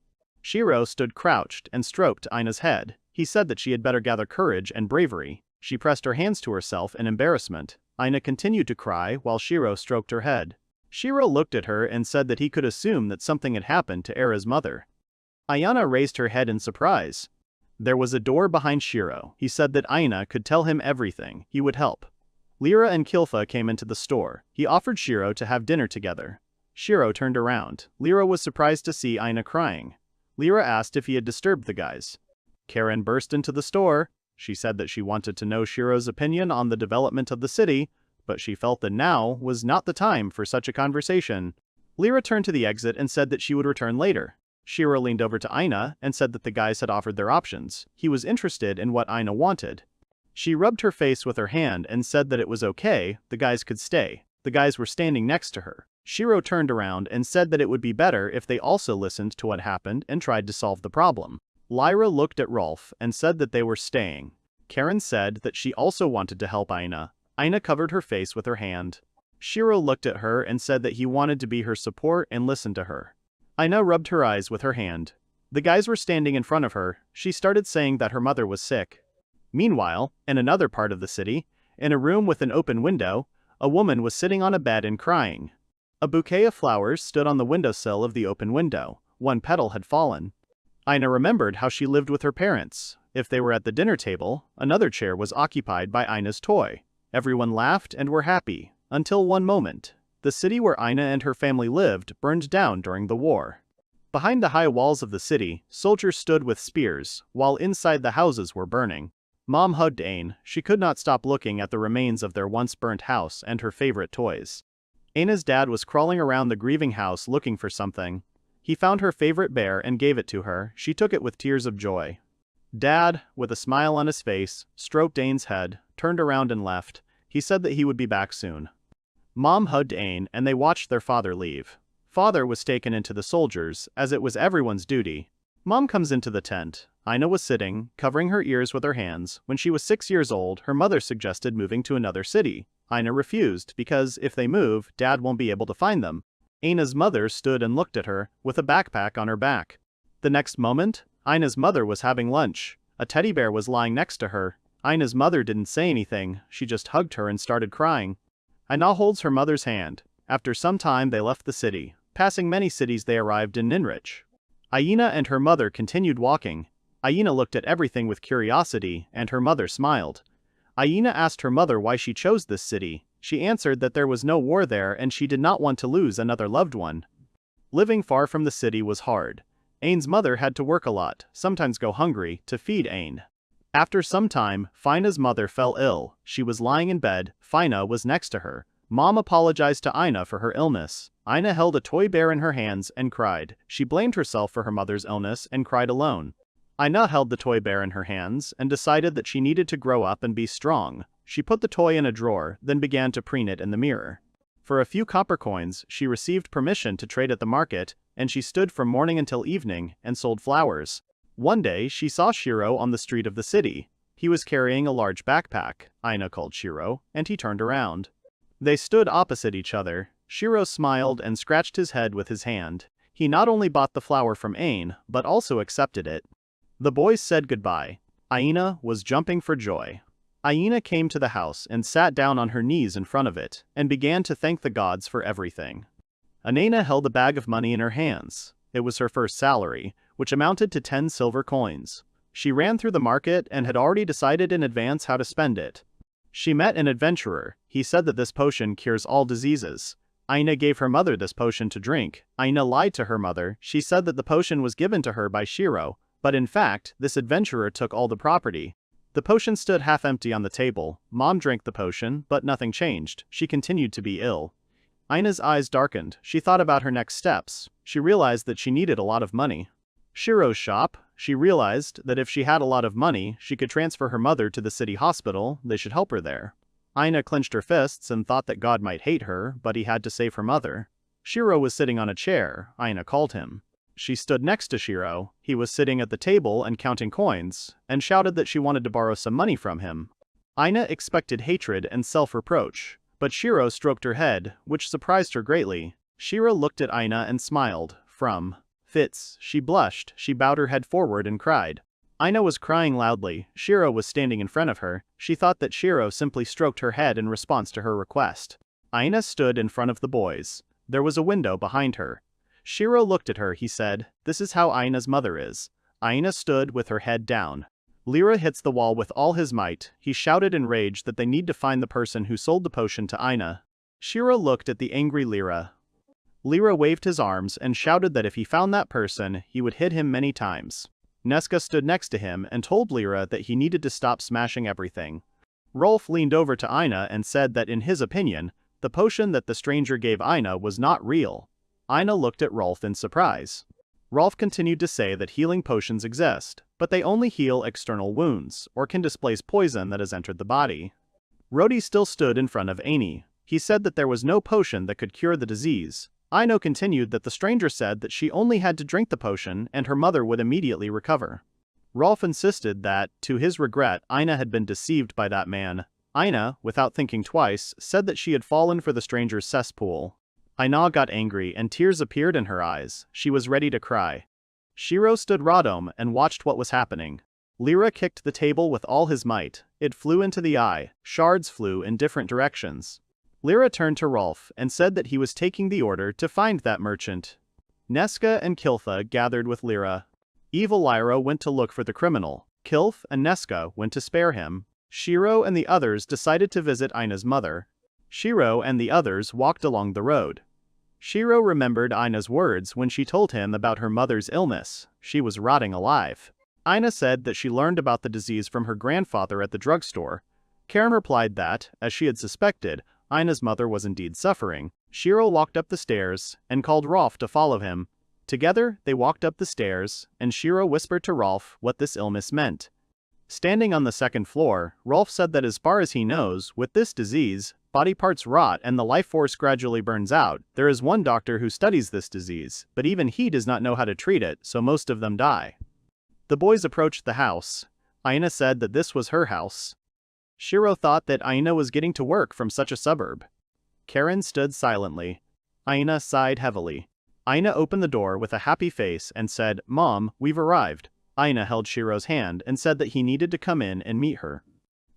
Shiro stood crouched and stroked Aina's head. He said that she had better gather courage and bravery. She pressed her hands to herself in embarrassment. Aina continued to cry while Shiro stroked her head. Shiro looked at her and said that he could assume that something had happened to Era's mother. Aina raised her head in surprise. There was a door behind Shiro. He said that Aina could tell him everything. He would help. Lyra and Kilfa came into the store. He offered Shiro to have dinner together. Shiro turned around. Lyra was surprised to see Aina crying. Lyra asked if he had disturbed the guys. Karen burst into the store. She said that she wanted to know Shiro's opinion on the development of the city, but she felt that now was not the time for such a conversation. Lyra turned to the exit and said that she would return later. Shiro leaned over to Aina and said that the guys had offered their options. He was interested in what Aina wanted. She rubbed her face with her hand and said that it was okay, the guys could stay. The guys were standing next to her. Shiro turned around and said that it would be better if they also listened to what happened and tried to solve the problem. Lyra looked at Rolf and said that they were staying. Karen said that she also wanted to help Aina. Aina covered her face with her hand. Shiro looked at her and said that he wanted to be her support and listen to her. Aina rubbed her eyes with her hand. The guys were standing in front of her. She started saying that her mother was sick. Meanwhile, in another part of the city, in a room with an open window, a woman was sitting on a bed and crying. A bouquet of flowers stood on the windowsill of the open window. One petal had fallen. Aina remembered how she lived with her parents. If they were at the dinner table, another chair was occupied by Aina's toy. Everyone laughed and were happy, until one moment. The city where Aina and her family lived burned down during the war. Behind the high walls of the city, soldiers stood with spears, while inside the houses were burning. Mom hugged Ain. She could not stop looking at the remains of their once burnt house and her favorite toys. Aina's dad was crawling around the grieving house looking for something. He found her favorite bear and gave it to her. She took it with tears of joy. Dad, with a smile on his face, stroked Ain's head, turned around and left. He said that he would be back soon. Mom hugged Ain and they watched their father leave. Father was taken into the soldiers, as it was everyone's duty. Mom comes into the tent. Aina was sitting, covering her ears with her hands. When she was 6 years old, her mother suggested moving to another city. Aina refused, because if they move, Dad won't be able to find them. Aina's mother stood and looked at her, with a backpack on her back. The next moment, Aina's mother was having lunch. A teddy bear was lying next to her. Aina's mother didn't say anything, she just hugged her and started crying. Aina holds her mother's hand. After some time they left the city. Passing many cities they arrived in Ninrich. Aina and her mother continued walking. Aina looked at everything with curiosity, and her mother smiled. Aina asked her mother why she chose this city. She answered that there was no war there and she did not want to lose another loved one. Living far from the city was hard. Ain's mother had to work a lot, sometimes go hungry, to feed Ain. After some time, Fina's mother fell ill. She was lying in bed. Fina was next to her. Mom apologized to Aina for her illness. Aina held a toy bear in her hands and cried. She blamed herself for her mother's illness and cried alone. Aina held the toy bear in her hands and decided that she needed to grow up and be strong. She put the toy in a drawer, then began to preen it in the mirror. For a few copper coins, she received permission to trade at the market, and she stood from morning until evening and sold flowers. One day, she saw Shiro on the street of the city. He was carrying a large backpack. Aina called Shiro, and he turned around. They stood opposite each other. Shiro smiled and scratched his head with his hand. He not only bought the flower from Ain, but also accepted it. The boys said goodbye. Aina was jumping for joy. Aina came to the house and sat down on her knees in front of it, and began to thank the gods for everything. Aina held a bag of money in her hands. It was her first salary, which amounted to 10 silver coins. She ran through the market and had already decided in advance how to spend it. She met an adventurer. He said that this potion cures all diseases. Aina gave her mother this potion to drink. Aina lied to her mother. She said that the potion was given to her by Shiro, but in fact, this adventurer took all the property. The potion stood half empty on the table. Mom drank the potion, but nothing changed. She continued to be ill. Aina's eyes darkened. She thought about her next steps. She realized that she needed a lot of money. Shiro's shop. She realized that if she had a lot of money, she could transfer her mother to the city hospital. They should help her there. Aina clenched her fists and thought that God might hate her, but he had to save her mother. Shiro was sitting on a chair. Aina called him. She stood next to Shiro. He was sitting at the table and counting coins, and shouted that she wanted to borrow some money from him. Aina expected hatred and self-reproach, but Shiro stroked her head, which surprised her greatly. Shiro looked at Aina and smiled. From Fitz, she blushed, she bowed her head forward and cried. Aina was crying loudly. Shiro was standing in front of her. She thought that Shiro simply stroked her head in response to her request. Aina stood in front of the boys. There was a window behind her. Shiro looked at her. He said, "This is how Aina's mother is." Aina stood with her head down. Lyra hits the wall with all his might. He shouted in rage that they need to find the person who sold the potion to Aina. Shiro looked at the angry Lyra. Lyra waved his arms and shouted that if he found that person, he would hit him many times. Nesca stood next to him and told Lyra that he needed to stop smashing everything. Rolf leaned over to Aina and said that in his opinion, the potion that the stranger gave Aina was not real. Aina looked at Rolf in surprise. Rolf continued to say that healing potions exist, but they only heal external wounds, or can displace poison that has entered the body. Rhodey still stood in front of Annie. He said that there was no potion that could cure the disease. Aino continued that the stranger said that she only had to drink the potion and her mother would immediately recover. Rolf insisted that, to his regret, Aina had been deceived by that man. Aina, without thinking twice, said that she had fallen for the stranger's cesspool. Aina got angry and tears appeared in her eyes. She was ready to cry. Shiro stood Radom and watched what was happening. Lyra kicked the table with all his might. It flew into the eye. Shards flew in different directions. Lyra turned to Rolf and said that he was taking the order to find that merchant. Nesca and Kilfa gathered with Lyra. Evil Lyra went to look for the criminal. Kilf and Nesca went to spare him. Shiro and the others decided to visit Aina's mother. Shiro and the others walked along the road. Shiro remembered Aina's words when she told him about her mother's illness. She was rotting alive. Aina said that she learned about the disease from her grandfather at the drugstore. Karen replied that, as she had suspected, Aina's mother was indeed suffering. Shiro walked up the stairs and called Rolf to follow him. Together, they walked up the stairs, and Shiro whispered to Rolf what this illness meant. Standing on the second floor, Rolf said that as far as he knows, with this disease, body parts rot and the life force gradually burns out. There is one doctor who studies this disease, but even he does not know how to treat it, so most of them die. The boys approached the house. Aina said that this was her house. Shiro thought that Aina was getting to work from such a suburb. Karen stood silently. Aina sighed heavily. Aina opened the door with a happy face and said, "Mom, we've arrived." Aina held Shiro's hand and said that he needed to come in and meet her.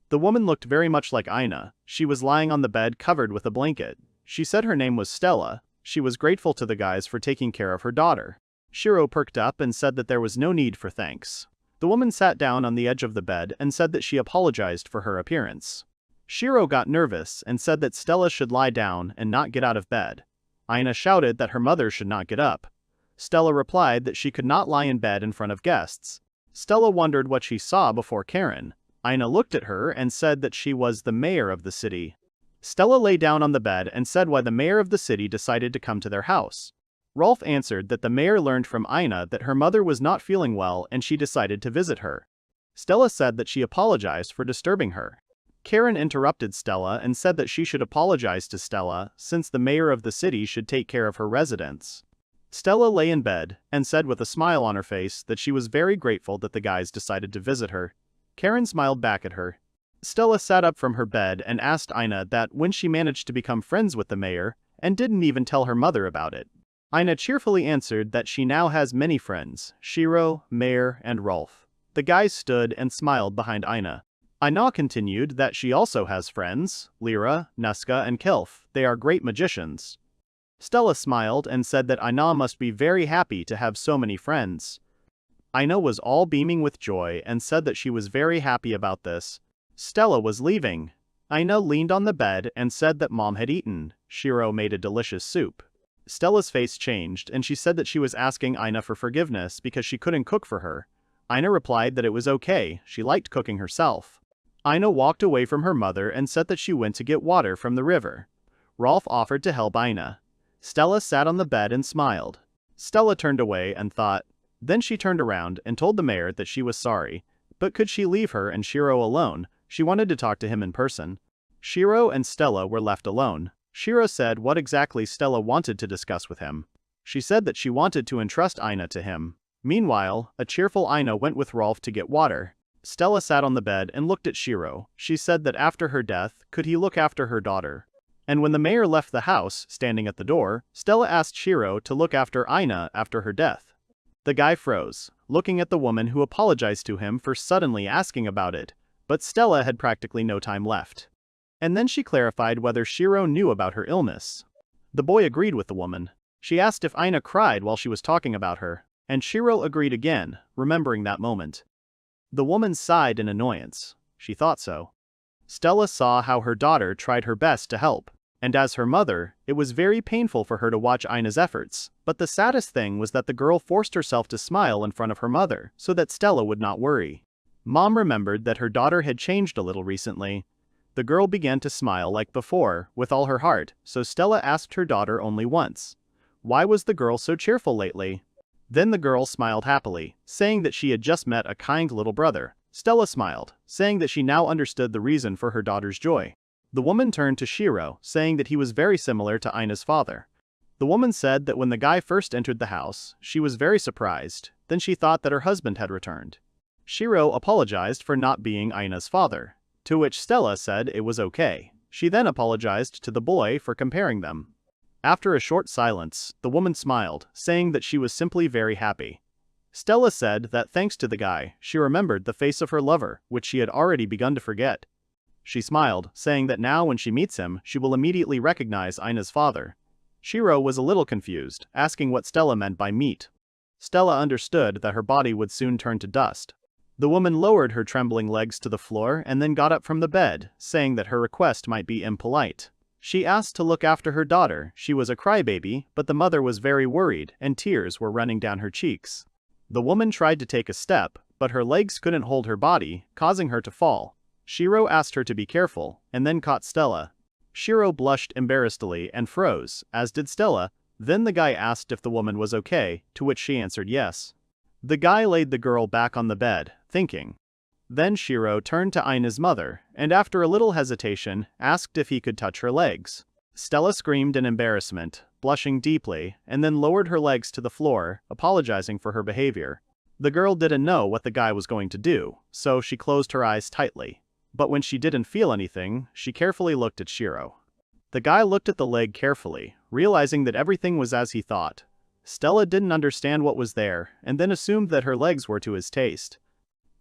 The woman looked very much like Aina. She was lying on the bed covered with a blanket. She said her name was Stella. She was grateful to the guys for taking care of her daughter. Shiro perked up and said that there was no need for thanks. The woman sat down on the edge of the bed and said that she apologized for her appearance. Shiro got nervous and said that Stella should lie down and not get out of bed. Aina shouted that her mother should not get up. Stella replied that she could not lie in bed in front of guests. Stella wondered what she saw before Karen. Aina looked at her and said that she was the mayor of the city. Stella lay down on the bed and said why the mayor of the city decided to come to their house. Rolf answered that the mayor learned from Aina that her mother was not feeling well and she decided to visit her. Stella said that she apologized for disturbing her. Karen interrupted Stella and said that she should apologize to Stella since the mayor of the city should take care of her residents. Stella lay in bed and said with a smile on her face that she was very grateful that the guys decided to visit her. Karen smiled back at her. Stella sat up from her bed and asked Aina that when she managed to become friends with the mayor and didn't even tell her mother about it. Aina cheerfully answered that she now has many friends, Shiro, Mayor, and Rolf. The guys stood and smiled behind Aina. Aina continued that she also has friends, Lyra, Nesca, and Kilf. They are great magicians. Stella smiled and said that Aina must be very happy to have so many friends. Aina was all beaming with joy and said that she was very happy about this. Stella was leaving. Aina leaned on the bed and said that Mom had eaten. Shiro made a delicious soup. Stella's face changed and she said that she was asking Aina for forgiveness because she couldn't cook for her. Aina replied that it was okay, she liked cooking herself. Aina walked away from her mother and said that she went to get water from the river. Rolf offered to help Aina. Stella sat on the bed and smiled. Stella turned away and thought. Then she turned around and told the mayor that she was sorry, but could she leave her and Shiro alone? She wanted to talk to him in person. Shiro and Stella were left alone. Shiro said what exactly Stella wanted to discuss with him. She said that she wanted to entrust Aina to him. Meanwhile, a cheerful Aina went with Rolf to get water. Stella sat on the bed and looked at Shiro. She said that after her death, could he look after her daughter? And when the mayor left the house, standing at the door, Stella asked Shiro to look after Aina after her death. The guy froze, looking at the woman who apologized to him for suddenly asking about it, but Stella had practically no time left. And then she clarified whether Shiro knew about her illness. The boy agreed with the woman. She asked if Ina cried while she was talking about her, and Shiro agreed again, remembering that moment. The woman sighed in annoyance. She thought so. Stella saw how her daughter tried her best to help, and as her mother, it was very painful for her to watch Ina's efforts, but the saddest thing was that the girl forced herself to smile in front of her mother so that Stella would not worry. Mom remembered that her daughter had changed a little recently. The girl began to smile like before, with all her heart, so Stella asked her daughter only once, "Why was the girl so cheerful lately?" Then the girl smiled happily, saying that she had just met a kind little brother. Stella smiled, saying that she now understood the reason for her daughter's joy. The woman turned to Shiro, saying that he was very similar to Ina's father. The woman said that when the guy first entered the house, she was very surprised, then she thought that her husband had returned. Shiro apologized for not being Ina's father, to which Stella said it was okay. She then apologized to the boy for comparing them. After a short silence, the woman smiled, saying that she was simply very happy. Stella said that thanks to the guy, she remembered the face of her lover, which she had already begun to forget. She smiled, saying that now when she meets him, she will immediately recognize Ina's father. Shiro was a little confused, asking what Stella meant by meet. Stella understood that her body would soon turn to dust. The woman lowered her trembling legs to the floor and then got up from the bed, saying that her request might be impolite. She asked to look after her daughter. She was a crybaby, but the mother was very worried and tears were running down her cheeks. The woman tried to take a step, but her legs couldn't hold her body, causing her to fall. Shiro asked her to be careful, and then caught Stella. Shiro blushed embarrassedly and froze, as did Stella. Then the guy asked if the woman was okay, to which she answered yes. The guy laid the girl back on the bed, thinking. Then Shiro turned to Ina's mother, and after a little hesitation, asked if he could touch her legs. Stella screamed in embarrassment, blushing deeply, and then lowered her legs to the floor, apologizing for her behavior. The girl didn't know what the guy was going to do, so she closed her eyes tightly. But when she didn't feel anything, she carefully looked at Shiro. The guy looked at the leg carefully, realizing that everything was as he thought. Stella didn't understand what was there, and then assumed that her legs were to his taste.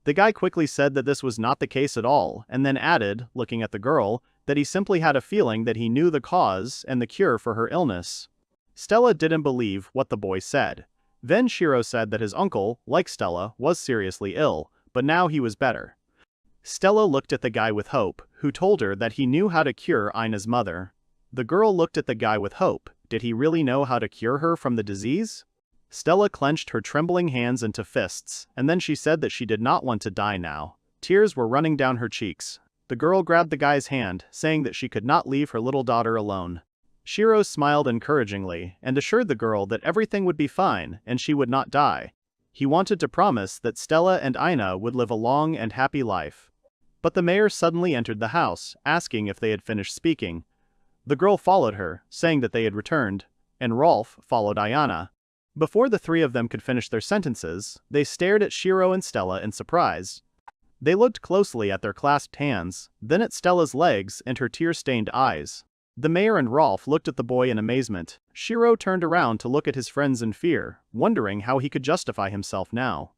The guy quickly said that this was not the case at all, and then added, looking at the girl, that he simply had a feeling that he knew the cause and the cure for her illness. Stella didn't believe what the boy said. Then Shiro said that his uncle, like Stella, was seriously ill, but now he was better. Stella looked at the guy with hope, who told her that he knew how to cure Ina's mother. The girl looked at the guy with hope. Did he really know how to cure her from the disease? Stella clenched her trembling hands into fists, and then she said that she did not want to die now. Tears were running down her cheeks. The girl grabbed the guy's hand, saying that she could not leave her little daughter alone. Shiro smiled encouragingly and assured the girl that everything would be fine and she would not die. He wanted to promise that Stella and Ina would live a long and happy life. But the mayor suddenly entered the house, asking if they had finished speaking. The girl followed her, saying that they had returned, and Rolf followed Ayana. Before the three of them could finish their sentences, they stared at Shiro and Stella in surprise. They looked closely at their clasped hands, then at Stella's legs and her tear-stained eyes. The mayor and Rolf looked at the boy in amazement. Shiro turned around to look at his friends in fear, wondering how he could justify himself now.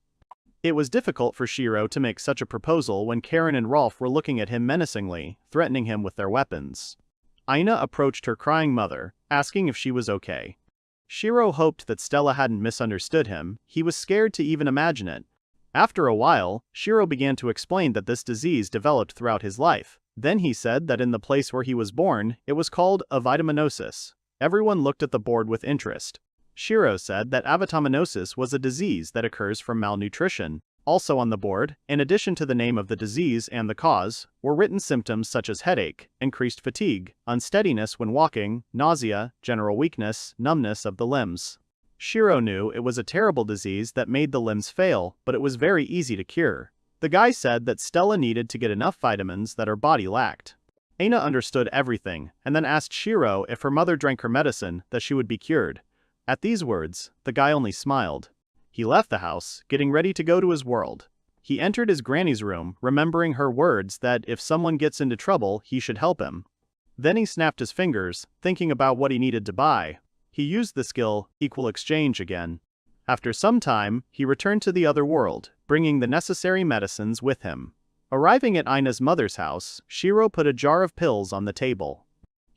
It was difficult for Shiro to make such a proposal when Karen and Rolf were looking at him menacingly, threatening him with their weapons. Ina approached her crying mother, asking if she was okay. Shiro hoped that Stella hadn't misunderstood him. He was scared to even imagine it. After a while, Shiro began to explain that this disease developed throughout his life. Then he said that in the place where he was born, it was called avitaminosis. Everyone looked at the board with interest. Shiro said that avitaminosis was a disease that occurs from malnutrition. Also on the board, in addition to the name of the disease and the cause, were written symptoms such as headache, increased fatigue, unsteadiness when walking, nausea, general weakness, numbness of the limbs. Shiro knew it was a terrible disease that made the limbs fail, but it was very easy to cure. The guy said that Stella needed to get enough vitamins that her body lacked. Ina understood everything, and then asked Shiro if her mother drank her medicine, that she would be cured. At these words, the guy only smiled. He left the house, getting ready to go to his world. He entered his granny's room, remembering her words that if someone gets into trouble, he should help him. Then he snapped his fingers, thinking about what he needed to buy. He used the skill, equal exchange again. After some time, he returned to the other world, bringing the necessary medicines with him. Arriving at Ina's mother's house, Shiro put a jar of pills on the table.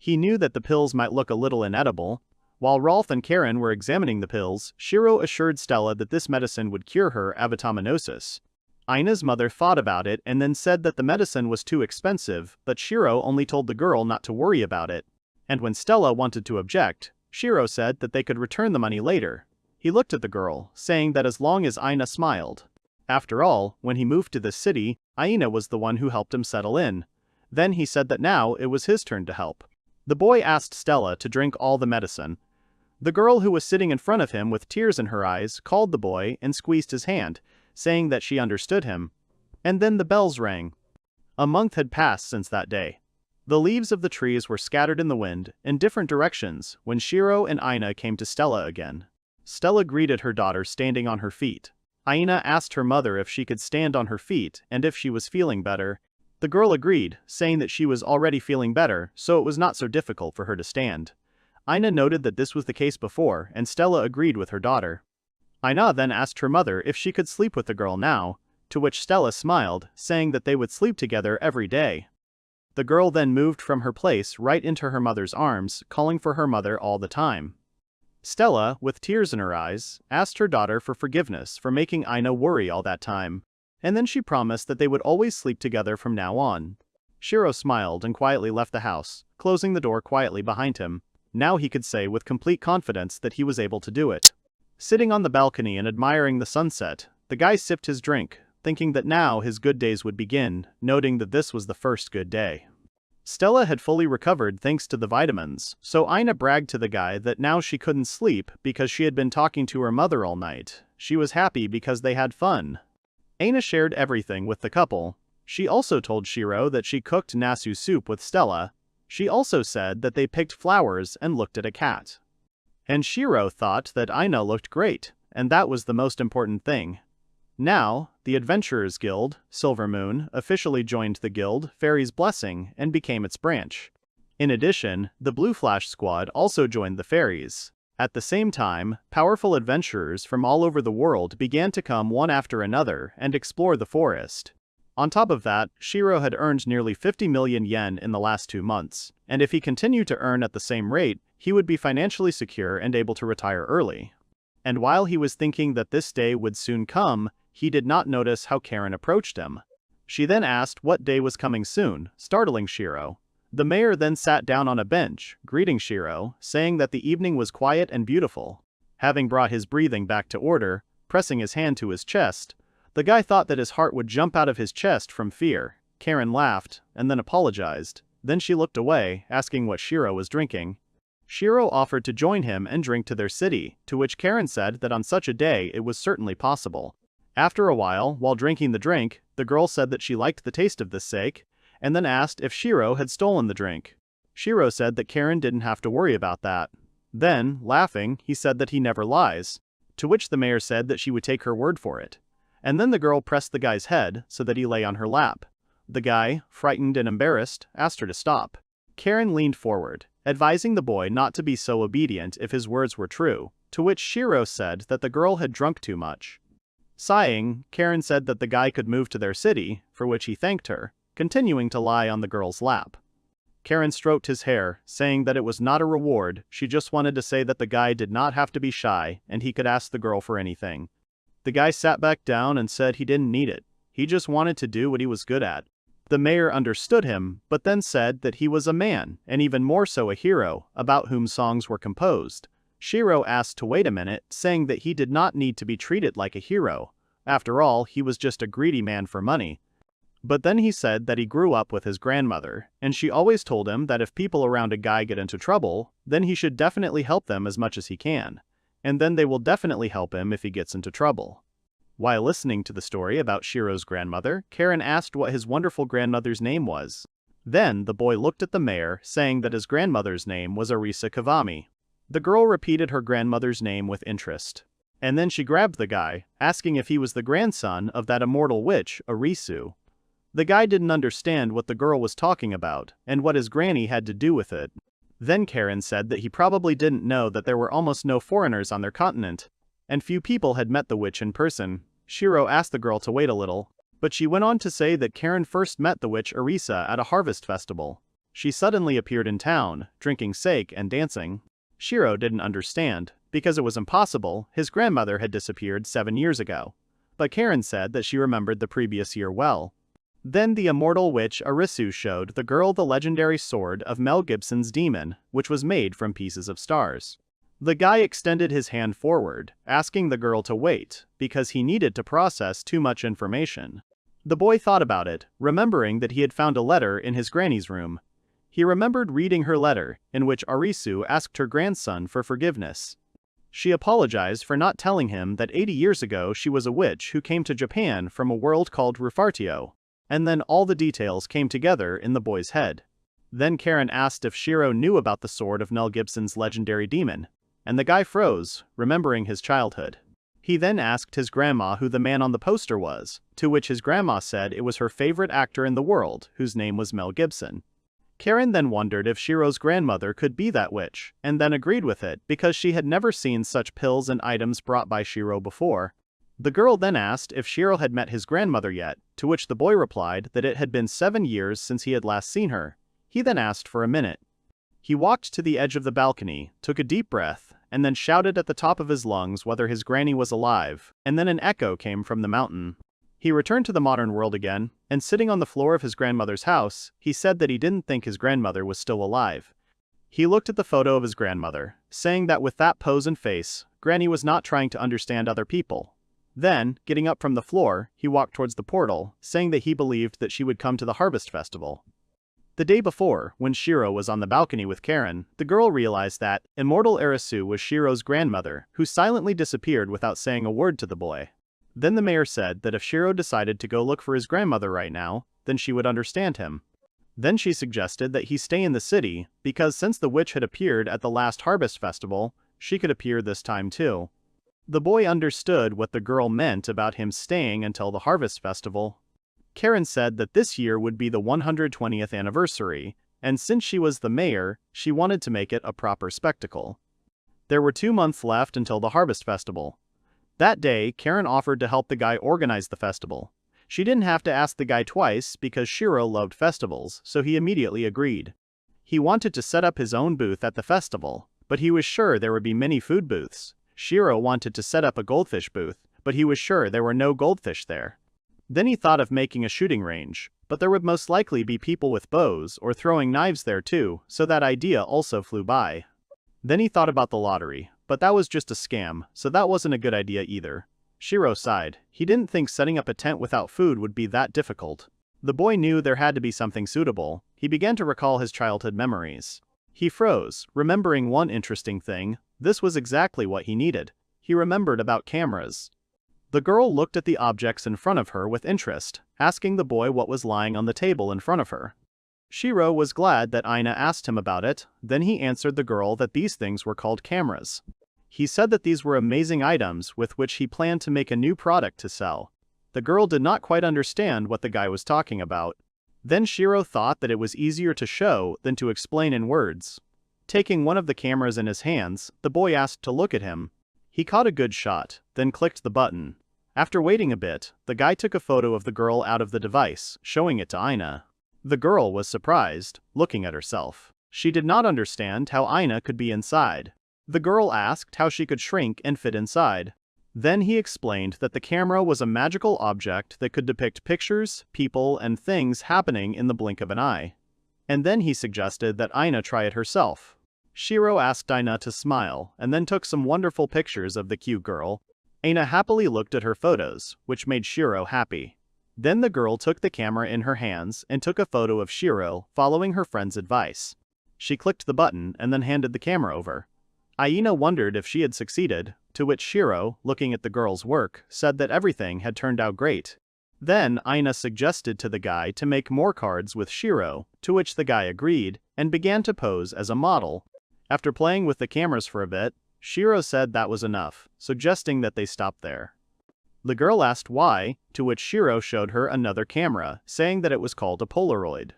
He knew that the pills might look a little inedible. While Rolf and Karen were examining the pills, Shiro assured Stella that this medicine would cure her avitaminosis. Ina's mother thought about it and then said that the medicine was too expensive, but Shiro only told the girl not to worry about it. And when Stella wanted to object, Shiro said that they could return the money later. He looked at the girl, saying that as long as Ina smiled. After all, when he moved to this city, Ina was the one who helped him settle in. Then he said that now it was his turn to help. The boy asked Stella to drink all the medicine. The girl who was sitting in front of him with tears in her eyes called the boy and squeezed his hand, saying that she understood him. And then the bells rang. A month had passed since that day. The leaves of the trees were scattered in the wind in different directions when Shiro and Ina came to Stella again. Stella greeted her daughter standing on her feet. Ina asked her mother if she could stand on her feet and if she was feeling better. The girl agreed, saying that she was already feeling better, so it was not so difficult for her to stand. Ina noted that this was the case before, and Stella agreed with her daughter. Ina then asked her mother if she could sleep with the girl now, to which Stella smiled, saying that they would sleep together every day. The girl then moved from her place right into her mother's arms, calling for her mother all the time. Stella, with tears in her eyes, asked her daughter for forgiveness for making Ina worry all that time, and then she promised that they would always sleep together from now on. Shiro smiled and quietly left the house, closing the door quietly behind him. Now he could say with complete confidence that he was able to do it. Sitting on the balcony and admiring the sunset, the guy sipped his drink, thinking that now his good days would begin, noting that this was the first good day. Stella had fully recovered thanks to the vitamins, so Ina bragged to the guy that now she couldn't sleep because she had been talking to her mother all night. She was happy because they had fun. Ina shared everything with the couple. She also told Shiro that she cooked nasu soup with Stella. She also said that they picked flowers and looked at a cat. And Shiro thought that Ina looked great, and that was the most important thing. Now, the Adventurers Guild, Silver Moon, officially joined the guild, Fairy's Blessing, and became its branch. In addition, the Blue Flash Squad also joined the fairies. At the same time, powerful adventurers from all over the world began to come one after another and explore the forest. On top of that, Shiro had earned nearly 50 million yen in the last 2 months, and if he continued to earn at the same rate, he would be financially secure and able to retire early. And while he was thinking that this day would soon come, he did not notice how Karen approached him. She then asked what day was coming soon, startling Shiro. The mayor then sat down on a bench, greeting Shiro, saying that the evening was quiet and beautiful. Having brought his breathing back to order, pressing his hand to his chest, the guy thought that his heart would jump out of his chest from fear. Karen laughed, and then apologized. Then she looked away, asking what Shiro was drinking. Shiro offered to join him and drink to their city, to which Karen said that on such a day it was certainly possible. After a while drinking the drink, the girl said that she liked the taste of this sake, and then asked if Shiro had stolen the drink. Shiro said that Karen didn't have to worry about that. Then, laughing, he said that he never lies, to which the mayor said that she would take her word for it. And then the girl pressed the guy's head so that he lay on her lap. The guy, frightened and embarrassed, asked her to stop. Karen leaned forward, advising the boy not to be so obedient if his words were true, to which Shiro said that the girl had drunk too much. Sighing, Karen said that the guy could move to their city, for which he thanked her, continuing to lie on the girl's lap. Karen stroked his hair, saying that it was not a reward, she just wanted to say that the guy did not have to be shy and he could ask the girl for anything. The guy sat back down and said he didn't need it, he just wanted to do what he was good at. The mayor understood him, but then said that he was a man, and even more so a hero, about whom songs were composed. Shiro asked to wait a minute, saying that he did not need to be treated like a hero. After all, he was just a greedy man for money. But then he said that he grew up with his grandmother, and she always told him that if people around a guy get into trouble, then he should definitely help them as much as he can. And then they will definitely help him if he gets into trouble. While listening to the story about Shiro's grandmother, Karen asked what his wonderful grandmother's name was. Then the boy looked at the mayor, saying that his grandmother's name was Arisa Kawami. The girl repeated her grandmother's name with interest. And then she grabbed the guy, asking if he was the grandson of that immortal witch, Arisu. The guy didn't understand what the girl was talking about, and what his granny had to do with it. Then Karen said that he probably didn't know that there were almost no foreigners on their continent, and few people had met the witch in person. Shiro asked the girl to wait a little, but she went on to say that Karen first met the witch Arisa at a harvest festival. she suddenly appeared in town, drinking sake and dancing. Shiro didn't understand, because it was impossible, his grandmother had disappeared 7 years ago. But Karen said that she remembered the previous year well. Then the immortal witch Arisu showed the girl the legendary sword of Mel Gibson's demon, which was made from pieces of stars. The guy extended his hand forward, asking the girl to wait, because he needed to process too much information. The boy thought about it, remembering that he had found a letter in his granny's room. He remembered reading her letter, in which Arisu asked her grandson for forgiveness. She apologized for not telling him that 80 years ago she was a witch who came to Japan from a world called Rufartio. And then all the details came together in the boy's head. Then Karen asked if Shiro knew about the sword of Mel Gibson's legendary demon, and the guy froze, remembering his childhood. He then asked his grandma who the man on the poster was, to which his grandma said it was her favorite actor in the world, whose name was Mel Gibson. Karen then wondered if Shiro's grandmother could be that witch, and then agreed with it because she had never seen such pills and items brought by Shiro before. The girl then asked if Shiro had met his grandmother yet, to which the boy replied that it had been 7 years since he had last seen her. He then asked for a minute. He walked to the edge of the balcony, took a deep breath, and then shouted at the top of his lungs whether his granny was alive, and then an echo came from the mountain. He returned to the modern world again, and sitting on the floor of his grandmother's house, he said that he didn't think his grandmother was still alive. He looked at the photo of his grandmother, saying that with that pose and face, Granny was not trying to understand other people. Then, getting up from the floor, he walked towards the portal, saying that he believed that she would come to the Harvest Festival. The day before, when Shiro was on the balcony with Karen, the girl realized that immortal Arisu was Shiro's grandmother, who silently disappeared without saying a word to the boy. Then the mayor said that if Shiro decided to go look for his grandmother right now, then she would understand him. Then she suggested that he stay in the city, because since the witch had appeared at the last Harvest Festival, she could appear this time too. The boy understood what the girl meant about him staying until the Harvest Festival. Karen said that this year would be the 120th anniversary, and since she was the mayor, she wanted to make it a proper spectacle. There were 2 months left until the Harvest Festival. That day, Karen offered to help the guy organize the festival. She didn't have to ask the guy twice because Shiro loved festivals, so he immediately agreed. He wanted to set up his own booth at the festival, but he was sure there would be many food booths. Shiro wanted to set up a goldfish booth, but he was sure there were no goldfish there. Then he thought of making a shooting range, but there would most likely be people with bows or throwing knives there too, so that idea also flew by. Then he thought about the lottery, but that was just a scam, so that wasn't a good idea either. Shiro sighed. He didn't think setting up a tent without food would be that difficult. The boy knew there had to be something suitable. He began to recall his childhood memories. He froze, remembering one interesting thing. This was exactly what he needed. He remembered about cameras. The girl looked at the objects in front of her with interest, asking the boy what was lying on the table in front of her. Shiro was glad that Aina asked him about it. Then he answered the girl that these things were called cameras. He said that these were amazing items with which he planned to make a new product to sell. The girl did not quite understand what the guy was talking about. Then Shiro thought that it was easier to show than to explain in words. Taking one of the cameras in his hands, the boy asked to look at him. He caught a good shot, then clicked the button. After waiting a bit, the guy took a photo of the girl out of the device, showing it to Aina. The girl was surprised, looking at herself. She did not understand how Aina could be inside. The girl asked how she could shrink and fit inside. Then he explained that the camera was a magical object that could depict pictures, people, and things happening in the blink of an eye. And then he suggested that Aina try it herself. Shiro asked Aina to smile, and then took some wonderful pictures of the cute girl. Aina happily looked at her photos, which made Shiro happy. Then the girl took the camera in her hands and took a photo of Shiro, following her friend's advice. She clicked the button and then handed the camera over. Aina wondered if she had succeeded, to which Shiro, looking at the girl's work, said that everything had turned out great. Then Aina suggested to the guy to make more cards with Shiro, to which the guy agreed, and began to pose as a model. After playing with the cameras for a bit, Shiro said that was enough, suggesting that they stop there. The girl asked why, to which Shiro showed her another camera, saying that it was called a Polaroid.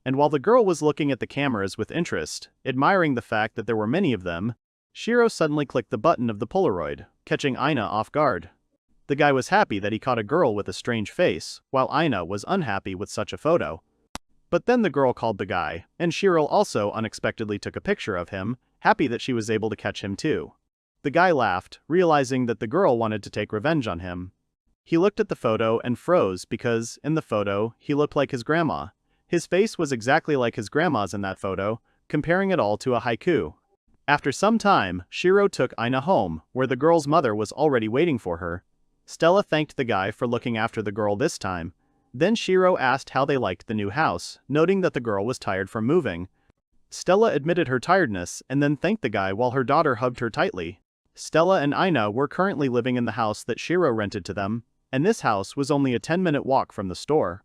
And while the girl was looking at the cameras with interest, admiring the fact that there were many of them, Shiro suddenly clicked the button of the Polaroid, catching Aina off guard. The guy was happy that he caught a girl with a strange face, while Aina was unhappy with such a photo. But then the girl called the guy, and Shiro also unexpectedly took a picture of him, happy that she was able to catch him too. The guy laughed, realizing that the girl wanted to take revenge on him. He looked at the photo and froze because, in the photo, he looked like his grandma. His face was exactly like his grandma's in that photo, comparing it all to a haiku. After some time, Shiro took Aina home, where the girl's mother was already waiting for her. Stella thanked the guy for looking after the girl this time. Then Shiro asked how they liked the new house, noting that the girl was tired from moving. Stella admitted her tiredness and then thanked the guy while her daughter hugged her tightly. Stella and Aina were currently living in the house that Shiro rented to them, and this house was only a 10-minute walk from the store.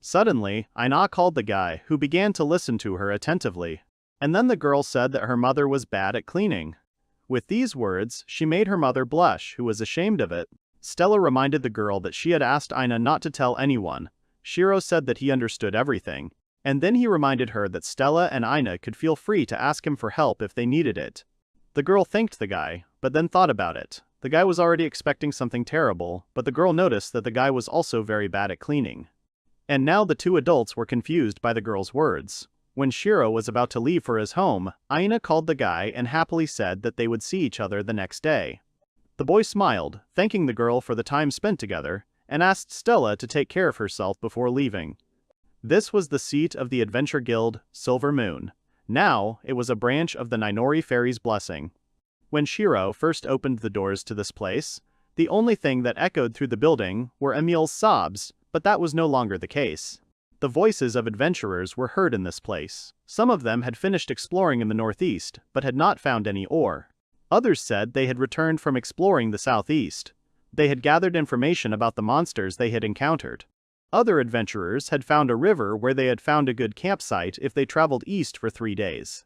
Suddenly, Aina called the guy, who began to listen to her attentively. And then the girl said that her mother was bad at cleaning. With these words, she made her mother blush, who was ashamed of it. Stella reminded the girl that she had asked Aina not to tell anyone. Shiro said that he understood everything. And then he reminded her that Stella and Aina could feel free to ask him for help if they needed it. The girl thanked the guy, but then thought about it. The guy was already expecting something terrible, but the girl noticed that the guy was also very bad at cleaning. And now the two adults were confused by the girl's words. When Shiro was about to leave for his home, Aina called the guy and happily said that they would see each other the next day. The boy smiled, thanking the girl for the time spent together, and asked Stella to take care of herself before leaving. This was the seat of the adventure guild, Silver Moon. Now, it was a branch of the Ninori Fairy's blessing. When Shiro first opened the doors to this place, the only thing that echoed through the building were Emil's sobs, but that was no longer the case. The voices of adventurers were heard in this place. Some of them had finished exploring in the northeast, but had not found any ore. Others said they had returned from exploring the southeast. They had gathered information about the monsters they had encountered. Other adventurers had found a river where they had found a good campsite if they traveled east for 3 days.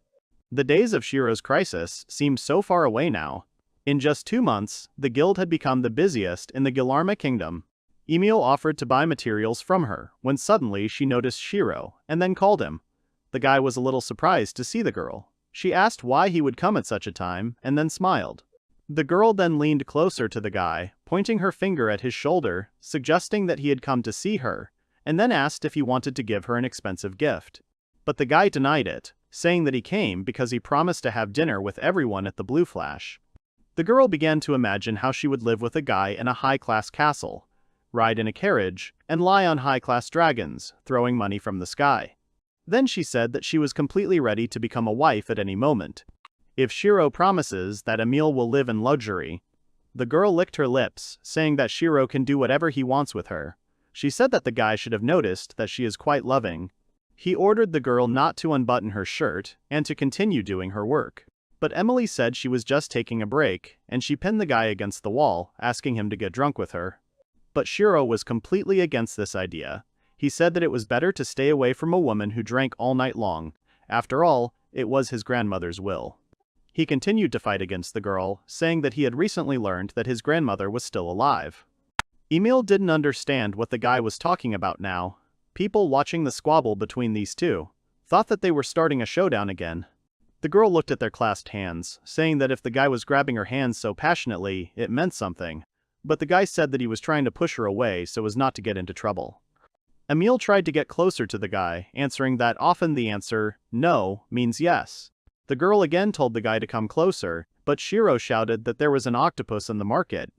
The days of Shiro's crisis seemed so far away now. In just 2 months, the guild had become the busiest in the Guillermo kingdom. Emil offered to buy materials from her, when suddenly she noticed Shiro, and then called him. The guy was a little surprised to see the girl. She asked why he would come at such a time, and then smiled. The girl then leaned closer to the guy, pointing her finger at his shoulder, suggesting that he had come to see her, and then asked if he wanted to give her an expensive gift. But the guy denied it, saying that he came because he promised to have dinner with everyone at the Blue Flash. The girl began to imagine how she would live with a guy in a high-class castle, ride in a carriage, and lie on high-class dragons, throwing money from the sky. Then she said that she was completely ready to become a wife at any moment. If Shiro promises that Emil will live in luxury. The girl licked her lips, saying that Shiro can do whatever he wants with her. She said that the guy should have noticed that she is quite loving. He ordered the girl not to unbutton her shirt and to continue doing her work. But Emily said she was just taking a break, and she pinned the guy against the wall, asking him to get drunk with her. But Shiro was completely against this idea. He said that it was better to stay away from a woman who drank all night long. After all, it was his grandmother's will. He continued to fight against the girl, saying that he had recently learned that his grandmother was still alive. Emil didn't understand what the guy was talking about now. People watching the squabble between these two thought that they were starting a showdown again. The girl looked at their clasped hands, saying that if the guy was grabbing her hands so passionately, it meant something. But the guy said that he was trying to push her away so as not to get into trouble. Emil tried to get closer to the guy, answering that often the answer, no, means yes. The girl again told the guy to come closer, but Shiro shouted that there was an octopus in the market.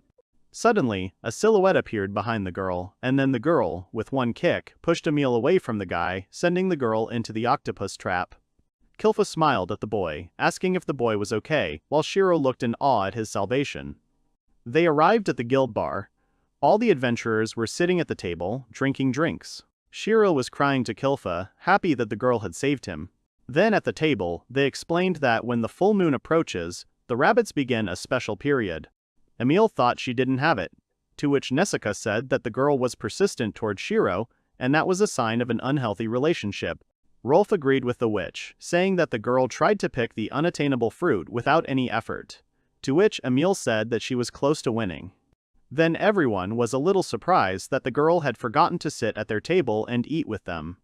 Suddenly, a silhouette appeared behind the girl, and then the girl, with one kick, pushed Emil away from the guy, sending the girl into the octopus trap. Kilfa smiled at the boy, asking if the boy was okay, while Shiro looked in awe at his salvation. They arrived at the guild bar. All the adventurers were sitting at the table, drinking drinks. Shiro was crying to Kilfa, happy that the girl had saved him. Then at the table, they explained that when the full moon approaches, the rabbits begin a special period. Emil thought she didn't have it, to which Nessica said that the girl was persistent toward Shiro, and that was a sign of an unhealthy relationship. Rolf agreed with the witch, saying that the girl tried to pick the unattainable fruit without any effort, to which Emil said that she was close to winning. Then everyone was a little surprised that the girl had forgotten to sit at their table and eat with them.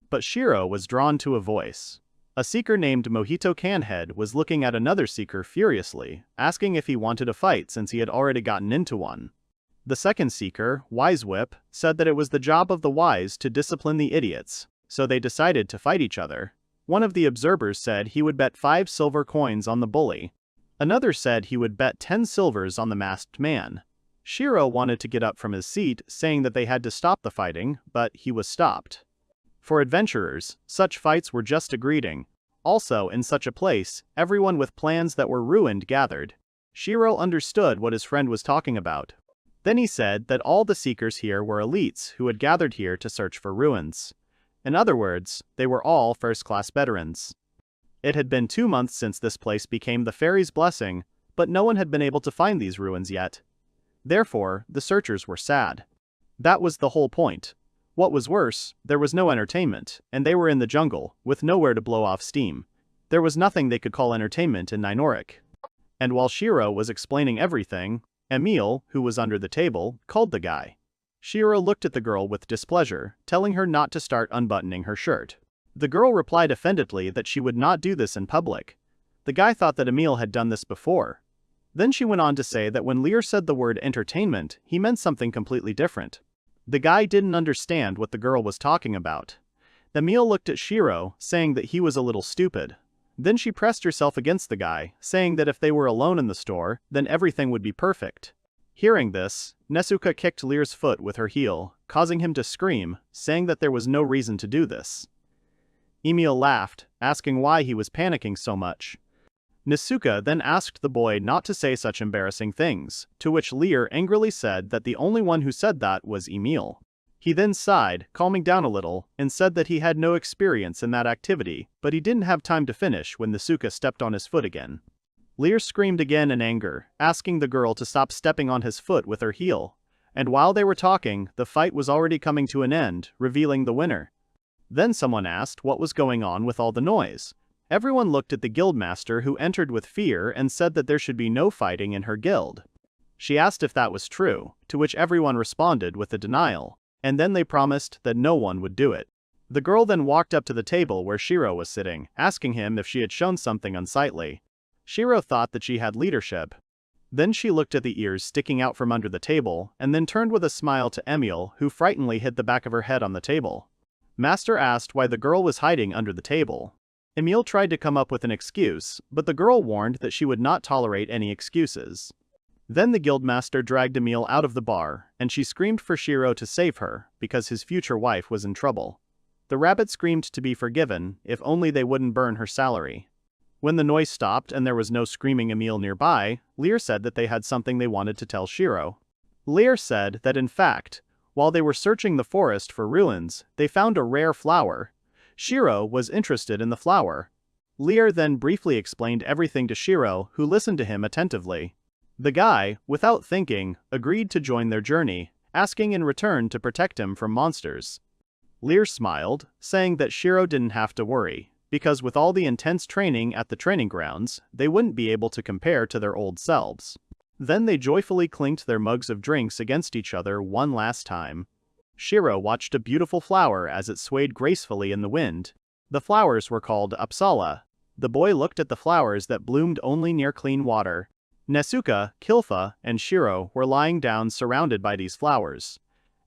But Shiro was drawn to a voice. A seeker named Mojito Canhead was looking at another seeker furiously, asking if he wanted a fight since he had already gotten into one. The second seeker, Wisewhip, said that it was the job of the wise to discipline the idiots, so they decided to fight each other. One of the observers said he would bet 5 silver coins on the bully. Another said he would bet 10 silvers on the masked man. Shiro wanted to get up from his seat, saying that they had to stop the fighting, but he was stopped. For adventurers, such fights were just a greeting. Also, in such a place, everyone with plans that were ruined gathered. Shiro understood what his friend was talking about. Then he said that all the seekers here were elites who had gathered here to search for ruins. In other words, they were all first-class veterans. It had been 2 months since this place became the fairy's blessing, but no one had been able to find these ruins yet. Therefore, the searchers were sad. That was the whole point. What was worse, there was no entertainment, and they were in the jungle, with nowhere to blow off steam. There was nothing they could call entertainment in Ninoric. And while Shiro was explaining everything, Emil, who was under the table, called the guy. Shiro looked at the girl with displeasure, telling her not to start unbuttoning her shirt. The girl replied offendedly that she would not do this in public. The guy thought that Emil had done this before. Then she went on to say that when Lear said the word entertainment, he meant something completely different. The guy didn't understand what the girl was talking about. Emil looked at Shiro, saying that he was a little stupid. Then she pressed herself against the guy, saying that if they were alone in the store, then everything would be perfect. Hearing this, Nesuka kicked Lear's foot with her heel, causing him to scream, saying that there was no reason to do this. Emil laughed, asking why he was panicking so much. Nesuka then asked the boy not to say such embarrassing things, to which Lear angrily said that the only one who said that was Emil. He then sighed, calming down a little, and said that he had no experience in that activity, but he didn't have time to finish when Nesuka stepped on his foot again. Lear screamed again in anger, asking the girl to stop stepping on his foot with her heel. And while they were talking, the fight was already coming to an end, revealing the winner. Then someone asked what was going on with all the noise. Everyone looked at the guildmaster, who entered with fear and said that there should be no fighting in her guild. She asked if that was true, to which everyone responded with a denial, and then they promised that no one would do it. The girl then walked up to the table where Shiro was sitting, asking him if she had shown something unsightly. Shiro thought that she had leadership. Then she looked at the ears sticking out from under the table, and then turned with a smile to Emil, who frighteningly hit the back of her head on the table. Master asked why the girl was hiding under the table. Emil tried to come up with an excuse, but the girl warned that she would not tolerate any excuses. Then the guildmaster dragged Emil out of the bar, and she screamed for Shiro to save her, because his future wife was in trouble. The rabbit screamed to be forgiven, if only they wouldn't burn her salary. When the noise stopped and there was no screaming Emil nearby, Lear said that they had something they wanted to tell Shiro. Lear said that in fact, while they were searching the forest for ruins, they found a rare flower. Shiro was interested in the flower. Lear then briefly explained everything to Shiro, who listened to him attentively. The guy, without thinking, agreed to join their journey, asking in return to protect him from monsters. Lear smiled, saying that Shiro didn't have to worry, because with all the intense training at the training grounds, they wouldn't be able to compare to their old selves. Then they joyfully clinked their mugs of drinks against each other one last time. Shiro watched a beautiful flower as it swayed gracefully in the wind. The flowers were called Apsala. The boy looked at the flowers that bloomed only near clean water. Nesuka, Kilfa, and Shiro were lying down surrounded by these flowers.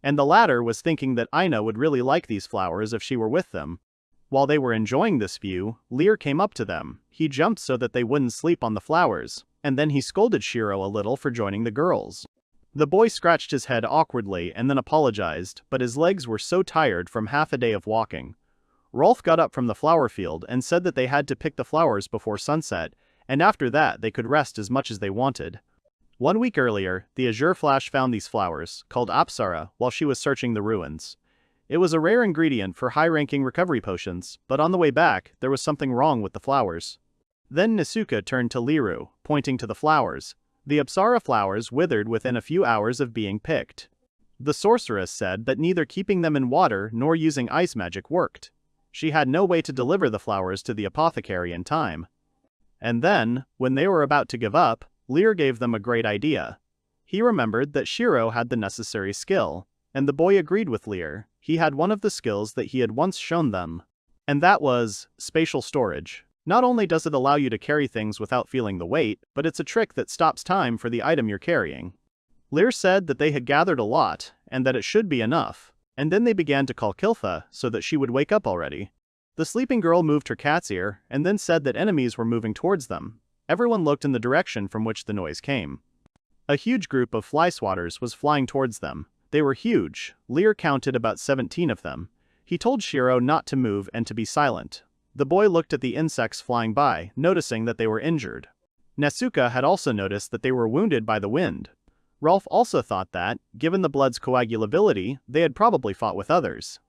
And the latter was thinking that Aina would really like these flowers if she were with them. While they were enjoying this view, Lear came up to them. He jumped so that they wouldn't sleep on the flowers, and then he scolded Shiro a little for joining the girls. The boy scratched his head awkwardly and then apologized, but his legs were so tired from half a day of walking. Rolf got up from the flower field and said that they had to pick the flowers before sunset, and after that they could rest as much as they wanted. 1 week earlier, the Azure Flash found these flowers, called Apsara, while she was searching the ruins. It was a rare ingredient for high-ranking recovery potions, but on the way back, there was something wrong with the flowers. Then Nesuka turned to Liru, pointing to the flowers. The Apsara flowers withered within a few hours of being picked. The sorceress said that neither keeping them in water nor using ice magic worked. She had no way to deliver the flowers to the apothecary in time. And then, when they were about to give up, Lear gave them a great idea. He remembered that Shiro had the necessary skill, and the boy agreed with Lear. He had one of the skills that he had once shown them. And that was spatial storage. Not only does it allow you to carry things without feeling the weight, but it's a trick that stops time for the item you're carrying. Lear said that they had gathered a lot, and that it should be enough. and then they began to call Kilfa so that she would wake up already. The sleeping girl moved her cat's ear and then said that enemies were moving towards them. Everyone looked in the direction from which the noise came. A huge group of fly swatters was flying towards them. They were huge. Lear counted about 17 of them. He told Shiro not to move and to be silent. The boy looked at the insects flying by, noticing that they were injured. Nesuke had also noticed that they were wounded by the wind. Rolf also thought that, given the blood's coagulability, they had probably fought with others.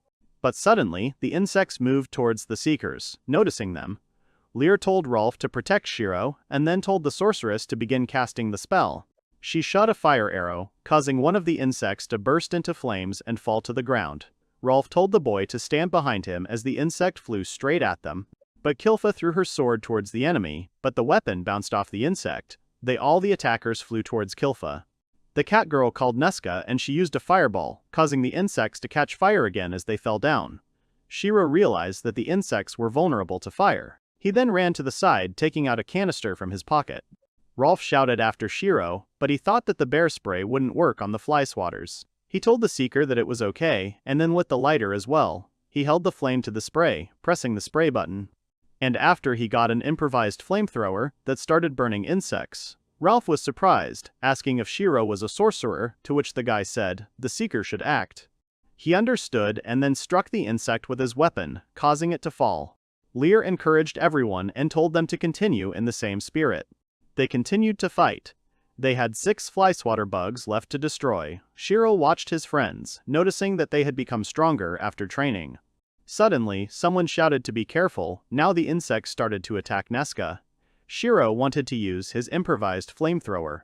But suddenly, the insects moved towards the seekers, noticing them. Lear told Rolf to protect Shiro, and then told the sorceress to begin casting the spell. She shot a fire arrow, causing one of the insects to burst into flames and fall to the ground. Rolf told the boy to stand behind him as the insect flew straight at them. But Kilfa threw her sword towards the enemy, but the weapon bounced off the insect. All the attackers flew towards Kilfa. The cat girl called Neska and she used a fireball, causing the insects to catch fire again as they fell down. Shiro realized that the insects were vulnerable to fire. He then ran to the side, taking out a canister from his pocket. Rolf shouted after Shiro, but he thought that the bear spray wouldn't work on the fly swatters. He told the seeker that it was okay, and then lit the lighter as well. He held the flame to the spray, pressing the spray button. And after he got an improvised flamethrower that started burning insects. Ralph was surprised, asking if Shiro was a sorcerer, to which the guy said, the seeker should act. He understood and then struck the insect with his weapon, causing it to fall. Lear encouraged everyone and told them to continue in the same spirit. They continued to fight. They had 6 fly swatter bugs left to destroy. Shiro watched his friends, noticing that they had become stronger after training. Suddenly, someone shouted to be careful. Now the insects started to attack Neska. Shiro wanted to use his improvised flamethrower.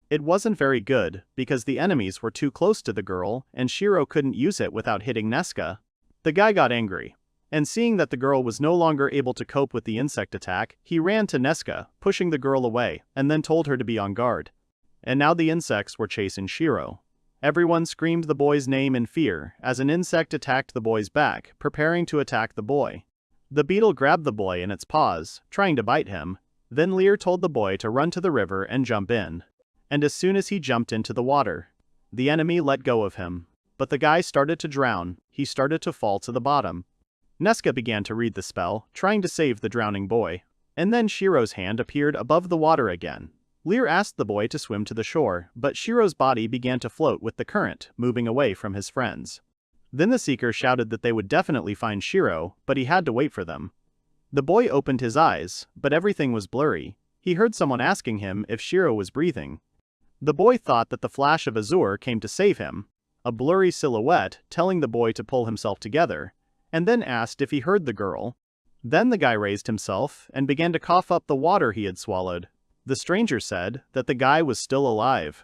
It wasn't very good, because the enemies were too close to the girl, and Shiro couldn't use it without hitting Neska. The guy got angry. And seeing that the girl was no longer able to cope with the insect attack, he ran to Neska, pushing the girl away, and then told her to be on guard. And now the insects were chasing Shiro. Everyone screamed the boy's name in fear, as an insect attacked the boy's back, preparing to attack the boy. The beetle grabbed the boy in its paws, trying to bite him. Then Lear told the boy to run to the river and jump in. And as soon as he jumped into the water, the enemy let go of him. But the guy started to drown. He started to fall to the bottom. Neska began to read the spell, trying to save the drowning boy. And then Shiro's hand appeared above the water again. Lear asked the boy to swim to the shore, but Shiro's body began to float with the current, moving away from his friends. Then the seeker shouted that they would definitely find Shiro, but he had to wait for them. The boy opened his eyes, but everything was blurry. He heard someone asking him if Shiro was breathing. The boy thought that the flash of Azure came to save him, a blurry silhouette telling the boy to pull himself together, and then asked if he heard the girl. Then the guy raised himself and began to cough up the water he had swallowed. The stranger said that the guy was still alive.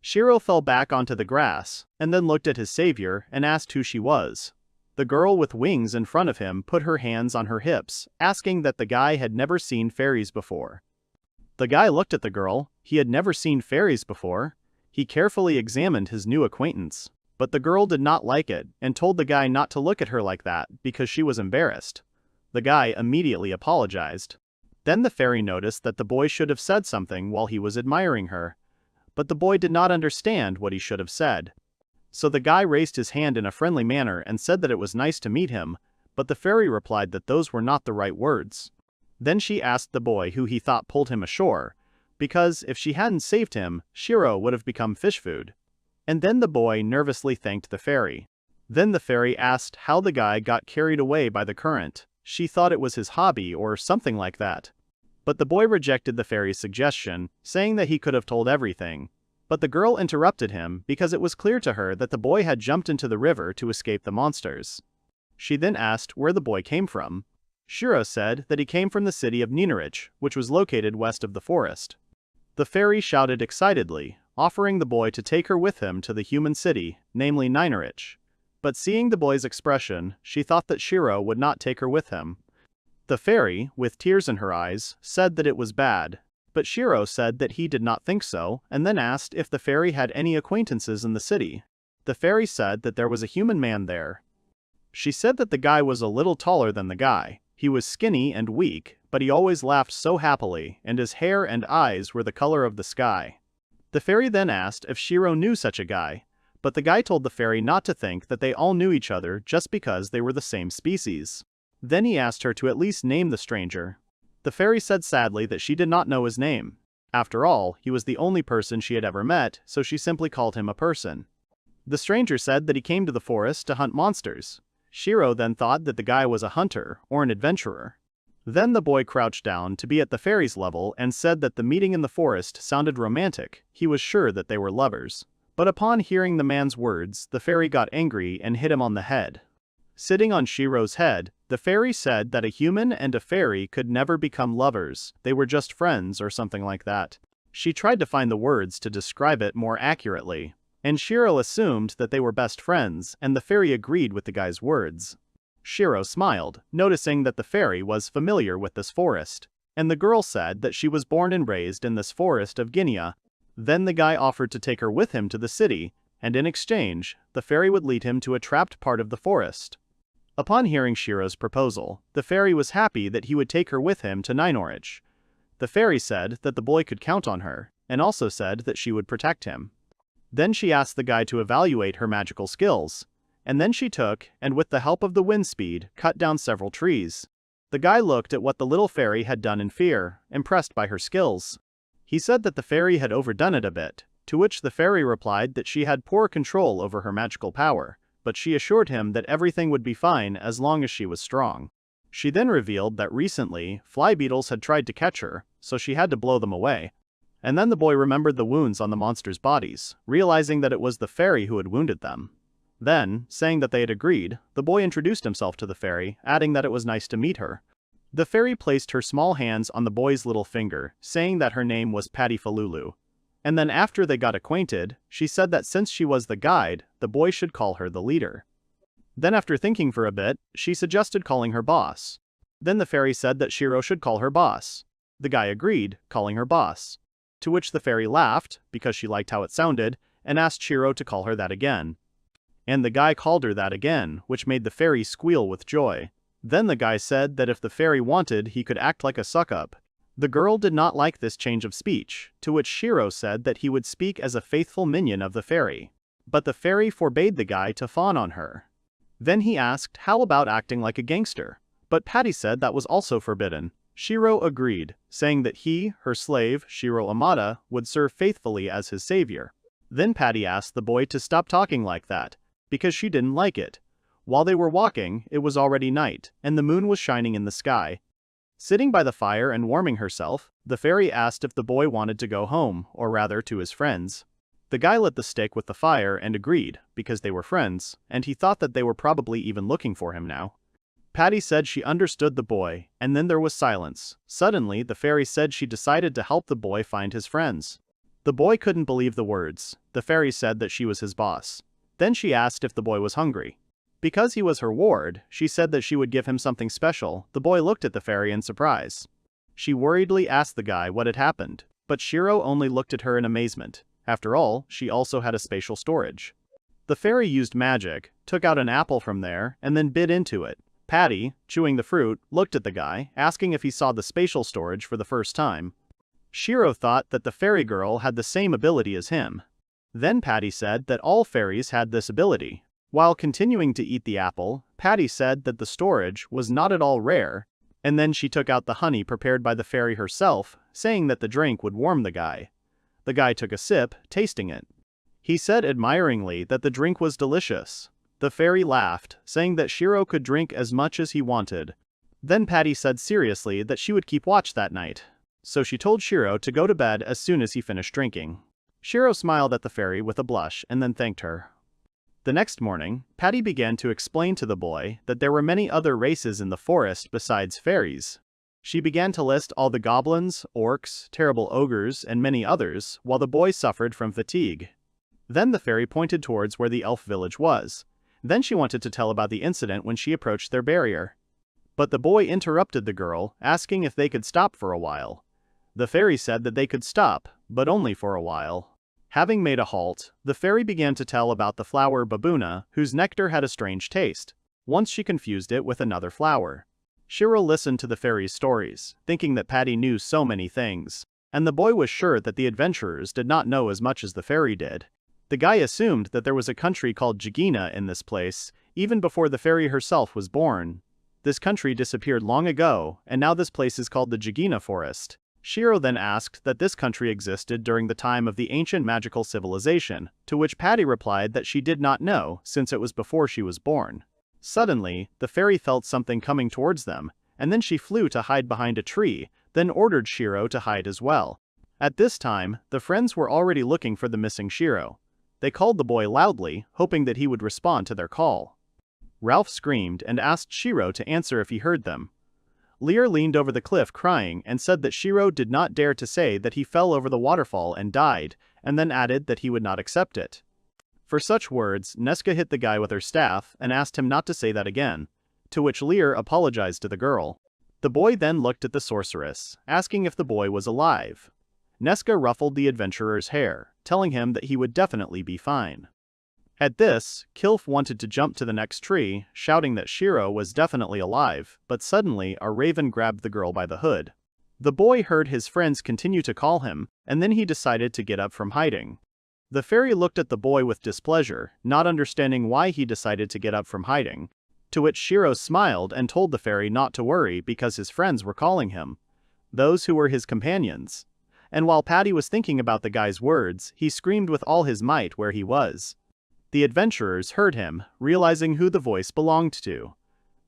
Shiro fell back onto the grass, and then looked at his savior and asked who she was. The girl with wings in front of him put her hands on her hips, asking that the guy had never seen fairies before. The guy looked at the girl. He had never seen fairies before. He carefully examined his new acquaintance. But the girl did not like it, and told the guy not to look at her like that, because she was embarrassed. The guy immediately apologized. Then the fairy noticed that the boy should have said something while he was admiring her. But the boy did not understand what he should have said. So the guy raised his hand in a friendly manner and said that it was nice to meet him, but the fairy replied that those were not the right words. Then she asked the boy who he thought pulled him ashore, because if she hadn't saved him, Shiro would have become fish food. And then the boy nervously thanked the fairy. Then the fairy asked how the guy got carried away by the current. She thought it was his hobby or something like that. But the boy rejected the fairy's suggestion, saying that he could have told everything. But the girl interrupted him because it was clear to her that the boy had jumped into the river to escape the monsters. She then asked where the boy came from. Shiro said that he came from the city of Ninarich, which was located west of the forest. The fairy shouted excitedly, offering the boy to take her with him to the human city, namely Ninarich. But seeing the boy's expression, she thought that Shiro would not take her with him. The fairy, with tears in her eyes, said that it was bad. But Shiro said that he did not think so, and then asked if the fairy had any acquaintances in the city. The fairy said that there was a human man there. She said that the guy was a little taller than the guy. He was skinny and weak, but he always laughed so happily, and his hair and eyes were the color of the sky. The fairy then asked if Shiro knew such a guy, but the guy told the fairy not to think that they all knew each other just because they were the same species. Then he asked her to at least name the stranger. The fairy said sadly that she did not know his name. After all, he was the only person she had ever met, so she simply called him a person. The stranger said that he came to the forest to hunt monsters. Shiro then thought that the guy was a hunter or an adventurer. Then the boy crouched down to be at the fairy's level and said that the meeting in the forest sounded romantic. He was sure that they were lovers. But upon hearing the man's words, the fairy got angry and hit him on the head. Sitting on Shiro's head, the fairy said that a human and a fairy could never become lovers, they were just friends or something like that. She tried to find the words to describe it more accurately, and Shiro assumed that they were best friends, and the fairy agreed with the guy's words. Shiro smiled, noticing that the fairy was familiar with this forest, and the girl said that she was born and raised in this forest of Guinea. Then the guy offered to take her with him to the city, and in exchange, the fairy would lead him to a trapped part of the forest. Upon hearing Shiro's proposal, the fairy was happy that he would take her with him to Ninorich. The fairy said that the boy could count on her, and also said that she would protect him. Then she asked the guy to evaluate her magical skills, and then she took, and with the help of the wind speed, cut down several trees. The guy looked at what the little fairy had done in fear, impressed by her skills. He said that the fairy had overdone it a bit, to which the fairy replied that she had poor control over her magical power, but she assured him that everything would be fine as long as she was strong. She then revealed that recently, fly beetles had tried to catch her, so she had to blow them away. And then the boy remembered the wounds on the monsters' bodies, realizing that it was the fairy who had wounded them. Then, saying that they had agreed, the boy introduced himself to the fairy, adding that it was nice to meet her. The fairy placed her small hands on the boy's little finger, saying that her name was Patty Falulu. And then after they got acquainted, she said that since she was the guide, the boy should call her the leader. Then after thinking for a bit, she suggested calling her boss. Then the fairy said that Shiro should call her boss. The guy agreed, calling her boss. To which the fairy laughed, because she liked how it sounded, and asked Shiro to call her that again. And the guy called her that again, which made the fairy squeal with joy. Then the guy said that if the fairy wanted, he could act like a suck-up. The girl did not like this change of speech, to which Shiro said that he would speak as a faithful minion of the fairy. But the fairy forbade the guy to fawn on her. Then he asked how about acting like a gangster, but Patty said that was also forbidden. Shiro agreed, saying that he, her slave, Shiro Amada, would serve faithfully as his savior. Then Patty asked the boy to stop talking like that, because she didn't like it. While they were walking, it was already night, and the moon was shining in the sky. Sitting by the fire and warming herself, the fairy asked if the boy wanted to go home, or rather to his friends. The guy lit the stick with the fire and agreed, because they were friends, and he thought that they were probably even looking for him now. Patty said she understood the boy, and then there was silence. Suddenly, the fairy said she decided to help the boy find his friends. The boy couldn't believe the words. The fairy said that she was his boss. Then she asked if the boy was hungry. Because he was her ward, she said that she would give him something special. The boy looked at the fairy in surprise. She worriedly asked the guy what had happened, but Shiro only looked at her in amazement. After all, she also had a spatial storage. The fairy used magic, took out an apple from there, and then bit into it. Patty, chewing the fruit, looked at the guy, asking if he saw the spatial storage for the first time. Shiro thought that the fairy girl had the same ability as him. Then Patty said that all fairies had this ability. While continuing to eat the apple, Patty said that the storage was not at all rare, and then she took out the honey prepared by the fairy herself, saying that the drink would warm the guy. The guy took a sip, tasting it. He said admiringly that the drink was delicious. The fairy laughed, saying that Shiro could drink as much as he wanted. Then Patty said seriously that she would keep watch that night, so she told Shiro to go to bed as soon as he finished drinking. Shiro smiled at the fairy with a blush and then thanked her. The next morning, Patty began to explain to the boy that there were many other races in the forest besides fairies. She began to list all the goblins, orcs, terrible ogres, and many others, while the boy suffered from fatigue. Then the fairy pointed towards where the elf village was. Then she wanted to tell about the incident when she approached their barrier. But the boy interrupted the girl, asking if they could stop for a while. The fairy said that they could stop, but only for a while. Having made a halt, the fairy began to tell about the flower Babuna, whose nectar had a strange taste. Once she confused it with another flower. Shiro listened to the fairy's stories, thinking that Patty knew so many things, and the boy was sure that the adventurers did not know as much as the fairy did. The The guy assumed that there was a country called Jagina in this place, even before the fairy herself was born. This country disappeared long ago, and now this place is called the Jagina Forest. Shiro then asked that this country existed during the time of the ancient magical civilization, to which Patty replied that she did not know, since it was before she was born. Suddenly, the fairy felt something coming towards them, and then she flew to hide behind a tree, then ordered Shiro to hide as well. At this time, the friends were already looking for the missing Shiro. They called the boy loudly, hoping that he would respond to their call. Ralph screamed and asked Shiro to answer if he heard them. Lear leaned over the cliff crying and said that Shiro did not dare to say that he fell over the waterfall and died, and then added that he would not accept it. For such words, Nesca hit the guy with her staff and asked him not to say that again, to which Lear apologized to the girl. The boy then looked at the sorceress, asking if the boy was alive. Nesca ruffled the adventurer's hair, telling him that he would definitely be fine. At this, Kilf wanted to jump to the next tree, shouting that Shiro was definitely alive, but suddenly a raven grabbed the girl by the hood. The boy heard his friends continue to call him, and then he decided to get up from hiding. The fairy looked at the boy with displeasure, not understanding why he decided to get up from hiding, to which Shiro smiled and told the fairy not to worry because his friends were calling him. Those who were his companions. And while Patty was thinking about the guy's words, he screamed with all his might where he was. The adventurers heard him, realizing who the voice belonged to.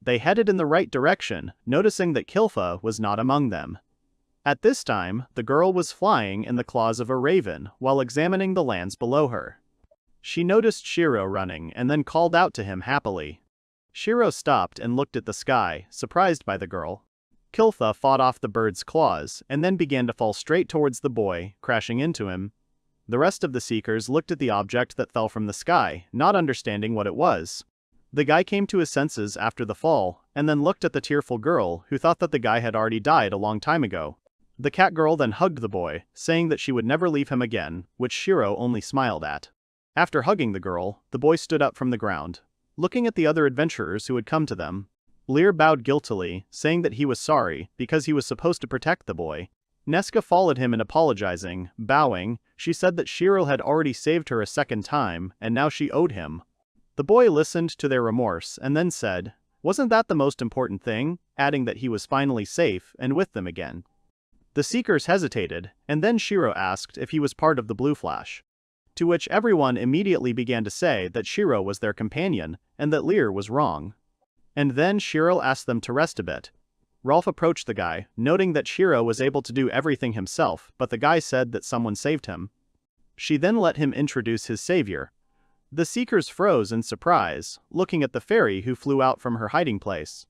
They headed in the right direction, noticing that Kilfa was not among them. At this time, the girl was flying in the claws of a raven while examining the lands below her. She noticed Shiro running and then called out to him happily. Shiro stopped and looked at the sky, surprised by the girl. Kilfa fought off the bird's claws and then began to fall straight towards the boy, crashing into him. The rest of the seekers looked at the object that fell from the sky, not understanding what it was. The guy came to his senses after the fall, and then looked at the tearful girl, who thought that the guy had already died a long time ago. The cat girl then hugged the boy, saying that she would never leave him again, which Shiro only smiled at. After hugging the girl, the boy stood up from the ground. Looking at the other adventurers who had come to them, Lear bowed guiltily, saying that he was sorry, because he was supposed to protect the boy. Nesca followed him in apologizing, bowing. She said that Shiro had already saved her a second time, and now she owed him. The boy listened to their remorse and then said, "Wasn't that the most important thing?" adding that he was finally safe and with them again. The seekers hesitated, and then Shiro asked if he was part of the Blue Flash. To which everyone immediately began to say that Shiro was their companion, and that Lear was wrong. And then Shiro asked them to rest a bit. Rolf approached the guy, noting that Shiro was able to do everything himself, but the guy said that someone saved him. She then let him introduce his savior. The seekers froze in surprise, looking at the fairy who flew out from her hiding place.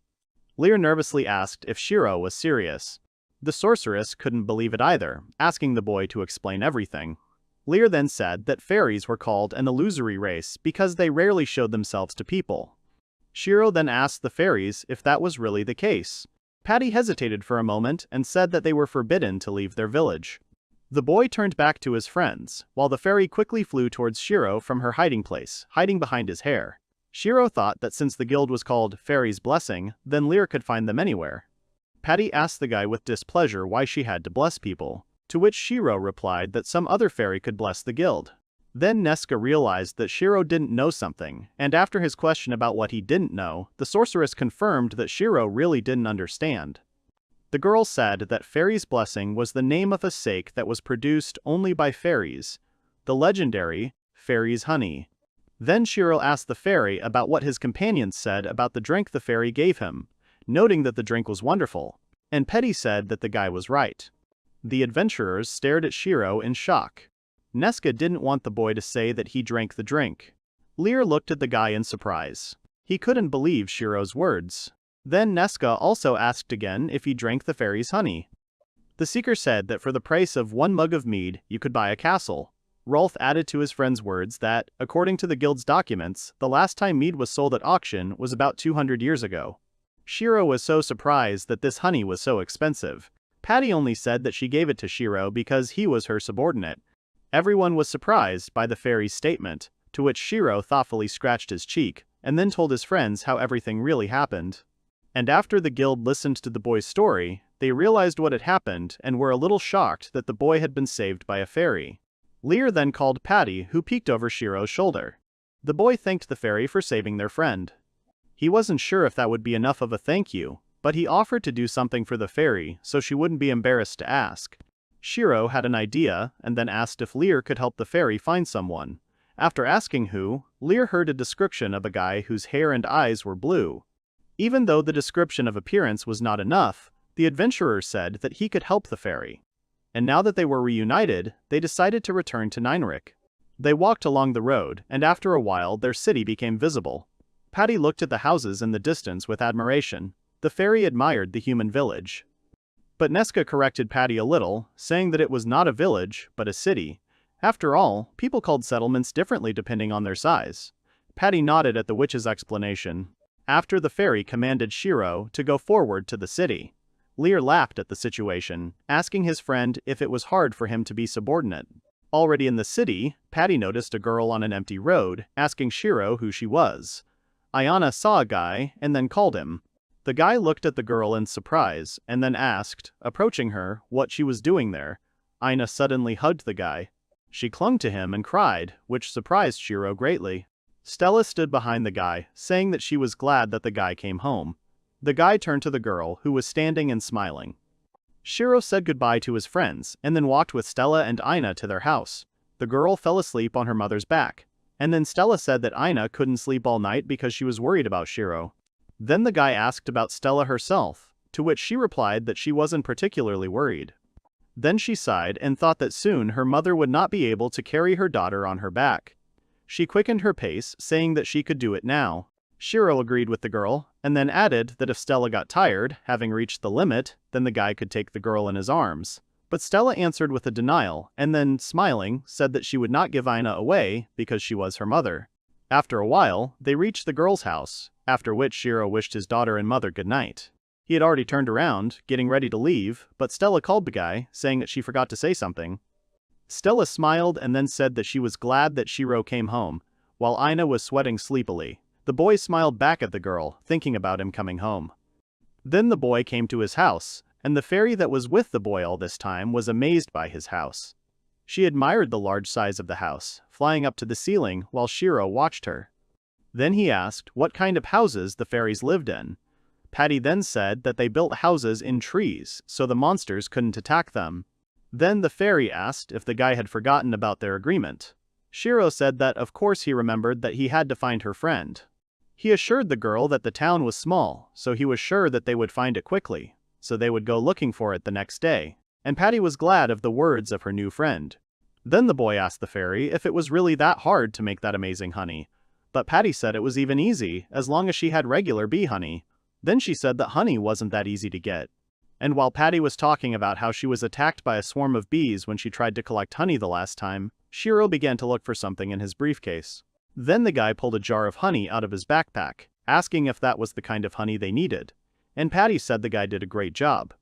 Lear nervously asked if Shiro was serious. The sorceress couldn't believe it either, asking the boy to explain everything. Lear then said that fairies were called an illusory race because they rarely showed themselves to people. Shiro then asked the fairies if that was really the case. Patty hesitated for a moment and said that they were forbidden to leave their village. The boy turned back to his friends, while the fairy quickly flew towards Shiro from her hiding place, hiding behind his hair. Shiro thought that since the guild was called Fairy's Blessing, then Lear could find them anywhere. Patty asked the guy with displeasure why she had to bless people, to which Shiro replied that some other fairy could bless the guild. Then Nesca realized that Shiro didn't know something, and after his question about what he didn't know, the sorceress confirmed that Shiro really didn't understand. The girl said that Fairy's Blessing was the name of a sake that was produced only by fairies, the legendary Fairy's Honey. Then Shiro asked the fairy about what his companions said about the drink the fairy gave him, noting that the drink was wonderful, and Petty said that the guy was right. The adventurers stared at Shiro in shock. Nesca didn't want the boy to say that he drank the drink. Lear looked at the guy in surprise. He couldn't believe Shiro's words. Then Nesca also asked again if he drank the fairy's honey. The seeker said that for the price of 1 mug of mead, you could buy a castle. Rolf added to his friend's words that, according to the guild's documents, the last time mead was sold at auction was about 200 years ago. Shiro was so surprised that this honey was so expensive. Patty only said that she gave it to Shiro because he was her subordinate. Everyone was surprised by the fairy's statement, to which Shiro thoughtfully scratched his cheek, and then told his friends how everything really happened. And after the guild listened to the boy's story, they realized what had happened and were a little shocked that the boy had been saved by a fairy. Lear then called Patty, who peeked over Shiro's shoulder. The boy thanked the fairy for saving their friend. He wasn't sure if that would be enough of a thank you, but he offered to do something for the fairy so she wouldn't be embarrassed to ask. Shiro had an idea and then asked if Lear could help the fairy find someone. After asking who, Lear heard a description of a guy whose hair and eyes were blue. Even though the description of appearance was not enough, the adventurer said that he could help the fairy. And now that they were reunited, they decided to return to Nineric. They walked along the road, and after a while their city became visible. Patty looked at the houses in the distance with admiration. The fairy admired the human village. But Nesca corrected Patty a little, saying that it was not a village, but a city. After all, people called settlements differently depending on their size. Patty nodded at the witch's explanation. After the fairy commanded Shiro to go forward to the city. Lear laughed at the situation, asking his friend if it was hard for him to be subordinate. Already in the city, Patty noticed a girl on an empty road, asking Shiro who she was. Ayana saw a guy and then called him. The guy looked at the girl in surprise and then asked, approaching her, what she was doing there. Aina suddenly hugged the guy. She clung to him and cried, which surprised Shiro greatly. Stella stood behind the guy, saying that she was glad that the guy came home. The guy turned to the girl, who was standing and smiling. Shiro said goodbye to his friends and then walked with Stella and Aina to their house. The girl fell asleep on her mother's back. And then Stella said that Aina couldn't sleep all night because she was worried about Shiro. Then the guy asked about Stella herself, to which she replied that she wasn't particularly worried. Then she sighed and thought that soon her mother would not be able to carry her daughter on her back. She quickened her pace, saying that she could do it now. Shiro agreed with the girl, and then added that if Stella got tired, having reached the limit, then the guy could take the girl in his arms. But Stella answered with a denial, and then, smiling, said that she would not give Aina away because she was her mother. After a while, they reached the girl's house, after which Shiro wished his daughter and mother good night. He had already turned around, getting ready to leave, but Stella called the guy, saying that she forgot to say something. Stella smiled and then said that she was glad that Shiro came home, while Aina was sweating sleepily. The boy smiled back at the girl, thinking about him coming home. Then the boy came to his house, and the fairy that was with the boy all this time was amazed by his house. She admired the large size of the house, flying up to the ceiling while Shiro watched her. Then he asked what kind of houses the fairies lived in. Patty then said that they built houses in trees so the monsters couldn't attack them. Then the fairy asked if the guy had forgotten about their agreement. Shiro said that of course he remembered that he had to find her friend. He assured the girl that the town was small, so he was sure that they would find it quickly, so they would go looking for it the next day. And Patty was glad of the words of her new friend. Then the boy asked the fairy if it was really that hard to make that amazing honey. But Patty said it was even easy, as long as she had regular bee honey. Then she said that honey wasn't that easy to get. And while Patty was talking about how she was attacked by a swarm of bees when she tried to collect honey the last time, Shiro began to look for something in his briefcase. Then the guy pulled a jar of honey out of his backpack, asking if that was the kind of honey they needed. And Patty said the guy did a great job.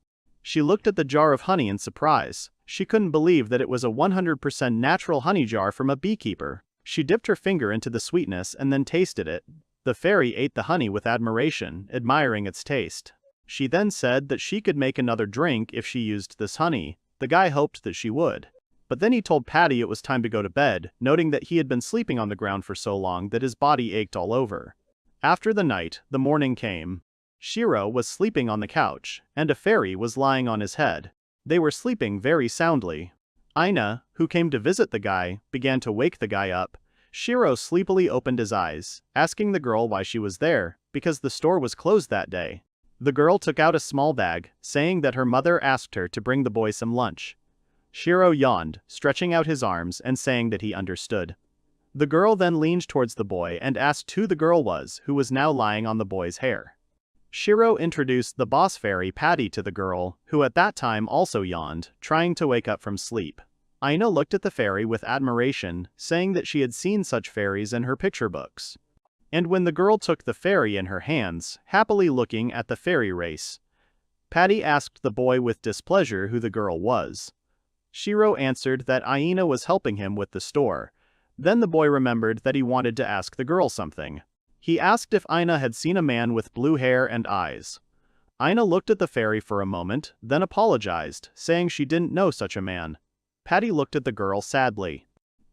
She looked at the jar of honey in surprise. She couldn't believe that it was a 100% natural honey jar from a beekeeper. She dipped her finger into the sweetness and then tasted it. The fairy ate the honey with admiration, admiring its taste. She then said that she could make another drink if she used this honey. The guy hoped that she would. But then he told Patty it was time to go to bed, noting that he had been sleeping on the ground for so long that his body ached all over. After the night, the morning came. Shiro was sleeping on the couch, and a fairy was lying on his head. They were sleeping very soundly. Aina, who came to visit the guy, began to wake the guy up. Shiro sleepily opened his eyes, asking the girl why she was there, because the store was closed that day. The girl took out a small bag, saying that her mother asked her to bring the boy some lunch. Shiro yawned, stretching out his arms and saying that he understood. The girl then leaned towards the boy and asked who the girl was, who was now lying on the boy's hair. Shiro introduced the boss fairy Patty to the girl, who at that time also yawned, trying to wake up from sleep. Aina looked at the fairy with admiration, saying that she had seen such fairies in her picture books. And when the girl took the fairy in her hands, happily looking at the fairy race, Patty asked the boy with displeasure who the girl was. Shiro answered that Aina was helping him with the store. Then the boy remembered that he wanted to ask the girl something. He asked if Aina had seen a man with blue hair and eyes. Aina looked at the fairy for a moment, then apologized, saying she didn't know such a man. Patty looked at the girl sadly.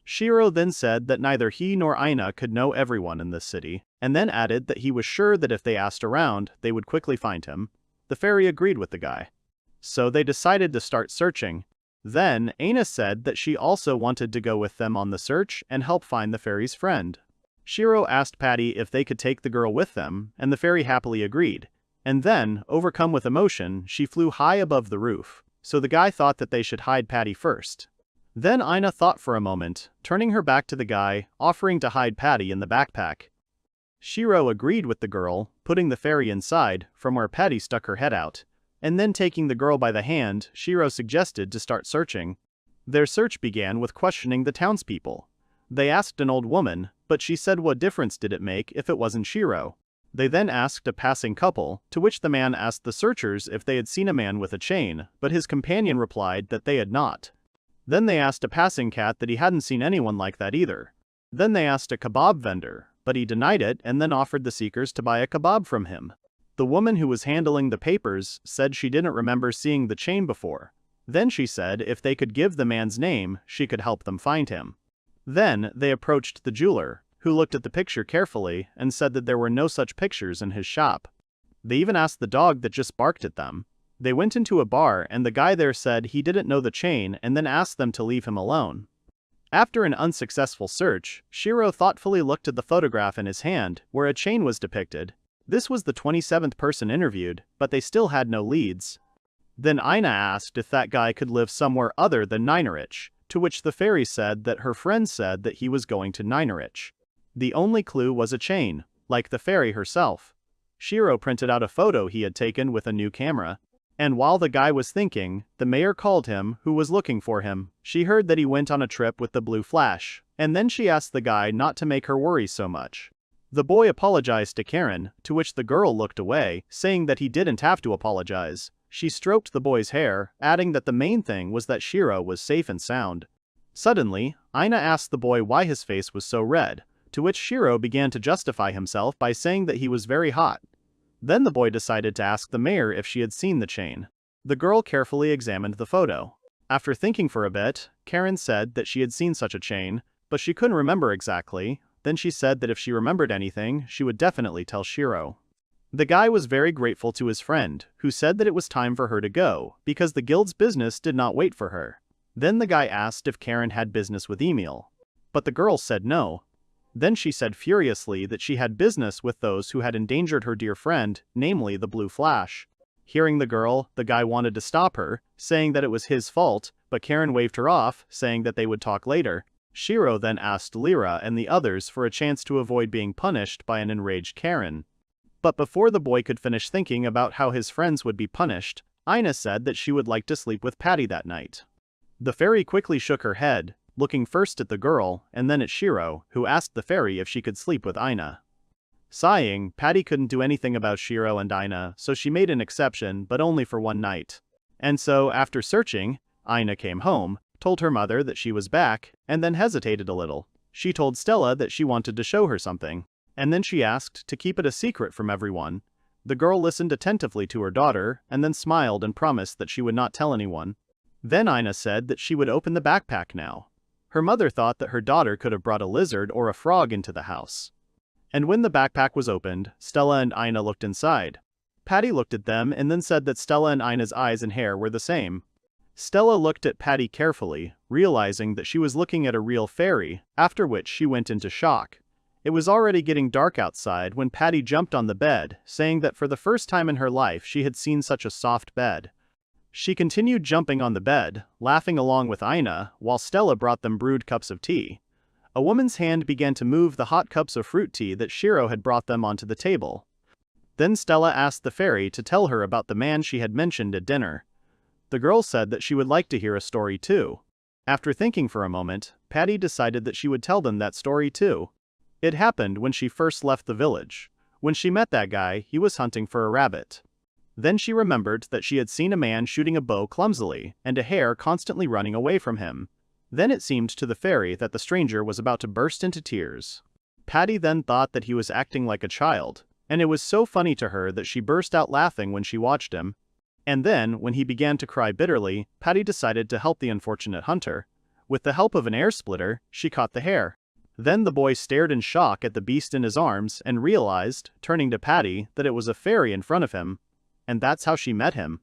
Shiro then said that neither he nor Aina could know everyone in this city, and then added that he was sure that if they asked around, they would quickly find him. The fairy agreed with the guy. So they decided to start searching. Then, Aina said that she also wanted to go with them on the search and help find the fairy's friend. Shiro asked Patty if they could take the girl with them, and the fairy happily agreed. And then, overcome with emotion, she flew high above the roof, so the guy thought that they should hide Patty first. Then Aina thought for a moment, turning her back to the guy, offering to hide Patty in the backpack. Shiro agreed with the girl, putting the fairy inside, from where Patty stuck her head out. And then taking the girl by the hand, Shiro suggested to start searching. Their search began with questioning the townspeople. They asked an old woman, but she said what difference did it make if it wasn't Shiro. They then asked a passing couple, to which the man asked the searchers if they had seen a man with a chain, but his companion replied that they had not. Then they asked a passing cat that he hadn't seen anyone like that either. Then they asked a kebab vendor, but he denied it and then offered the seekers to buy a kebab from him. The woman who was handling the papers said she didn't remember seeing the chain before. Then she said if they could give the man's name, she could help them find him. Then they approached the jeweler, who looked at the picture carefully and said that there were no such pictures in his shop. They even asked the dog that just barked at them. They went into a bar and the guy there said he didn't know the chain and then asked them to leave him alone. After an unsuccessful search, Shiro thoughtfully looked at the photograph in his hand, where a chain was depicted. This was the 27th person interviewed, but they still had no leads. Then Aina asked if that guy could live somewhere other than Ninarich, to which the fairy said that her friend said that he was going to Ninarich. The only clue was a chain, like the fairy herself. Shiro printed out a photo he had taken with a new camera. And while the guy was thinking, the mayor called him, who was looking for him. She heard that he went on a trip with the blue flash, and then she asked the guy not to make her worry so much. The boy apologized to Karen, to which the girl looked away, saying that he didn't have to apologize. She stroked the boy's hair, adding that the main thing was that Shiro was safe and sound. Suddenly, Aina asked the boy why his face was so red, to which Shiro began to justify himself by saying that he was very hot. Then the boy decided to ask the mayor if she had seen the chain. The girl carefully examined the photo. After thinking for a bit, Karen said that she had seen such a chain, but she couldn't remember exactly. Then she said that if she remembered anything, she would definitely tell Shiro. The guy was very grateful to his friend, who said that it was time for her to go, because the guild's business did not wait for her. Then the guy asked if Karen had business with Emil. But the girl said no. Then she said furiously that she had business with those who had endangered her dear friend, namely the Blue Flash. Hearing the girl, the guy wanted to stop her, saying that it was his fault, but Karen waved her off, saying that they would talk later. Shiro then asked Lyra and the others for a chance to avoid being punished by an enraged Karen. But before the boy could finish thinking about how his friends would be punished, Aina said that she would like to sleep with Patty that night. The fairy quickly shook her head, looking first at the girl and then at Shiro, who asked the fairy if she could sleep with Aina. Sighing, Patty couldn't do anything about Shiro and Aina, so she made an exception, but only for one night. And so, after searching, Aina came home, told her mother that she was back, and then hesitated a little. She told Stella that she wanted to show her something, and then she asked to keep it a secret from everyone. The girl listened attentively to her daughter, and then smiled and promised that she would not tell anyone. Then Aina said that she would open the backpack now. Her mother thought that her daughter could have brought a lizard or a frog into the house. And when the backpack was opened, Stella and Aina looked inside. Patty looked at them and then said that Stella and Aina's eyes and hair were the same. Stella looked at Patty carefully, realizing that she was looking at a real fairy, after which she went into shock. It was already getting dark outside when Patty jumped on the bed, saying that for the first time in her life she had seen such a soft bed. She continued jumping on the bed, laughing along with Aina, while Stella brought them brewed cups of tea. A woman's hand began to move the hot cups of fruit tea that Shiro had brought them onto the table. Then Stella asked the fairy to tell her about the man she had mentioned at dinner. The girl said that she would like to hear a story too. After thinking for a moment, Patty decided that she would tell them that story too. It happened when she first left the village. When she met that guy, he was hunting for a rabbit. Then she remembered that she had seen a man shooting a bow clumsily, and a hare constantly running away from him. Then it seemed to the fairy that the stranger was about to burst into tears. Patty then thought that he was acting like a child, and it was so funny to her that she burst out laughing when she watched him. And then, when he began to cry bitterly, Patty decided to help the unfortunate hunter. With the help of an air splitter, she caught the hare. Then the boy stared in shock at the beast in his arms and realized, turning to Patty, that it was a fairy in front of him. And that's how she met him.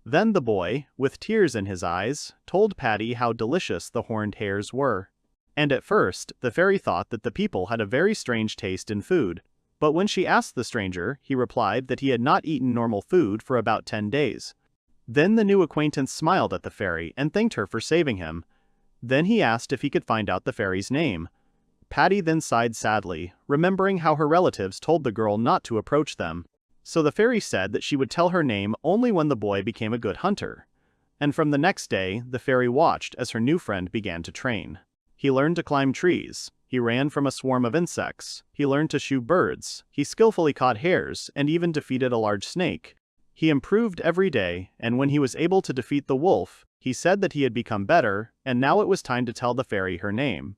Then the boy, with tears in his eyes, told Patty how delicious the horned hares were. And at first, the fairy thought that the people had a very strange taste in food. But when she asked the stranger, he replied that he had not eaten normal food for about 10 days. Then the new acquaintance smiled at the fairy and thanked her for saving him. Then he asked if he could find out the fairy's name. Patty then sighed sadly, remembering how her relatives told the girl not to approach them. So the fairy said that she would tell her name only when the boy became a good hunter. And from the next day, the fairy watched as her new friend began to train. He learned to climb trees. He ran from a swarm of insects. He learned to shoot birds. He skillfully caught hares and even defeated a large snake. He improved every day, and when he was able to defeat the wolf, he said that he had become better, and now it was time to tell the fairy her name.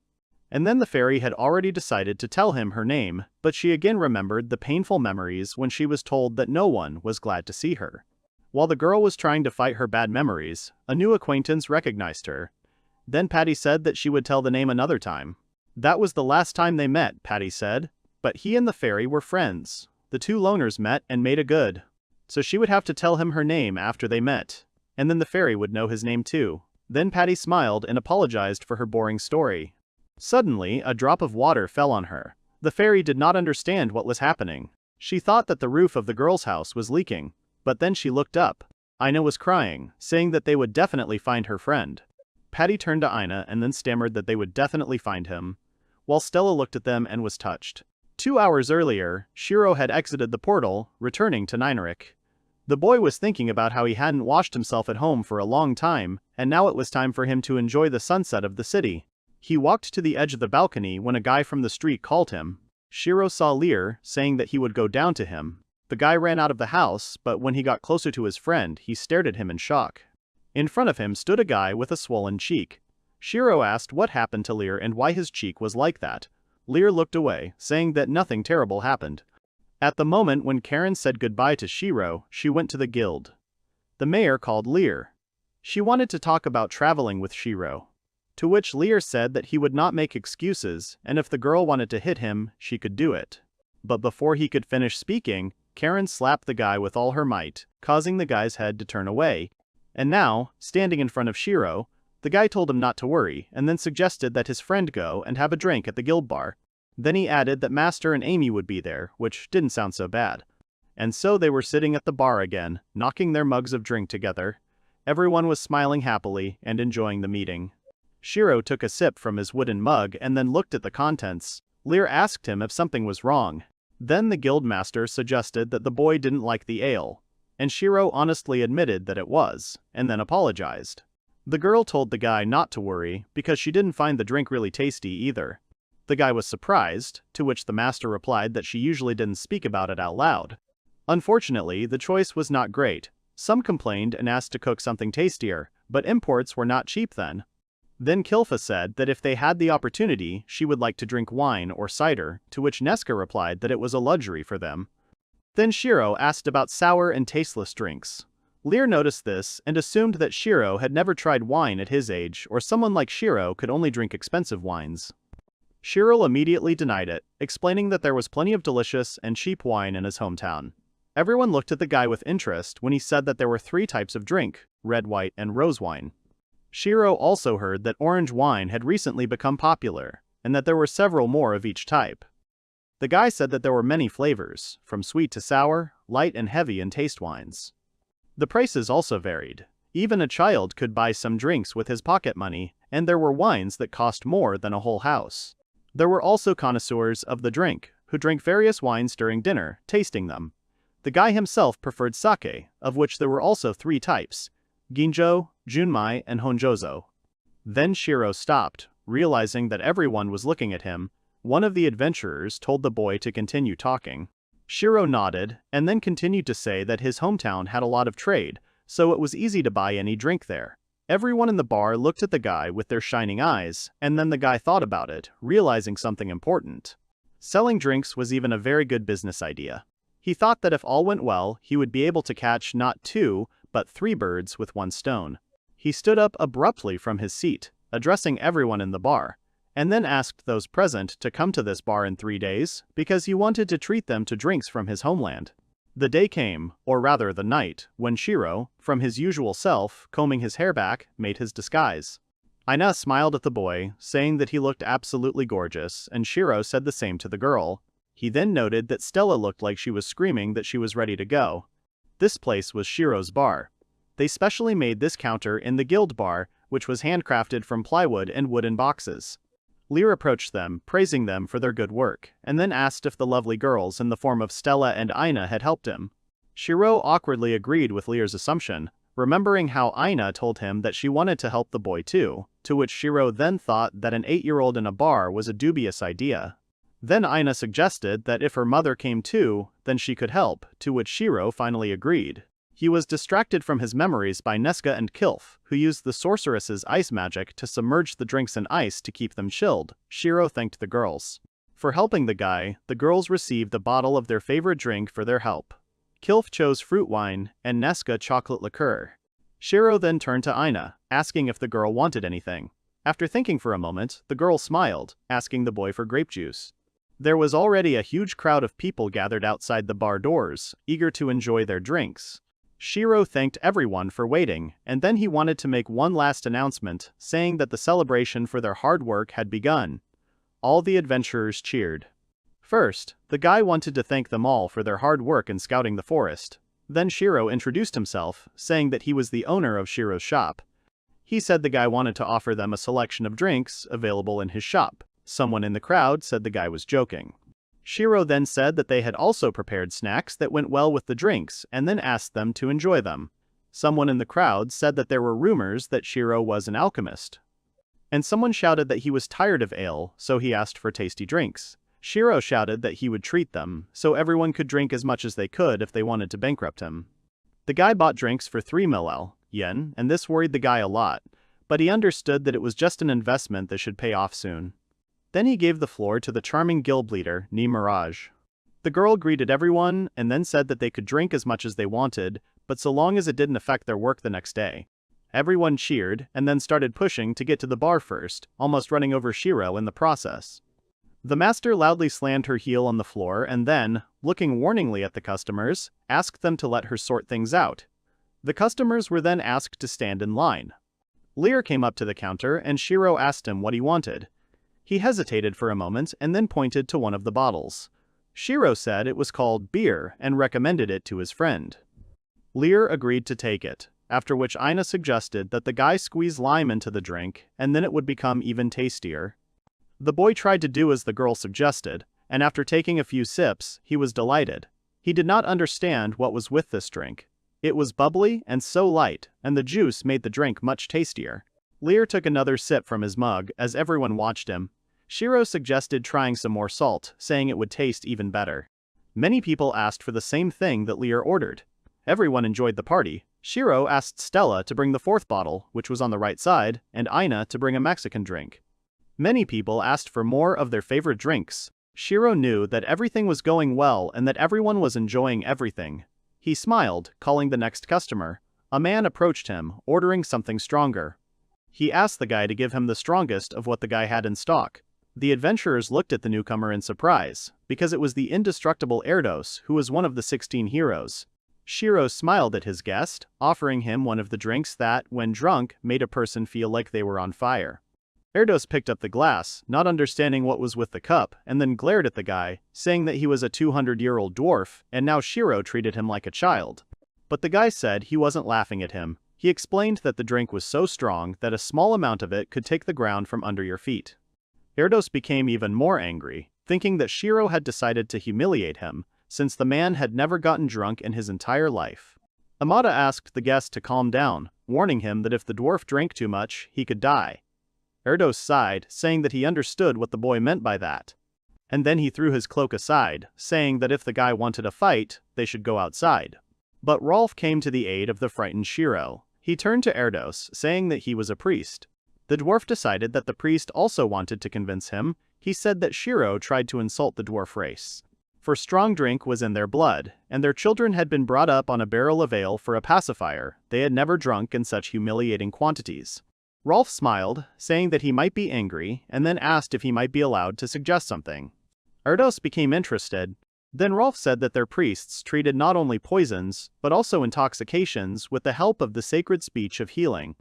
And then the fairy had already decided to tell him her name, but she again remembered the painful memories when she was told that no one was glad to see her. While the girl was trying to fight her bad memories, a new acquaintance recognized her. Then Patty said that she would tell the name another time. That was the last time they met, Patty said. But he and the fairy were friends. The two loners met and made a good. So she would have to tell him her name after they met. And then the fairy would know his name too. Then Patty smiled and apologized for her boring story. Suddenly, a drop of water fell on her. The fairy did not understand what was happening. She thought that the roof of the girl's house was leaking. But then she looked up. Ina was crying, saying that they would definitely find her friend. Patty turned to Ina and then stammered that they would definitely find him, while Stella looked at them and was touched. 2 hours earlier, Shiro had exited the portal, returning to Nineric. The boy was thinking about how he hadn't washed himself at home for a long time, and now it was time for him to enjoy the sunset of the city. He walked to the edge of the balcony when a guy from the street called him. Shiro saw Lear, saying that he would go down to him. The guy ran out of the house, but when he got closer to his friend, he stared at him in shock. In front of him stood a guy with a swollen cheek. Shiro asked what happened to Lear and why his cheek was like that. Lear looked away, saying that nothing terrible happened. At the moment when Karen said goodbye to Shiro, she went to the guild. The mayor called Lear. She wanted to talk about traveling with Shiro. To which Lear said that he would not make excuses, and if the girl wanted to hit him, she could do it. But before he could finish speaking, Karen slapped the guy with all her might, causing the guy's head to turn away. And now, standing in front of Shiro, the guy told him not to worry, and then suggested that his friend go and have a drink at the guild bar. Then he added that Master and Amy would be there, which didn't sound so bad. And so they were sitting at the bar again, knocking their mugs of drink together. Everyone was smiling happily and enjoying the meeting. Shiro took a sip from his wooden mug and then looked at the contents. Lear asked him if something was wrong. Then the guildmaster suggested that the boy didn't like the ale. And Shiro honestly admitted that it was, and then apologized. The girl told the guy not to worry, because she didn't find the drink really tasty either. The guy was surprised, to which the master replied that she usually didn't speak about it out loud. Unfortunately, the choice was not great. Some complained and asked to cook something tastier, but imports were not cheap then. Then Kilfa said that if they had the opportunity, she would like to drink wine or cider, to which Neska replied that it was a luxury for them. Then Shiro asked about sour and tasteless drinks. Lear noticed this and assumed that Shiro had never tried wine at his age, or someone like Shiro could only drink expensive wines. Shiro immediately denied it, explaining that there was plenty of delicious and cheap wine in his hometown. Everyone looked at the guy with interest when he said that there were 3 types of drink: red, white, and rose wine. Shiro also heard that orange wine had recently become popular, and that there were several more of each type. The guy said that there were many flavors, from sweet to sour, light and heavy in taste wines. The prices also varied. Even a child could buy some drinks with his pocket money, and there were wines that cost more than a whole house. There were also connoisseurs of the drink, who drank various wines during dinner, tasting them. The guy himself preferred sake, of which there were also 3 types: Ginjo, Junmai, and Honjozo. Then Shiro stopped, realizing that everyone was looking at him. One of the adventurers told the boy to continue talking. Shiro nodded, and then continued to say that his hometown had a lot of trade, so it was easy to buy any drink there. Everyone in the bar looked at the guy with their shining eyes, and then the guy thought about it, realizing something important. Selling drinks was even a very good business idea. He thought that if all went well, he would be able to catch not 2, but 3 birds with 1 stone. He stood up abruptly from his seat. addressing everyone in the bar, and then asked those present to come to this bar in 3 days because he wanted to treat them to drinks from his homeland. The day came, or rather the night, when Shiro, from his usual self, combing his hair back, made his disguise. Aina smiled at the boy, saying that he looked absolutely gorgeous, and Shiro said the same to the girl. He then noted that Stella looked like she was screaming that she was ready to go. This place was Shiro's bar. They specially made this counter in the guild bar, which was handcrafted from plywood and wooden boxes. Lear approached them, praising them for their good work, and then asked if the lovely girls in the form of Stella and Aina had helped him. Shiro awkwardly agreed with Lear's assumption, remembering how Aina told him that she wanted to help the boy too, to which Shiro then thought that an 8-year-old in a bar was a dubious idea. Then Aina suggested that if her mother came too, then she could help, to which Shiro finally agreed. He was distracted from his memories by Neska and Kilf, who used the sorceress's ice magic to submerge the drinks in ice to keep them chilled. Shiro thanked the girls. For helping the guy, the girls received a bottle of their favorite drink for their help. Kilf chose fruit wine, and Neska chocolate liqueur. Shiro then turned to Aina, asking if the girl wanted anything. After thinking for a moment, the girl smiled, asking the boy for grape juice. There was already a huge crowd of people gathered outside the bar doors, eager to enjoy their drinks. Shiro thanked everyone for waiting, and then he wanted to make one last announcement, saying that the celebration for their hard work had begun. All the adventurers cheered. First, the guy wanted to thank them all for their hard work in scouting the forest. Then Shiro introduced himself, saying that he was the owner of Shiro's shop. He said the guy wanted to offer them a selection of drinks available in his shop. Someone in the crowd said the guy was joking. Shiro then said that they had also prepared snacks that went well with the drinks and then asked them to enjoy them. Someone in the crowd said that there were rumors that Shiro was an alchemist. And someone shouted that he was tired of ale, so he asked for tasty drinks. Shiro shouted that he would treat them, so everyone could drink as much as they could if they wanted to bankrupt him. The guy bought drinks for 3 million yen, and this worried the guy a lot, but he understood that it was just an investment that should pay off soon. Then he gave the floor to the charming guild leader, Ni Mirage. The girl greeted everyone and then said that they could drink as much as they wanted, but so long as it didn't affect their work the next day. Everyone cheered and then started pushing to get to the bar first, almost running over Shiro in the process. The master loudly slammed her heel on the floor and then, looking warningly at the customers, asked them to let her sort things out. The customers were then asked to stand in line. Lear came up to the counter and Shiro asked him what he wanted. He hesitated for a moment and then pointed to one of the bottles. Shiro said it was called beer and recommended it to his friend. Lear agreed to take it, after which Aina suggested that the guy squeeze lime into the drink and then it would become even tastier. The boy tried to do as the girl suggested, and after taking a few sips, he was delighted. He did not understand what was with this drink. It was bubbly and so light, and the juice made the drink much tastier. Lear took another sip from his mug as everyone watched him. Shiro suggested trying some more salt, saying it would taste even better. Many people asked for the same thing that Lear ordered. Everyone enjoyed the party. Shiro asked Stella to bring the 4th bottle, which was on the right side, and Aina to bring a Mexican drink. Many people asked for more of their favorite drinks. Shiro knew that everything was going well and that everyone was enjoying everything. He smiled, calling the next customer. A man approached him, ordering something stronger. He asked the guy to give him the strongest of what the guy had in stock. The adventurers looked at the newcomer in surprise, because it was the indestructible Erdos, who was one of the 16 heroes. Shiro smiled at his guest, offering him one of the drinks that, when drunk, made a person feel like they were on fire. Erdos picked up the glass, not understanding what was with the cup, and then glared at the guy, saying that he was a 200-year-old dwarf, and now Shiro treated him like a child. But the guy said he wasn't laughing at him. He explained that the drink was so strong that a small amount of it could take the ground from under your feet. Erdos became even more angry, thinking that Shiro had decided to humiliate him, since the man had never gotten drunk in his entire life. Amada asked the guest to calm down, warning him that if the dwarf drank too much, he could die. Erdos sighed, saying that he understood what the boy meant by that. And then he threw his cloak aside, saying that if the guy wanted a fight, they should go outside. But Rolf came to the aid of the frightened Shiro. He turned to Erdos, saying that he was a priest. The dwarf decided that the priest also wanted to convince him. He said that Shiro tried to insult the dwarf race. For strong drink was in their blood, and their children had been brought up on a barrel of ale for a pacifier. They had never drunk in such humiliating quantities. Rolf smiled, saying that he might be angry, and then asked if he might be allowed to suggest something. Erdos became interested. Then Rolf said that their priests treated not only poisons, but also intoxications with the help of the sacred speech of healing.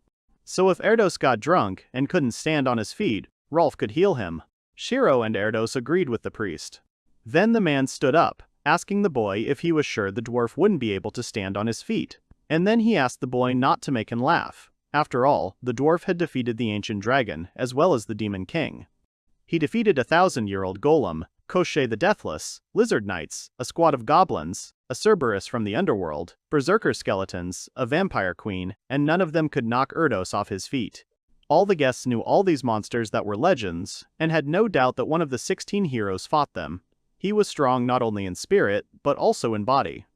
So if Erdos got drunk and couldn't stand on his feet, Rolf could heal him. Shiro and Erdos agreed with the priest. Then the man stood up, asking the boy if he was sure the dwarf wouldn't be able to stand on his feet. And then he asked the boy not to make him laugh. After all, the dwarf had defeated the ancient dragon, as well as the demon king. He defeated a 1,000-year-old golem, Koschei the Deathless, lizard knights, a squad of goblins, a Cerberus from the underworld, berserker skeletons, a vampire queen, and none of them could knock Erdos off his feet. All the guests knew all these monsters that were legends, and had no doubt that one of the 16 heroes fought them. He was strong not only in spirit, but also in body.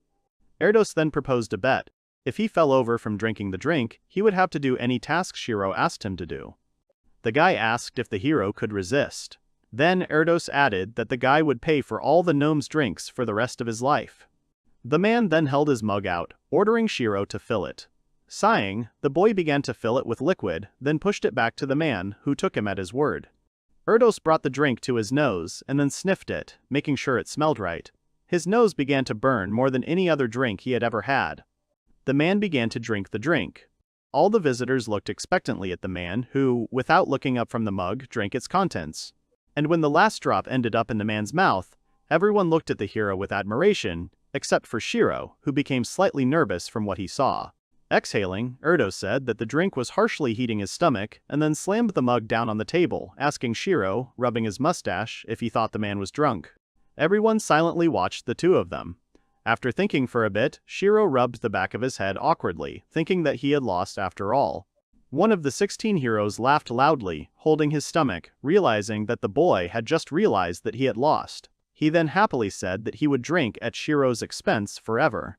Erdos then proposed a bet. If he fell over from drinking the drink, he would have to do any task Shiro asked him to do. The guy asked if the hero could resist. Then Erdos added that the guy would pay for all the gnome's drinks for the rest of his life. The man then held his mug out, ordering Shiro to fill it. Sighing, the boy began to fill it with liquid, then pushed it back to the man, who took him at his word. Erdos brought the drink to his nose and then sniffed it, making sure it smelled right. His nose began to burn more than any other drink he had ever had. The man began to drink the drink. All the visitors looked expectantly at the man who, without looking up from the mug, drank its contents. And when the last drop ended up in the man's mouth, everyone looked at the hero with admiration, except for Shiro, who became slightly nervous from what he saw. Exhaling, Erdos said that the drink was harshly heating his stomach, and then slammed the mug down on the table, asking Shiro, rubbing his mustache, if he thought the man was drunk. Everyone silently watched the two of them. After thinking for a bit, Shiro rubbed the back of his head awkwardly, thinking that he had lost after all. One of the 16 heroes laughed loudly, holding his stomach, realizing that the boy had just realized that he had lost. He then happily said that he would drink at Shiro's expense forever.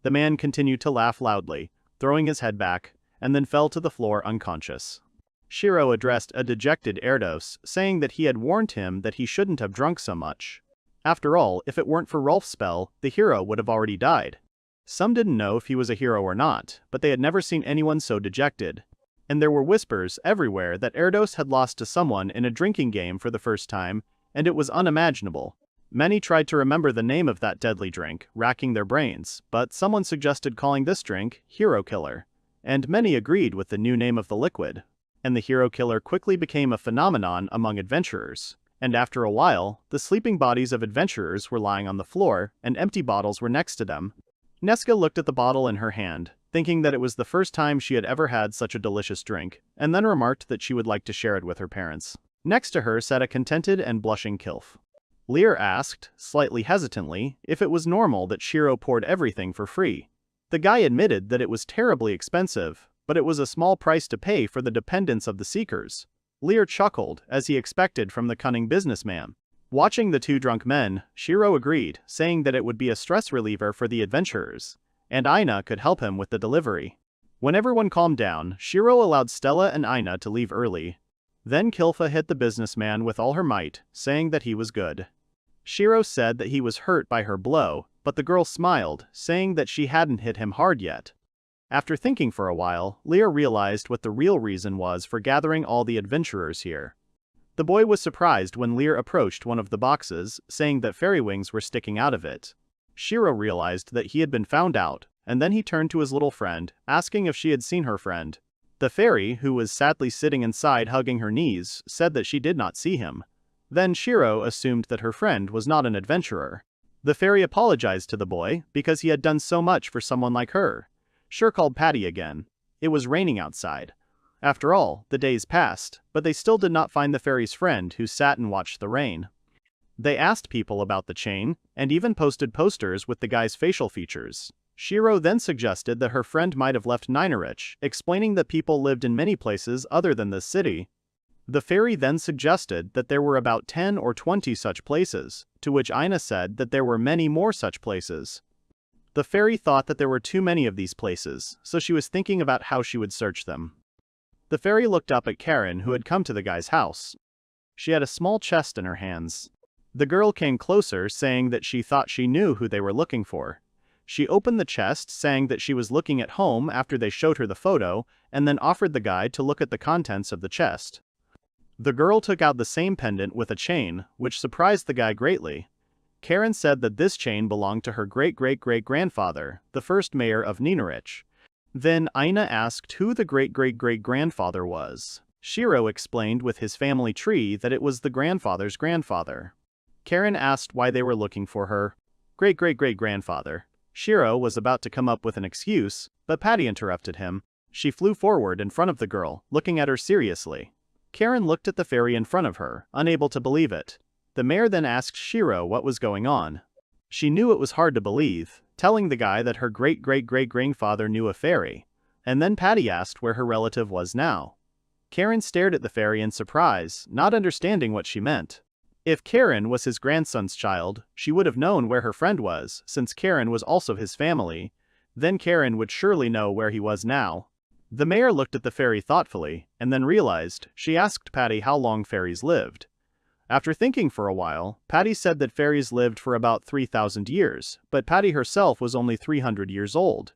The man continued to laugh loudly, throwing his head back, and then fell to the floor unconscious. Shiro addressed a dejected Erdos, saying that he had warned him that he shouldn't have drunk so much. After all, if it weren't for Rolf's spell, the hero would have already died. Some didn't know if he was a hero or not, but they had never seen anyone so dejected. And there were whispers everywhere that Erdos had lost to someone in a drinking game for the first time, and it was unimaginable. Many tried to remember the name of that deadly drink, racking their brains, but someone suggested calling this drink Hero Killer. And many agreed with the new name of the liquid. And the Hero Killer quickly became a phenomenon among adventurers. And after a while, the sleeping bodies of adventurers were lying on the floor, and empty bottles were next to them. Neska looked at the bottle in her hand, thinking that it was the first time she had ever had such a delicious drink, and then remarked that she would like to share it with her parents. Next to her sat a contented and blushing Kilf. Lear asked, slightly hesitantly, if it was normal that Shiro poured everything for free. The guy admitted that it was terribly expensive, but it was a small price to pay for the dependence of the Seekers. Lear chuckled, as he expected from the cunning businessman. Watching the two drunk men, Shiro agreed, saying that it would be a stress reliever for the adventurers, and Aina could help him with the delivery. When everyone calmed down, Shiro allowed Stella and Aina to leave early. Then Kilfa hit the businessman with all her might, saying that he was good. Shiro said that he was hurt by her blow, but the girl smiled, saying that she hadn't hit him hard yet. After thinking for a while, Lear realized what the real reason was for gathering all the adventurers here. The boy was surprised when Lear approached one of the boxes, saying that fairy wings were sticking out of it. Shiro realized that he had been found out, and then he turned to his little friend, asking if she had seen her friend. The fairy, who was sadly sitting inside hugging her knees, said that she did not see him. Then Shiro assumed that her friend was not an adventurer. The fairy apologized to the boy because he had done so much for someone like her. Shiro called Patty again. It was raining outside. After all, the days passed, but they still did not find the fairy's friend who sat and watched the rain. They asked people about the chain, and even posted posters with the guy's facial features. Shiro then suggested that her friend might have left Ninarich, explaining that people lived in many places other than this city. The fairy then suggested that there were about 10 or 20 such places, to which Aina said that there were many more such places. The fairy thought that there were too many of these places, so she was thinking about how she would search them. The fairy looked up at Karen, who had come to the guy's house. She had a small chest in her hands. The girl came closer, saying that she thought she knew who they were looking for. She opened the chest saying that she was looking at home after they showed her the photo, and then offered the guy to look at the contents of the chest. The girl took out the same pendant with a chain, which surprised the guy greatly. Karen said that this chain belonged to her great-great-great-grandfather, the first mayor of Ninarich. Then Ina asked who the great-great-great-grandfather was. Shiro explained with his family tree that it was the grandfather's grandfather. Karen asked why they were looking for her great-great-great-grandfather. Shiro was about to come up with an excuse, but Patty interrupted him. She flew forward in front of the girl, looking at her seriously. Karen looked at the fairy in front of her, unable to believe it. The mayor then asked Shiro what was going on. She knew it was hard to believe, telling the guy that her great-great-great-grandfather knew a fairy. And then Patty asked where her relative was now. Karen stared at the fairy in surprise, not understanding what she meant. If Karen was his grandson's child, she would have known where her friend was, since Karen was also his family. Then Karen would surely know where he was now. The mayor looked at the fairy thoughtfully, and then realized. She asked Patty how long fairies lived. After thinking for a while, Patty said that fairies lived for about 3,000 years, but Patty herself was only 300 years old.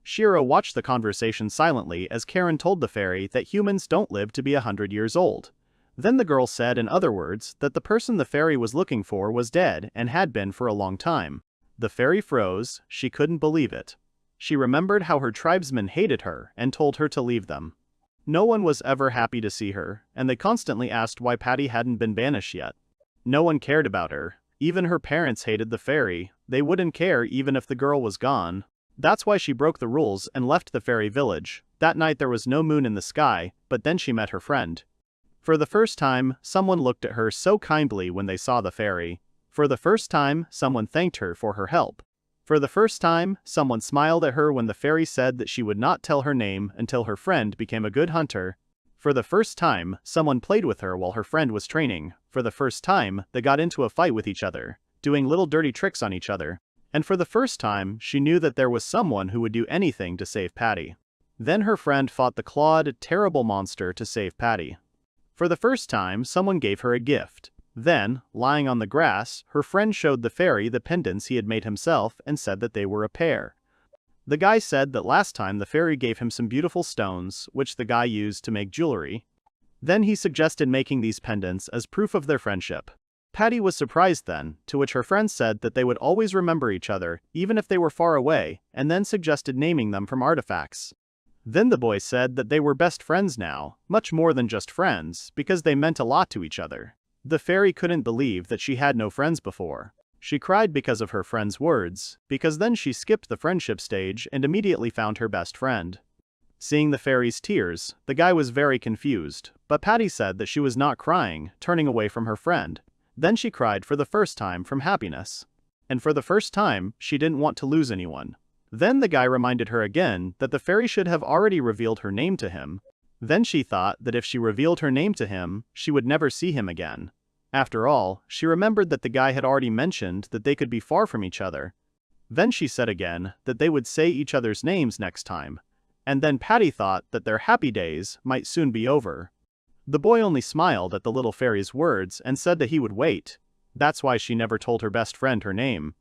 Shiro watched the conversation silently as Karen told the fairy that humans don't live to be 100 years old. Then the girl said in other words that the person the fairy was looking for was dead and had been for a long time. The fairy froze. She couldn't believe it. She remembered how her tribesmen hated her and told her to leave them. No one was ever happy to see her, and they constantly asked why Patty hadn't been banished yet. No one cared about her. Even her parents hated the fairy. They wouldn't care even if the girl was gone. That's why she broke the rules and left the fairy village. That night there was no moon in the sky, but then she met her friend. For the first time, someone looked at her so kindly when they saw the fairy. For the first time, someone thanked her for her help. For the first time, someone smiled at her when the fairy said that she would not tell her name until her friend became a good hunter. For the first time, someone played with her while her friend was training. For the first time, they got into a fight with each other, doing little dirty tricks on each other. And for the first time, she knew that there was someone who would do anything to save Patty. Then her friend fought the clawed, terrible monster to save Patty. For the first time, someone gave her a gift. Then, lying on the grass, her friend showed the fairy the pendants he had made himself and said that they were a pair. The guy said that last time the fairy gave him some beautiful stones, which the guy used to make jewelry. Then he suggested making these pendants as proof of their friendship. Patty was surprised then, to which her friend said that they would always remember each other, even if they were far away, and then suggested naming them from artifacts. Then the boy said that they were best friends now, much more than just friends, because they meant a lot to each other. The fairy couldn't believe that she had no friends before. She cried because of her friend's words, because then she skipped the friendship stage and immediately found her best friend. Seeing the fairy's tears, the guy was very confused, but Patty said that she was not crying, turning away from her friend. Then she cried for the first time from happiness. And for the first time, she didn't want to lose anyone. Then the guy reminded her again that the fairy should have already revealed her name to him. Then she thought that if she revealed her name to him, she would never see him again. After all, she remembered that the guy had already mentioned that they could be far from each other. Then she said again that they would say each other's names next time. And then Patty thought that their happy days might soon be over. The boy only smiled at the little fairy's words and said that he would wait. That's why she never told her best friend her name.